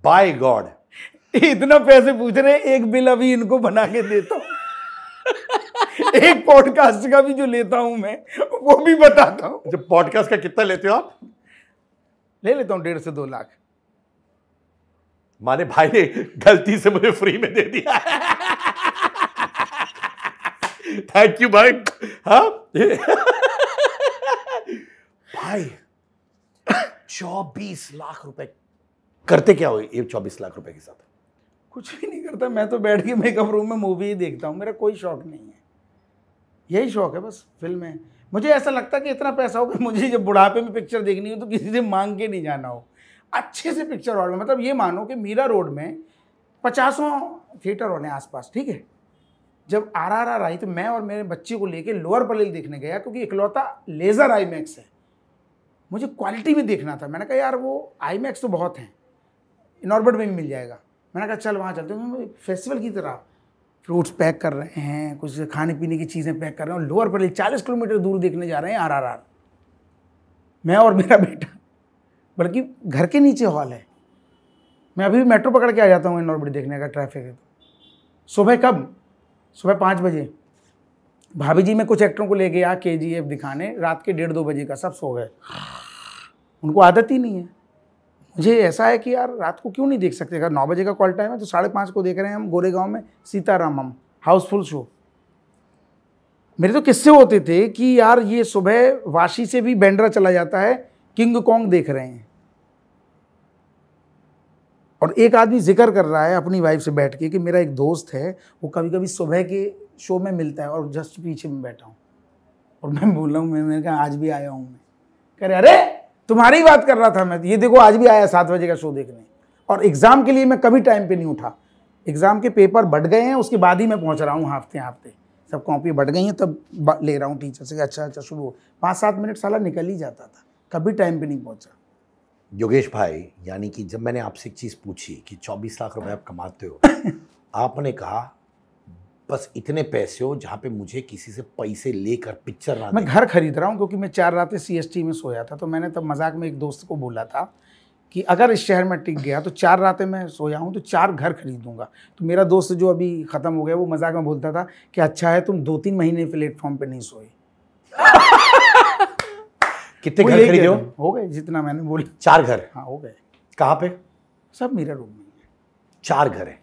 बाय गॉड, इतना पैसे पूछ रहे हैं, एक बिल अभी इनको बना के देता हूं। एक पॉडकास्ट का भी जो लेता हूं मैं, वो भी बताता हूं। जब पॉडकास्ट का कितना लेते हो आप? ले लेता हूं 1.5 से 2 लाख। माने भाई ने गलती से मुझे फ्री में दे दिया। थैंक यू भाई। हाँ भाई 24 लाख रुपए करते क्या हो ये 24 लाख रुपए के साथ? कुछ भी नहीं करता, मैं तो बैठ के मेकअप रूम में मूवी ही देखता हूँ। मेरा कोई शौक नहीं है, यही शौक है बस, फिल्में। मुझे ऐसा लगता है कि इतना पैसा हो कि मुझे जब बुढ़ापे में पिक्चर देखनी हो तो किसी से मांग के नहीं जाना हो, अच्छे से पिक्चर हॉल में। मतलब ये मानो कि मीरा रोड में 50 थिएटर होने आसपास, ठीक है। जब RRR आई तो मैं और मेरे बच्चे को लेके लोअर परेल देखने गया, क्योंकि इकलौता लेज़र IMAX है, मुझे क्वालिटी में देखना था। मैंने कहा यार वो IMAX तो बहुत हैं, इनऑर्बिट में भी मिल जाएगा। मैंने कहा चल वहाँ चलते हैं। फेस्टिवल की तरह फ्रूट्स पैक कर रहे हैं, कुछ खाने पीने की चीज़ें पैक कर रहे हैं, और लोअर परेल 40 किलोमीटर दूर देखने जा रहे हैं RRR, मैं और मेरा बेटा, बल्कि घर के नीचे हॉल है। मैं अभी भी मेट्रो पकड़ के आ जाता हूँ इनऑर्बिट देखने का, ट्रैफिक है। सुबह कब? सुबह 5 बजे। भाभी जी मैं कुछ एक्टरों को ले गया KGF दिखाने, रात के 1:30-2 बजे का, सब सो गए, उनको आदत ही नहीं है। मुझे ऐसा है कि यार रात को क्यों नहीं देख सकते? अगर 9 बजे का कॉल टाइम है तो 5:30 को देख रहे हैं हम गोरेगांव में सीतारामम, हाउसफुल शो। मेरे तो किस्से होते थे कि यार ये सुबह वाशी से भी बैंड्रा चला जाता है, किंग कॉन्ग देख रहे हैं। और एक आदमी जिक्र कर रहा है अपनी वाइफ से बैठ के कि मेरा एक दोस्त है, वो कभी कभी सुबह के शो में मिलता है और जस्ट पीछे में बैठा हूँ। और मैं बोल रहा हूँ, मैंने कहा आज भी आया हूँ मैं। कह रहे अरे तुम्हारी ही बात कर रहा था मैं, ये देखो आज भी आया 7 बजे का शो देखने। और एग्जाम के लिए मैं कभी टाइम पे नहीं उठा, एग्जाम के पेपर बढ़ गए हैं उसके बाद ही मैं पहुंच रहा हूँ, हफ्ते सब कॉपी बढ़ गई हैं तब ले रहा हूँ टीचर से, अच्छा शुरू हो। 5-7 मिनट साला निकल ही जाता था, कभी टाइम पे नहीं पहुंचा। योगेश भाई, यानी कि जब मैंने आपसे एक चीज़ पूछी कि 24 लाख रुपए आप कमाते हो आपने कहा बस इतने पैसे हो जहाँ पे मुझे किसी से पैसे लेकर पिक्चर ना मैं घर खरीद रहा हूँ, क्योंकि मैं 4 रातें CST में सोया था। तो मैंने तब मजाक में एक दोस्त को बोला था कि अगर इस शहर में टिक गया तो 4 रातें मैं सोया हूँ तो 4 घर खरीदूंगा। तो मेरा दोस्त जो अभी ख़त्म हो गया वो मजाक में बोलता था कि अच्छा है तुम 2-3 महीने प्लेटफॉर्म पे नहीं सोए। कितने घर खरीदे हो गए जितना मैंने बोला। 4 घर? हाँ हो गए। कहाँ पे? सब मेरा रूम में। 4 घर है।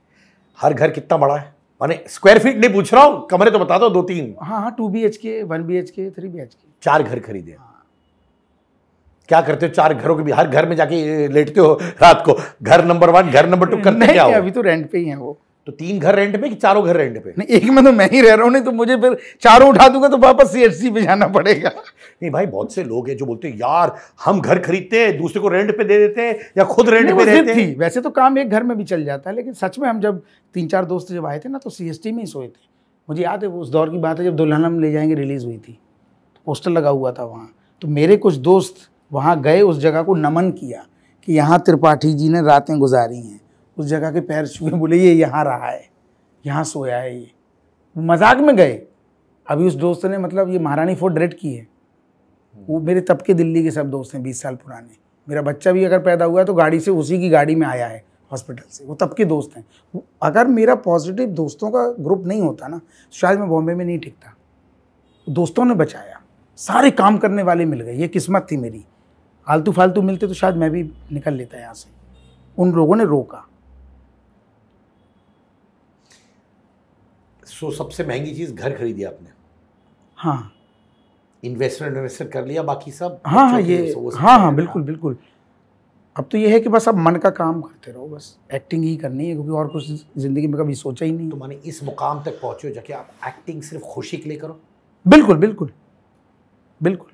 हर घर कितना बड़ा है? माने स्क्वायर फीट नहीं पूछ रहा हूँ, कमरे तो बता दो 2-3। हाँ 2 BHK, 1 BHK, 3 BHK। 4 घर खरीदे। क्या करते हो 4 घरों के भी? हर घर में जाके लेटते हो रात को, घर नंबर 1 घर नंबर 2 करते क्या हो? अभी तो रेंट पे ही है वो। तो 3 घर रेंट पे कि चारों घर रेंट पे? नहीं, एक में तो मैं ही रह रहा हूँ, नहीं तो मुझे फिर चारों उठा दूंगा तो वापस CST पे जाना पड़ेगा। नहीं भाई, बहुत से लोग हैं जो बोलते हैं यार हम घर खरीदते हैं दूसरे को रेंट पे दे देते हैं या खुद रेंट पे रहते हैं। वैसे तो काम एक घर में भी चल जाता है, लेकिन सच में हम जब 3-4 दोस्त जब आए थे ना तो CST में ही सोए थे। मुझे याद है वो उस दौर की बात है जब दुल्हन हम ले जाएंगे रिलीज हुई थी, तो पोस्टर लगा हुआ था वहाँ। तो मेरे कुछ दोस्त वहाँ गए, उस जगह को नमन किया कि यहाँ त्रिपाठी जी ने रातें गुजारी हैं, उस जगह के पैर छुए, बोले ये यहाँ रहा है, यहाँ सोया है ये। मजाक में गए। अभी उस दोस्त ने मतलब ये महारानी 4 डायरेक्ट की है। वो मेरे तब के दिल्ली के सब दोस्त हैं 20 साल पुराने। मेरा बच्चा भी अगर पैदा हुआ है तो गाड़ी से उसी की गाड़ी में आया है हॉस्पिटल से, वो तब के दोस्त हैं। अगर मेरा पॉजिटिव दोस्तों का ग्रुप नहीं होता ना शायद मैं बॉम्बे में नहीं टिकता। दोस्तों ने बचाया, सारे काम करने वाले मिल गए, ये किस्मत थी मेरी। आलतू फालतू मिलते तो शायद मैं भी निकल लेता यहाँ से, उन लोगों ने रोका। सो सबसे महंगी चीज घर खरीदी आपने? हाँ। इन्वेस्टर कर लिया, बाकी सब? हाँ ये हाँ बिल्कुल। अब तो ये है कि बस अब मन का काम करते रहो, बस एक्टिंग ही करनी है, क्योंकि और कुछ जिंदगी में कभी सोचा ही नहीं। तो माने इस मुकाम तक पहुंचे हो जाके आप एक्टिंग सिर्फ खुशी के लिए करो? बिल्कुल।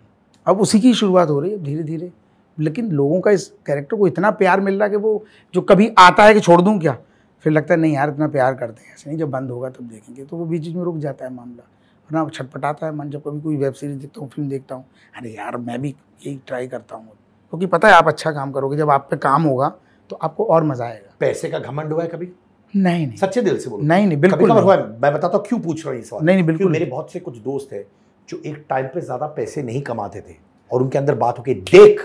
अब उसी की शुरुआत हो रही है धीरे धीरे। लेकिन लोगों का इस कैरेक्टर को इतना प्यार मिल रहा है कि वो जो कभी आता है कि छोड़ दूं क्या, फिर लगता है नहीं यार इतना प्यार करते हैं, ऐसे नहीं, जब बंद होगा तब देखेंगे, तो वो बीच में रुक जाता है मामला। वरना छटपटाता है मन जब कभी कोई वेब सीरीज देखता हूँ, फिल्म देखता हूँ, अरे यार मैं भी यही ट्राई करता हूँ, क्योंकि पता है आप अच्छा काम करोगे, जब आप पे काम होगा तो आपको और मजा आएगा। पैसे का घमंड हुआ है कभी? नहीं। सच्चे दिल से बोलो। नहीं बिल्कुल कभी हुआ है। मैं बताता हूँ क्यों पूछ रहा हूँ इस सवाल। नहीं बिल्कुल। मेरे बहुत से कुछ दोस्त हैं जो एक टाइम पे ज्यादा पैसे नहीं कमाते थे और उनके अंदर बात हो गई, देख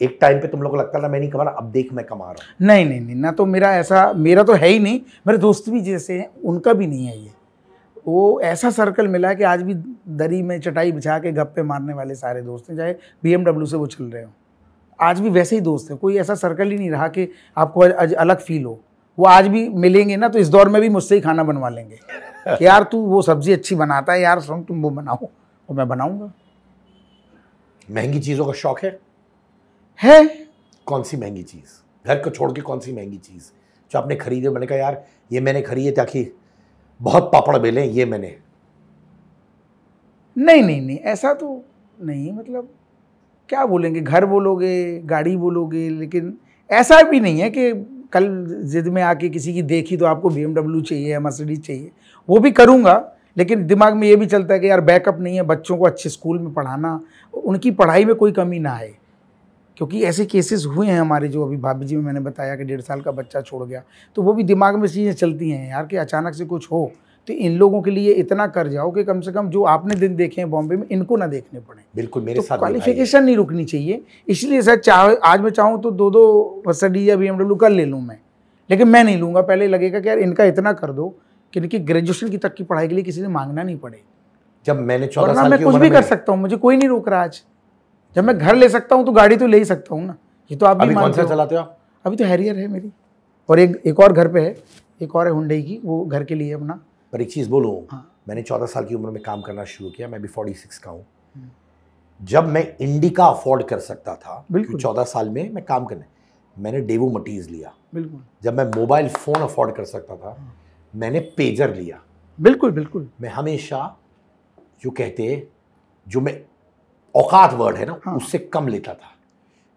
एक टाइम पे तुम लोगों को लगता था मैं नहीं कमा रहा, अब देख मैं कमा रहा हूँ। नहीं ना, तो मेरा तो है ही नहीं। मेरे दोस्त भी जैसे हैं उनका भी नहीं है ये। वो ऐसा सर्कल मिला है कि आज भी दरी में चटाई बिछा के गप्पे मारने वाले सारे दोस्त हैं, चाहे BMW से वो चल रहे हो, आज भी वैसे ही दोस्त हैं। कोई ऐसा सर्कल ही नहीं रहा कि आपको अलग फील हो। वो आज भी मिलेंगे ना तो इस दौर में भी मुझसे ही खाना बनवा लेंगे कि यार तू वो सब्जी अच्छी बनाता है यार, सुन तुम वो बनाओ, और मैं बनाऊंगा। महंगी चीजों का शौक है? कौन सी महंगी चीज, घर को छोड़ के कौन सी महंगी चीज जो आपने खरीदे, मैंने कहा यार ये मैंने खरीदे ताकि बहुत पापड़ बेले, ये मैंने? नहीं ऐसा तो नहीं, मतलब क्या बोलेंगे, घर बोलोगे, गाड़ी बोलोगे, लेकिन ऐसा भी नहीं है कि कल जिद में आके किसी की देखी तो आपको BMW चाहिए या मर्सिडीज चाहिए, वो भी करूँगा। लेकिन दिमाग में ये भी चलता है कि यार बैकअप नहीं है, बच्चों को अच्छे स्कूल में पढ़ाना, उनकी पढ़ाई में कोई कमी ना आए। क्योंकि ऐसे केसेस हुए हैं हमारे, जो अभी भाभी जी में मैंने बताया कि 1.5 साल का बच्चा छोड़ गया, तो वो भी दिमाग में चीज़ें चलती हैं यार कि अचानक से कुछ हो तो इन लोगों के लिए इतना कर जाओ कि कम से कम जो आपने दिन देखे हैं बॉम्बे में इनको ना देखने पड़े। बिल्कुल, मेरे साथ क्वालिफिकेशन नहीं रुकनी चाहिए। इसलिए सर आज मैं चाहूँ तो 2 मर्सिडीज या BMW कर ले लूँ मैं, लेकिन मैं नहीं लूँगा। पहले लगेगा कि यार इनका इतना कर दो कि इनकी ग्रेजुएशन की तक की पढ़ाई के लिए किसी ने मांगना नहीं पड़े। जब मैंने 14 साल मैं कुछ भी कर सकता हूँ, मुझे कोई नहीं रोक रहा। आज जब मैं घर ले सकता हूँ तो गाड़ी तो ले ही सकता हूँ ना। ये तो आप भी कौन सा चलाते हो? अभी तो हैरियर है मेरी, और एक और घर पे है, एक और है हुंडई की, वो घर के लिए अपना। पर एक चीज़ बोलूँ, मैंने 14 साल की उम्र में काम करना शुरू किया, मैं भी 46 का हूँ। जब मैं इंडिका अफोर्ड कर सकता था, 14 साल में मैं काम करने, मैंने डेवो मटीज लिया। बिल्कुल। जब मैं मोबाइल फ़ोन अफोर्ड कर सकता था, मैंने पेजर लिया। बिल्कुल। मैं हमेशा जो कहते जो मैं औकात वर्ड है ना, उससे कम लेता था,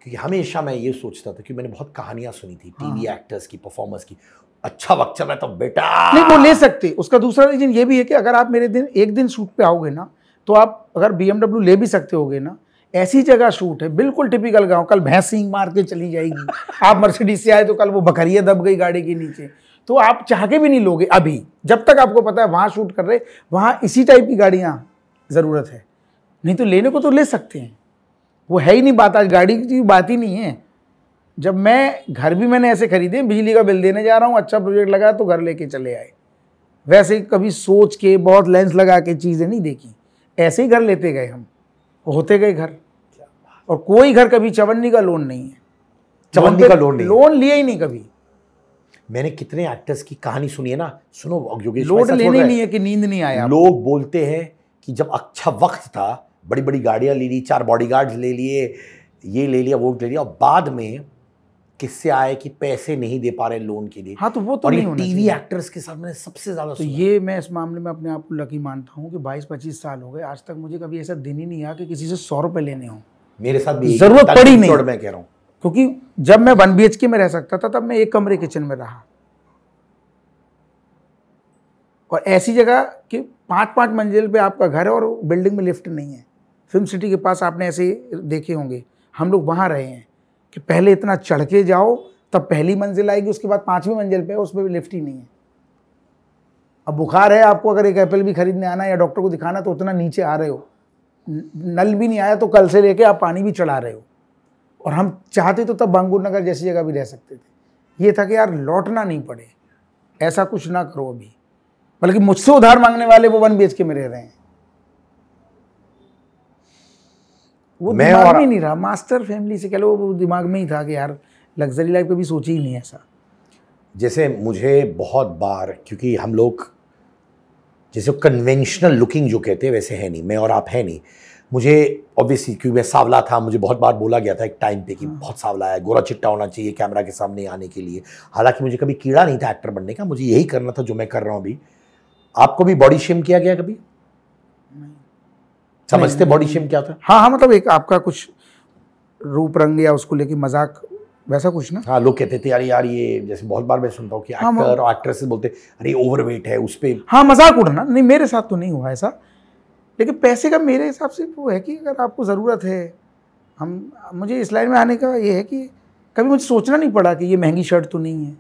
क्योंकि हमेशा मैं ये सोचता था कि मैंने बहुत कहानियां सुनी थी टीवी एक्टर्स की, परफॉर्मर्स की, अच्छा वक्त चल रहा है तो बेटा नहीं वो ले सकते। उसका दूसरा रीजन ये भी है कि अगर आप मेरे दिन एक दिन शूट पे आओगे ना, तो आप अगर BMW ले भी सकते होगे ना, ऐसी जगह शूट है बिल्कुल टिपिकल गांव, कल भैंस सींग मार के चली जाएगी, आप मर्सिडीज से आए तो कल वो बकरिया दब गई गाड़ी के नीचे, तो आप चाह के भी नहीं लोगे अभी, जब तक आपको पता है वहां शूट कर रहे, वहां इसी टाइप की गाड़ियां जरूरत है। नहीं तो लेने को तो ले सकते हैं, वो है ही नहीं बात, आज गाड़ी की बात ही नहीं है। जब मैं घर भी मैंने ऐसे खरीदे, बिजली का बिल देने जा रहा हूँ, अच्छा प्रोजेक्ट लगा तो घर लेके चले आए, वैसे कभी सोच के बहुत लेंस लगा के चीज़ें नहीं देखी, ऐसे ही घर लेते गए हम, होते गए घर। और कोई घर कभी चवन्नी का लोन नहीं है, चवन्नी का लोन नहीं, लोन लिया ही नहीं कभी। मैंने कितने एक्टर्स की कहानी सुनी है ना, सुनो योगेश, लोन लेनी नहीं है कि नींद नहीं आया। लोग बोलते हैं कि जब अच्छा वक्त था, बड़ी बड़ी गाड़ियां ले ली, 4 बॉडीगार्ड्स ले लिए, ये ले लिया, वो ले लिया, और बाद में किससे आए कि पैसे नहीं दे पा रहे लोन के लिए। हाँ तो वो तो और नहीं ये होना टीवी चाहिए। एक्टर्स के साथ मैंने सबसे ज्यादा तो सुना। ये मैं इस मामले में अपने आप को लकी मानता हूँ कि 22-25 साल हो गए, आज तक मुझे कभी ऐसा दिन ही नहीं आया कि किसी से 100 रुपए लेने हों। मेरे साथ भी जरूरत पड़ी नहीं, मैं कह रहा हूँ, क्योंकि जब मैं 1 BHK में रह सकता था तब मैं एक कमरे किचन में रहा, और ऐसी जगह कि 5-5 मंजिल पे आपका घर है और बिल्डिंग में लिफ्ट नहीं है। फिल्म सिटी के पास आपने ऐसे देखे होंगे, हम लोग वहाँ रहे हैं कि पहले इतना चढ़ के जाओ तब पहली मंजिल आएगी, उसके बाद 5वीं मंजिल पे उसमें भी लिफ्ट ही नहीं है। अब बुखार है आपको, अगर एक एप्पल भी खरीदने आना या डॉक्टर को दिखाना तो उतना नीचे आ रहे हो, नल भी नहीं आया तो कल से लेके आप पानी भी चढ़ा रहे हो। और हम चाहते तो तब बांगुर नगर जैसी जगह भी रह सकते थे। ये था कि यार लौटना नहीं पड़े, ऐसा कुछ ना करो अभी, बल्कि मुझसे उधार मांगने वाले वो 1 BHK में रह रहे हैं। वो दिमाग में नहीं रहा, मास्टर फैमिली से कह लो, वो दिमाग में ही था कि यार लग्जरी लाइफ कभी सोची ही नहीं ऐसा। जैसे मुझे बहुत बार, क्योंकि हम लोग जैसे कन्वेंशनल लुकिंग जो कहते हैं वैसे है नहीं, मैं और आप है नहीं, मुझे ऑब्वियसली क्योंकि मैं सांवला था, मुझे बहुत बार बोला गया था एक टाइम पे कि बहुत सांवला है, गोरा चिट्टा होना चाहिए कैमरा के सामने आने के लिए। हालांकि मुझे कभी कीड़ा नहीं था एक्टर बनने का, मुझे यही करना था जो मैं कर रहा हूँ अभी। आपको भी बॉडी शेम किया गया कभी? समझते बॉडी शेम क्या होता है? हाँ हाँ, मतलब एक आपका कुछ रूप रंग या उसको लेके मजाक वैसा कुछ ना। हाँ, लोग कहते थे यार ये, जैसे बहुत बार मैं सुनता हूँ कि एक्टर और एक्ट्रेसेस बोलते अरे ओवरवेट है, उस पर हाँ मजाक उड़ाना। नहीं मेरे साथ तो नहीं हुआ ऐसा, लेकिन पैसे का मेरे हिसाब से वो है कि अगर आपको ज़रूरत है, मुझे इस लाइन में आने का ये है कि कभी मुझे सोचना नहीं पड़ा कि ये महंगी शर्ट तो नहीं है,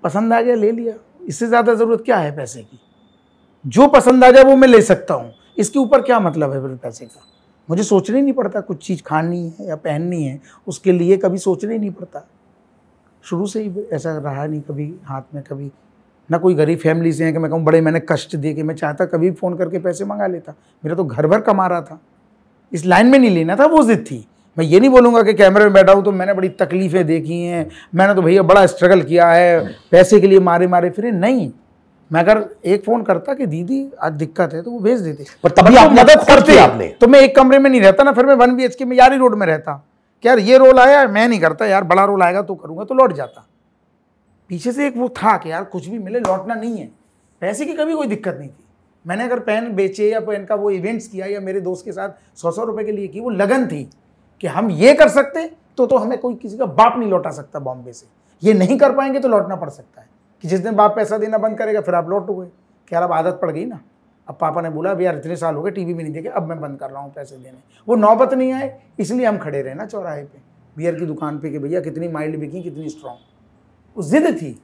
पसंद आ गया ले लिया, इससे ज़्यादा ज़रूरत क्या है पैसे की? जो पसंद आ जाए वो मैं ले सकता हूँ, इसके ऊपर क्या मतलब है फिर पैसे का? मुझे सोचना ही नहीं पड़ता, कुछ चीज़ खानी है या पहननी है उसके लिए कभी सोचना ही नहीं पड़ता। शुरू से ही ऐसा रहा नहीं कभी हाथ में, कभी ना कोई गरीब फैमिली से है कि मैं कहूँ बड़े मैंने कष्ट दे के, मैं चाहता कभी फ़ोन करके पैसे मंगा लेता, मेरा तो घर भर कमा रहा था, इस लाइन में नहीं लेना था, वो जिद थी। मैं ये नहीं बोलूँगा कि कैमरे में बैठा हूँ तो मैंने बड़ी तकलीफ़ें देखी हैं, मैंने तो भैया बड़ा स्ट्रगल किया है, पैसे के लिए मारे मारे फिरे, नहीं। मैं अगर एक फ़ोन करता कि दीदी आज दिक्कत है तो वो भेज देते, पर तभी आप मदद करते आपने, तो मैं एक कमरे में नहीं रहता ना, फिर मैं 1 BHK में यारी रोड में रहता कि यार ये रोल आया मैं नहीं करता, यार बड़ा रोल आएगा तो करूँगा, तो लौट जाता। पीछे से एक वो था कि यार कुछ भी मिले लौटना नहीं है, पैसे की कभी कोई दिक्कत नहीं थी। मैंने अगर पेन बेचे या पेन का वो इवेंट्स किया या मेरे दोस्त के साथ 100-100 रुपये के लिए की, वो लगन थी कि हम ये कर सकते तो हमें कोई किसी का बाप नहीं लौटा सकता बॉम्बे से, ये नहीं कर पाएंगे तो लौटना पड़ सकता है कि जिस दिन बाप पैसा देना बंद करेगा फिर आप लौटोगे। क्या अब आदत पड़ गई ना, अब पापा ने बोला अब यार इतने साल हो गए टीवी भी नहीं देखे, अब मैं बंद कर रहा हूँ पैसे देने, वो नौबत नहीं आए इसलिए हम खड़े रहे ना चौराहे पे बियर की दुकान पे कि भैया कितनी माइल्ड बिकी कितनी स्ट्रॉन्ग, वो जिद थी।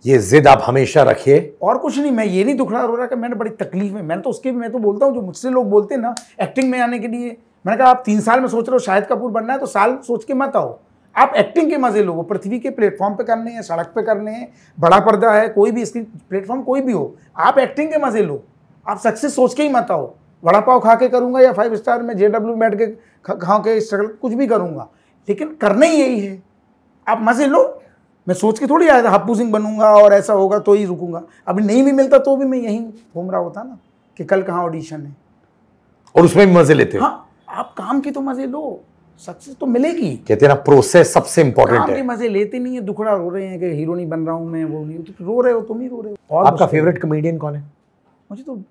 ये जिद आप हमेशा रखिए, और कुछ नहीं। मैं ये नहीं दुखड़ा रो रहा कि मैंने बड़ी तकलीफ में, मैंने तो उसके भी, मैं तो बोलता हूँ जो मुझसे लोग बोलते हैं ना एक्टिंग में आने के लिए, मैंने कहा आप 3 साल में सोच रहे हो शाहिद कपूर बनना है तो साल सोच के मत आओ, आप एक्टिंग के मजे लो, वो पृथ्वी के प्लेटफॉर्म पे करने हैं, सड़क पे करने हैं, बड़ा पर्दा है, कोई भी स्क्रीन प्लेटफॉर्म कोई भी हो, आप एक्टिंग के मजे लो, आप सक्सेस सोच के ही मत आओ। वड़ा पाव खा के करूँगा या 5 स्टार में JW बैठ के खा के स्ट्रगल कुछ भी करूँगा, लेकिन करना ही यही है, आप मजे लो। मैं सोच के थोड़ी आया था हप्पू सिंह बनूंगा और ऐसा होगा तो ही रुकूंगा, अभी नहीं भी मिलता तो भी मैं यहीं घूम रहा होता ना कि कल कहाँ ऑडिशन है, और उसमें भी मजे लेते हो। हाँ, आप काम के तो मजे लो, सक्सेस तो मिलेगी। कहते हैं ना प्रोसेस सबसे इंपॉर्टेंट है। काम के मजे लेते नहीं है, दुखड़ा रो रहे हैं कि हीरो नहीं बन रहा हूँ मैं, वो नहीं, तो रो रहे हो, तुम ही रो रहे हो। और आपका फेवरेट कॉमेडियन कौन है? मुझे तो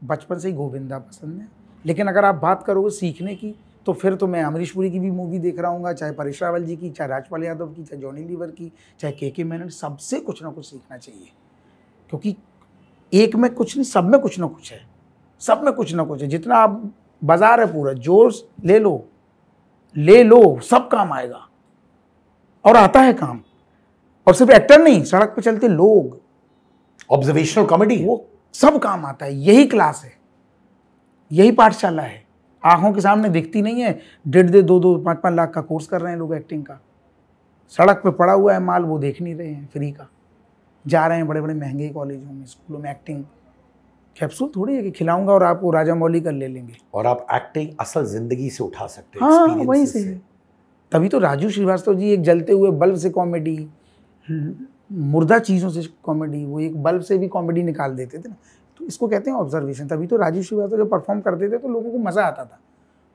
बचपन से ही गोविंदा पसंद है, लेकिन अगर आप बात करोगे सीखने की, तो फिर तो मैं अमरीश पुरी की भी मूवी देख रहा हूँ, चाहे परेश रावल जी की, चाहे राजपाल यादव की, चाहे जॉनी लीवर की, चाहे के मेनन, सबसे कुछ ना कुछ सीखना चाहिए। क्योंकि एक में कुछ नहीं, सब में कुछ ना कुछ है, सब में कुछ ना कुछ है। जितना आप बाजार है पूरा, जोर ले लो, सब काम आएगा और आता है काम। और सिर्फ एक्टर नहीं, सड़क पे चलते लोग, ऑब्जर्वेशनल कॉमेडी, वो सब काम आता है। यही क्लास है, यही पाठशाला है। आंखों के सामने दिखती नहीं है, 1.5 2 5 लाख का कोर्स कर रहे हैं लोग एक्टिंग का। सड़क पे पड़ा हुआ है माल, वो देख नहीं रहे हैं फ्री का, जा रहे हैं बड़े बड़े महंगे कॉलेजों में, स्कूलों में। एक्टिंग कैप्सूल थोड़ी है कि खिलाऊंगा और आपको राजा मौली कर ले लेंगे। और आप एक्टिंग असल जिंदगी से उठा सकते हो, हाँ, वहीं से है। तभी तो राजू श्रीवास्तव जी एक जलते हुए बल्ब से कॉमेडी, मुर्दा चीज़ों से कॉमेडी, वो एक बल्ब से भी कॉमेडी निकाल देते थे ना। तो इसको कहते हैं ऑब्जर्वेशन। तभी तो राजू श्रीवास्तव जो परफॉर्म करते थे तो लोगों को मज़ा आता था।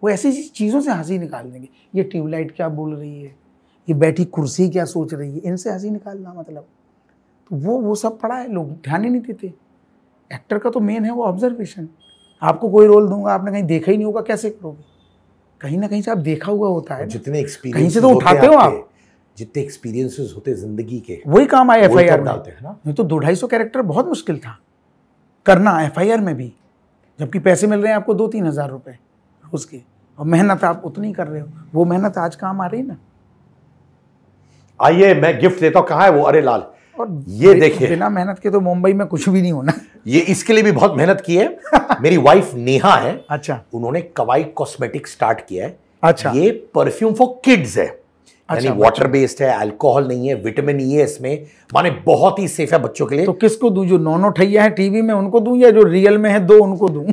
वो ऐसी चीज़ों से हंसी निकाल देंगे। ये ट्यूबलाइट क्या बोल रही है, ये बैठी कुर्सी क्या सोच रही है, इनसे हंसी निकालना, मतलब तो वो सब पढ़ा है, लोग ध्यान ही नहीं देते। एक्टर का तो मेन है वो ऑब्जर्वेशन। आपको कोई रोल दूंगा, आपने कहीं देखा ही नहीं होगा, कैसे करोगे? कहीं ना कहीं से आप देखा हुआ होता है, जितने एक्सपीरियंस कहीं से तो उठाते हो आप, जितने एक्सपीरियंसेस होते जिंदगी के, वही काम आए FIR में डालते हैं ना। नहीं तो 200-250 कैरेक्टर बहुत मुश्किल था करना FIR में भी, जबकि पैसे मिल रहे हैं आपको 2-3 हज़ार रुपये रोज के, और मेहनत आप उतनी कर रहे हो। वो मेहनत आज काम आ रही ना। आइए मैं गिफ्ट देता हूँ। कहाँ है वो? अरे लाल, और ये देखिए, बिना मेहनत के तो मुंबई में कुछ भी नहीं होना। ये इसके लिए भी बहुत मेहनत की है। मेरी वाइफ नेहा है, अच्छा, उन्होंने कवाई कॉस्मेटिक स्टार्ट किया है। अच्छा, ये परफ्यूम फॉर किड्स है, यानी अच्छा, वाटर बेस्ड है, अल्कोहल नहीं है, विटामिन ई है इसमें, माने बहुत ही सेफ है बच्चों के लिए। तो किसको दूं? जो नौनो ठैया है टीवी में उनको दूं, या जो रियल में है 2 उनको दूं?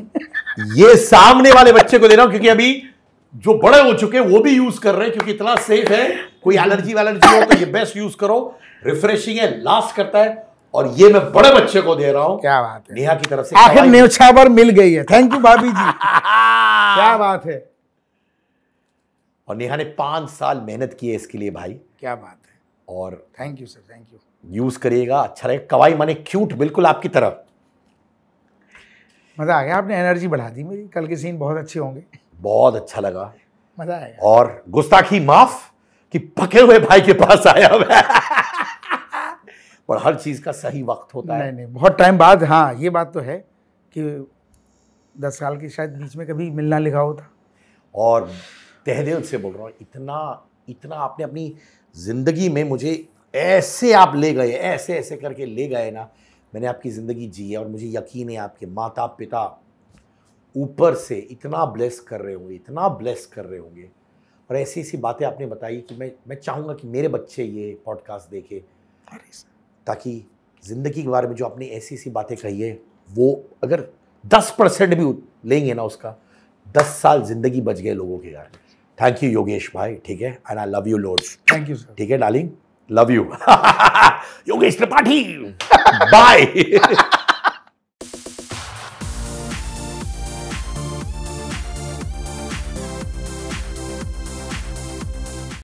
ये सामने वाले बच्चे को दे रहा हूं, क्योंकि अभी जो बड़े हो चुके हैं वो भी यूज कर रहे हैं, क्योंकि इतना सेफ है। कोई एलर्जी वैलर्जी हो तो ये बेस्ट यूज करो, रिफ्रेशिंग है, लास्ट करता है। और ये मैं बड़े बच्चे को दे रहा हूं। क्या बात है, नेहा की तरफ से आखिर न्योछावर मिल गई है। थैंक यू भाभी जी। क्या बात है। और नेहा ने 5 साल मेहनत की है इसके लिए भाई। क्या बात है। और thank you sir, thank you. Use करिएगा, अच्छा रहेगा। कवाई माने क्यूट, बिल्कुल आपकी तरह। मजा आ गया, आपने एनर्जी बढ़ा दी मेरी। कल के सीन बहुत अच्छे होंगे। बहुत अच्छा लगा, मजा आएगा। और गुस्ताखी माफ कि पके हुए भाई के पास आया मैं। पर हर चीज का सही वक्त होता है। नहीं, बहुत टाइम बाद। हाँ, ये बात तो है कि 10 साल के शायद बीच में कभी मिलना लिखा होता। और तहे दिल से बोल रहा हूँ, इतना आपने अपनी जिंदगी में मुझे ऐसे आप ले गए, ऐसे ऐसे करके ले गए ना। मैंने आपकी ज़िंदगी जी है, और मुझे यकीन है आपके माता पिता ऊपर से इतना ब्लेस कर रहे होंगे, इतना ब्लेस कर रहे होंगे। और ऐसी ऐसी बातें आपने बताई कि मैं चाहूँगा कि मेरे बच्चे ये पॉडकास्ट देखें, ताकि ज़िंदगी के बारे में जो आपने ऐसी ऐसी बातें कही है, वो अगर 10% भी लेंगे ना, उसका 10 साल ज़िंदगी बच गए लोगों के यार। थैंक यू योगेश भाई, ठीक है, and I love you loads. Thank you sir. ठीक है darling, love you. Yogesh Tripathi, bye.